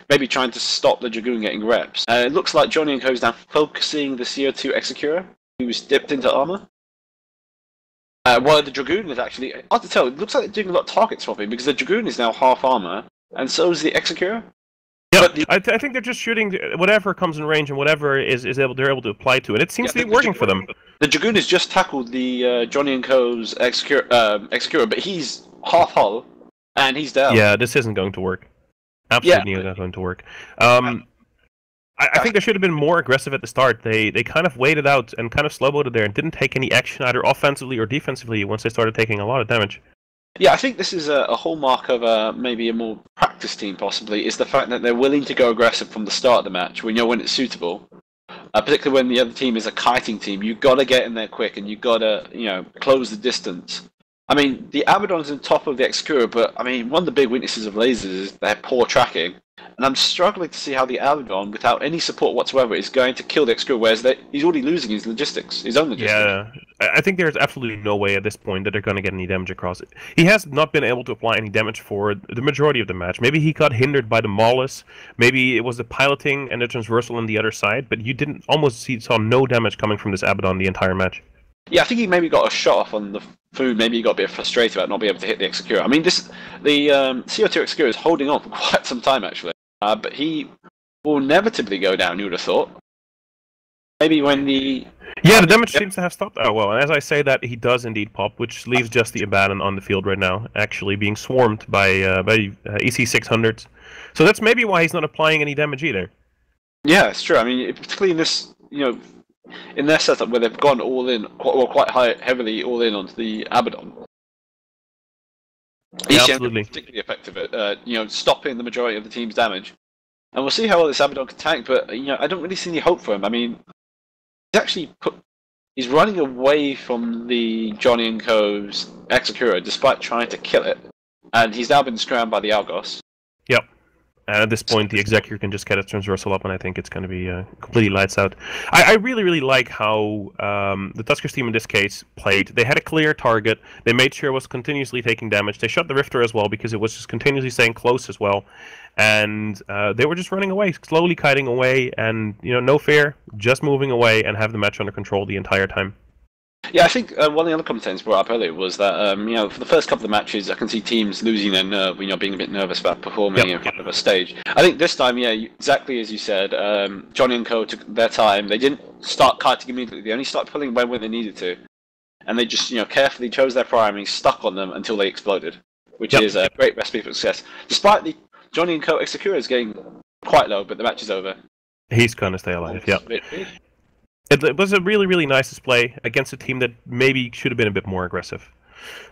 Maybe trying to stop the Dragoon getting reps. It looks like Johnny & Co. is now focusing the CO2 Execura, who was dipped into armor. While the Dragoon is actually, hard to tell, it looks like they're doing a lot of target swapping, because the Dragoon is now half armor, and so is the Execura. Yeah, I think they're just shooting whatever comes in range and whatever they're able to apply to it. It seems to be working for them. The Dragoon has just tackled the Johnny & Co.'s Execura, but he's half hull, and he's down. Yeah, this isn't going to work. Absolutely not going to work. I think they should have been more aggressive at the start. They kind of waited out and kind of slow-boated there and didn't take any action either offensively or defensively once they started taking a lot of damage. Yeah, I think this is a hallmark of maybe a more practice team, possibly, is the fact that they're willing to go aggressive from the start of the match when it's suitable. Particularly when the other team is a kiting team, you've got to get in there quick and you've got to, close the distance. I mean, the Abaddon's on top of the Execura, but I mean, one of the big weaknesses of lasers is their poor tracking. And I'm struggling to see how the Abaddon, without any support whatsoever, is going to kill the Execura, whereas he's already losing his own logistics. Yeah, I think there's absolutely no way at this point that they're going to get any damage across it. He has not been able to apply any damage for the majority of the match. Maybe he got hindered by the Maulus, maybe it was the piloting and the transversal on the other side, but you saw no damage coming from this Abaddon the entire match. Yeah, I think he maybe got a shot off on the food. Maybe he got a bit frustrated about not being able to hit the Execura. I mean, the CO2 Execura is holding on for quite some time, actually. But he will inevitably go down, you would have thought. Maybe when the... Yeah, the damage seems to have stopped. Oh, well, and as I say that, he does indeed pop, which leaves just the Abaddon on the field right now, actually being swarmed by EC600s. So that's maybe why he's not applying any damage either. Yeah, it's true. I mean, particularly in this, in their setup where they've gone all in, or quite heavily all in onto the Abaddon. Yeah, absolutely. Particularly effective at stopping the majority of the team's damage. And we'll see how well this Abaddon can tank, but I don't really see any hope for him. I mean, he's running away from the Johnny & Co.'s Execura despite trying to kill it. And he's now been scrammed by the Algos. Yep. And at this point, the Executor can just get its transversal up, and I think it's going to be completely lights out. I really, really like how the Tuskers team in this case played. They had a clear target. They made sure it was continuously taking damage. They shot the Rifter as well because it was just continuously staying close as well. And they were just running away, slowly kiting away, and no fear, just moving away and have the match under control the entire time. Yeah, I think one of the other commentators brought up earlier was that for the first couple of matches, I can see teams losing their nerve, being a bit nervous about performing in front of a stage. I think this time, exactly as you said, Johnny & Co. took their time. They didn't start kiting immediately. They only started pulling when they needed to, and they just carefully chose their priming, stuck on them until they exploded, which is a great recipe for success. Despite the Johnny & Co. Execura is getting quite low, but the match is over. He's going to stay alive. Yeah. It was a really, really nice display against a team that maybe should have been a bit more aggressive.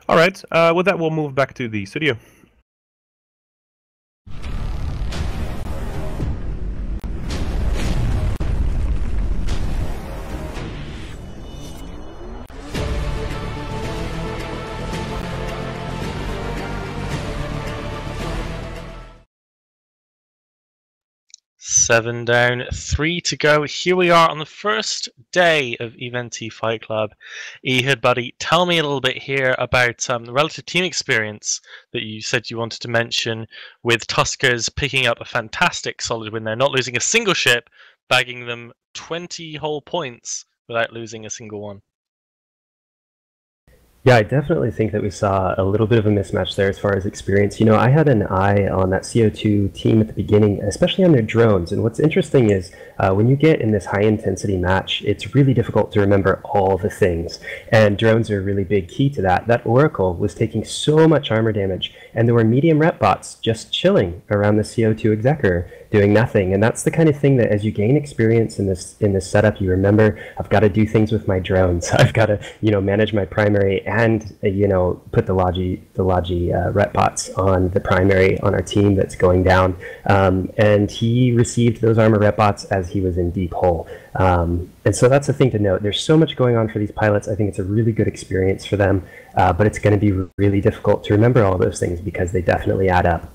All right, with that, we'll move back to the studio. Seven down, 3 to go. Here we are on the first day of Event Fight Club. Ehud, buddy, tell me a little bit here about the relative team experience that you said you wanted to mention, with Tuskers picking up a fantastic solid win there, not losing a single ship, bagging them 20 whole points without losing a single one. Yeah, I definitely think that we saw a little bit of a mismatch there as far as experience. You know, I had an eye on that CO2 team at the beginning, especially on their drones. And what's interesting is when you get in this high intensity match, it's really difficult to remember all the things. And drones are a really big key to that. That Oracle was taking so much armor damage, and there were medium rep bots just chilling around the CO2 executor doing nothing. And that's the kind of thing that as you gain experience in this setup, you remember, I've got to do things with my drones. I've got to, manage my primary and, put the Logi rep bots on the primary on our team that's going down. And he received those armor rep bots as he was in deep hole. And so that's the thing to note. There's so much going on for these pilots. I think it's a really good experience for them, but it's going to be really difficult to remember all those things because they definitely add up.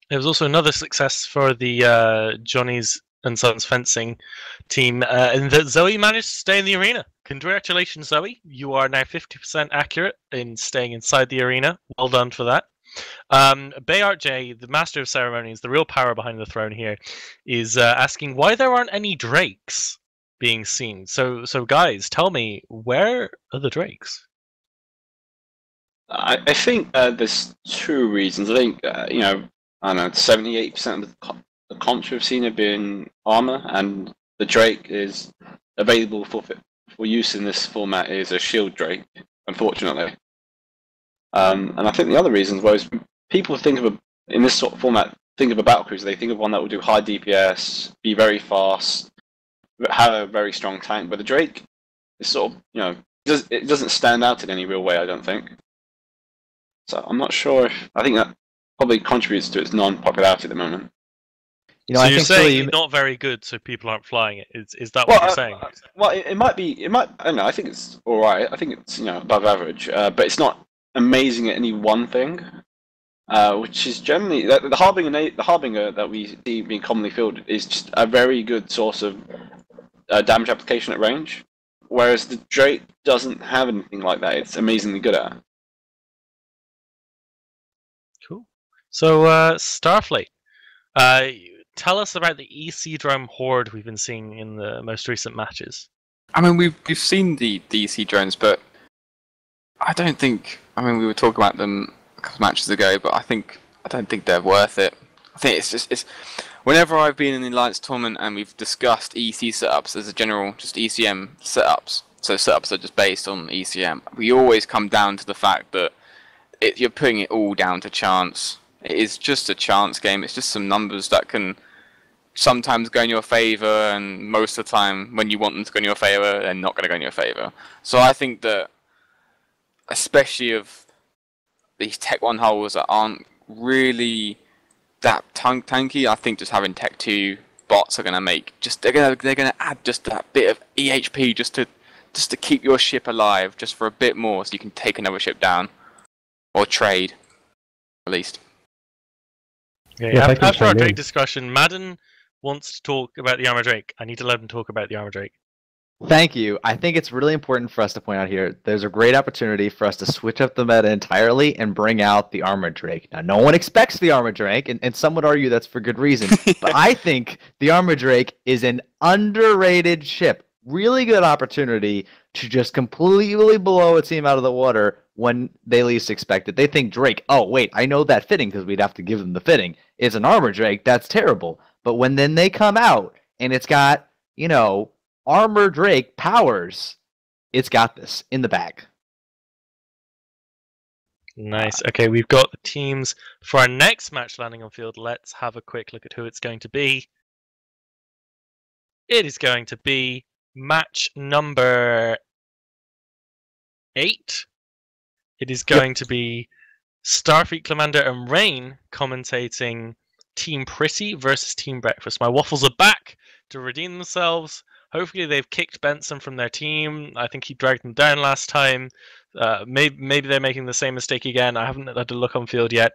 There was also another success for the Johnny's and Sons fencing team, and that Zoe managed to stay in the arena. Congratulations, Zoe. You are now 50% accurate in staying inside the arena. Well done for that. Bayart J, the master of ceremonies, the real power behind the throne here, is asking why there aren't any drakes being seen. So guys, tell me, where are the drakes? I think there's two reasons. I think, I don't know, 78% of the comps we've seen have been armor, and the Drake is available for use in this format is a shield Drake, unfortunately. And I think the other reason was people in this sort of format, think of a battle cruiser, they think of one that will do high DPS, be very fast, have a very strong tank, but the Drake is sort of, it doesn't stand out in any real way, I don't think. So I'm not sure I think that probably contributes to its non-popularity at the moment. So you're saying it's not very good, so people aren't flying it. Is that what you're saying? Well, it might be. I don't know. I think it's all right. I think it's above average, but it's not amazing at any one thing, which is generally the harbinger that we see being commonly fielded is just a very good source of damage application at range, whereas the Drake doesn't have anything like that. It's amazingly good at. Cool. So Starfleet. Tell us about the EC drone horde we've been seeing in the most recent matches. I mean, we've seen the EC drones, but I don't think. I mean, we were talking about them a couple of matches ago, but I don't think they're worth it. I think it's whenever I've been in the Alliance tournament and we've discussed EC setups as a general, just ECM setups. So setups are just based on ECM. We always come down to the fact that you're putting it all down to chance. It is just a chance game. It's just some numbers that can sometimes go in your favor, and most of the time when you want them to go in your favor, they're not going to go in your favor. So I think that, especially of these Tech 1 holes that aren't really that tanky, I think just having Tech 2 bots are going to make they're going to add just that bit of EHP just to keep your ship alive, just for a bit more, so you can take another ship down or trade, at least. Okay, after our Drake discussion, Madden wants to talk about the Armor Drake. I need to let him talk about the Armor Drake. Thank you. I think it's really important for us to point out here, there's a great opportunity for us to switch up the meta entirely and bring out the Armor Drake. Now, no one expects the Armor Drake, and some would argue that's for good reason, but I think the Armor Drake is an underrated ship. Really good opportunity to just completely blow a team out of the water when they least expect it. They think Drake, oh wait, I know that fitting because we'd have to give them the fitting. It's an Armor Drake, that's terrible. But when then they come out and it's got, Armor Drake powers, it's got this in the bag. Nice. Okay, we've got the teams for our next match landing on field. Let's have a quick look at who it's going to be. It is going to be match number 8. It is going to be Starfleet Commander and Rain commentating Team Pretty versus Team Breakfast. My Waffles are back to redeem themselves. Hopefully they've kicked Benson from their team. I think he dragged them down last time. Maybe they're making the same mistake again. I haven't had a look on field yet.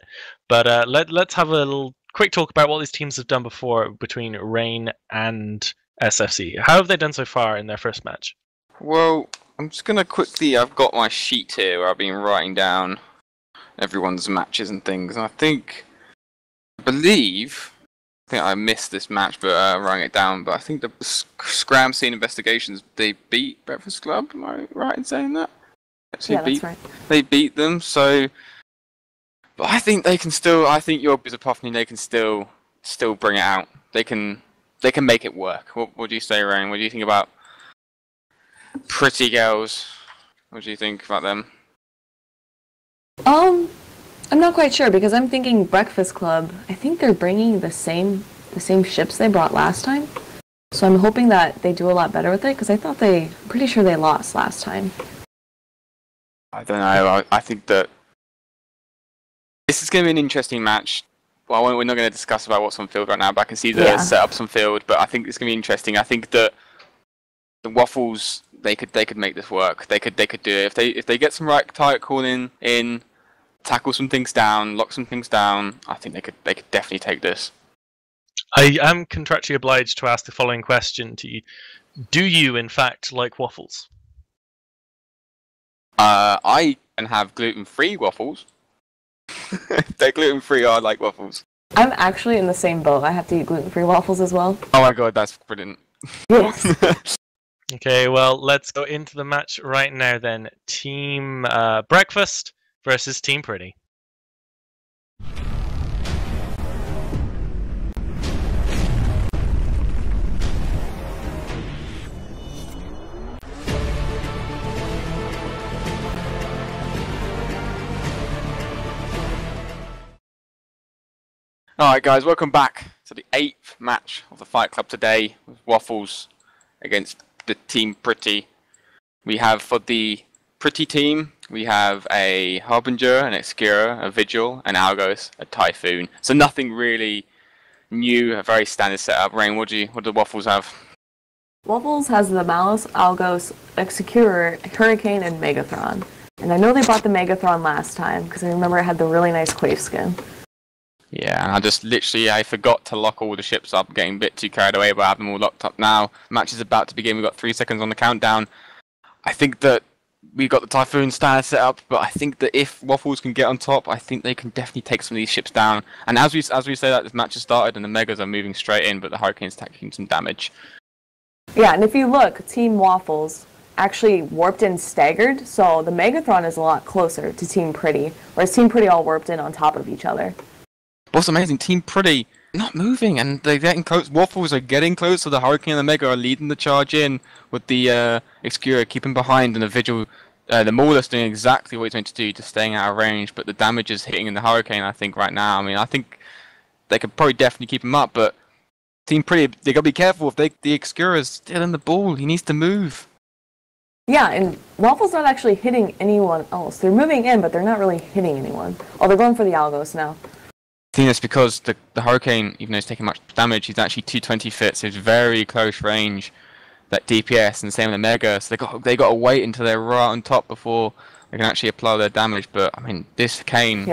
But let's have a little quick talk about what these teams have done before between Rain and SFC. How have they done so far in their first match? Well, I'm just going to quickly... I've got my sheet here where I've been writing down everyone's matches and things. And I believe I missed this match, but writing it down. But I think the Scram Scene Investigations, they beat Breakfast Club. Am I right in saying that? So Yeah, that's right. They beat them, so. But I think they can still. I think your Bizapophny, they can still bring it out. They can make it work. What do you say, Rain? What do you think about Pretty Girls? What do you think about them? I'm not quite sure because I'm thinking Breakfast Club. I think they're bringing the same ships they brought last time. So I'm hoping that they do a lot better with it because I'm pretty sure they lost last time. I don't know. I think that this is going to be an interesting match. Well, we're not going to discuss about what's on field right now, but I can see the setups on field. But I think it's going to be interesting. I think that the Waffles they could make this work. They could do it if they get some right tight calling in, tackle some things down, lock some things down. I think they could definitely take this. I am contractually obliged to ask the following question to you: do you, in fact, like waffles? I can have gluten-free waffles. If they're gluten-free, I like waffles. I'm actually in the same boat. I have to eat gluten-free waffles as well. Oh my god, that's brilliant. Yes. Okay, well, let's go into the match right now then. Team Breakfast versus Team Pretty. Alright guys, welcome back to the 8th match of the Fight Club today with Waffles against the Team Pretty. We have for the Pretty team, we have a Harbinger, an Excura, a Vigil, an Algos, a Typhoon. So nothing really new, a very standard setup. Rain, what do the Waffles have? Waffles has the Malice, Algos, Executor, Hurricane, and Megathron. And I know they bought the Megathron last time because I remember it had the really nice Quave skin. Yeah, and I forgot to lock all the ships up, getting a bit too carried away, but I have them all locked up now. Match is about to begin, we've got 3 seconds on the countdown. I think that we got the Typhoon standard set up, but I think that if Waffles can get on top, I think they can definitely take some of these ships down. And as we say that, this match has started and the Megas are moving straight in, but the Hurricane's taking some damage. Yeah, and if you look, Team Waffles actually warped in staggered, so the Megathron is a lot closer to Team Pretty, whereas Team Pretty all warped in on top of each other. What's amazing, Team Pretty not moving, and they're getting close. Waffles are getting close, so the Hurricane and the Mega are leading the charge in, with the Excura keeping behind, and the Vigil, the Maulus doing exactly what he's meant to do, just staying out of range, but the damage is hitting in the Hurricane, I think, right now. I mean, I think they could probably definitely keep him up, but Team Pretty, they got to be careful. If the Excura is still in the ball, he needs to move. Yeah, and Waffles not actually hitting anyone else. They're moving in, but they're not really hitting anyone. Oh, they're going for the Algos now. I think that's because the Hurricane, even though he's taking much damage, he's actually 220 fit, so he's very close range, that DPS, and the same with the Mega, so they got to wait until they're right on top before they can actually apply their damage. But I mean, this Kane,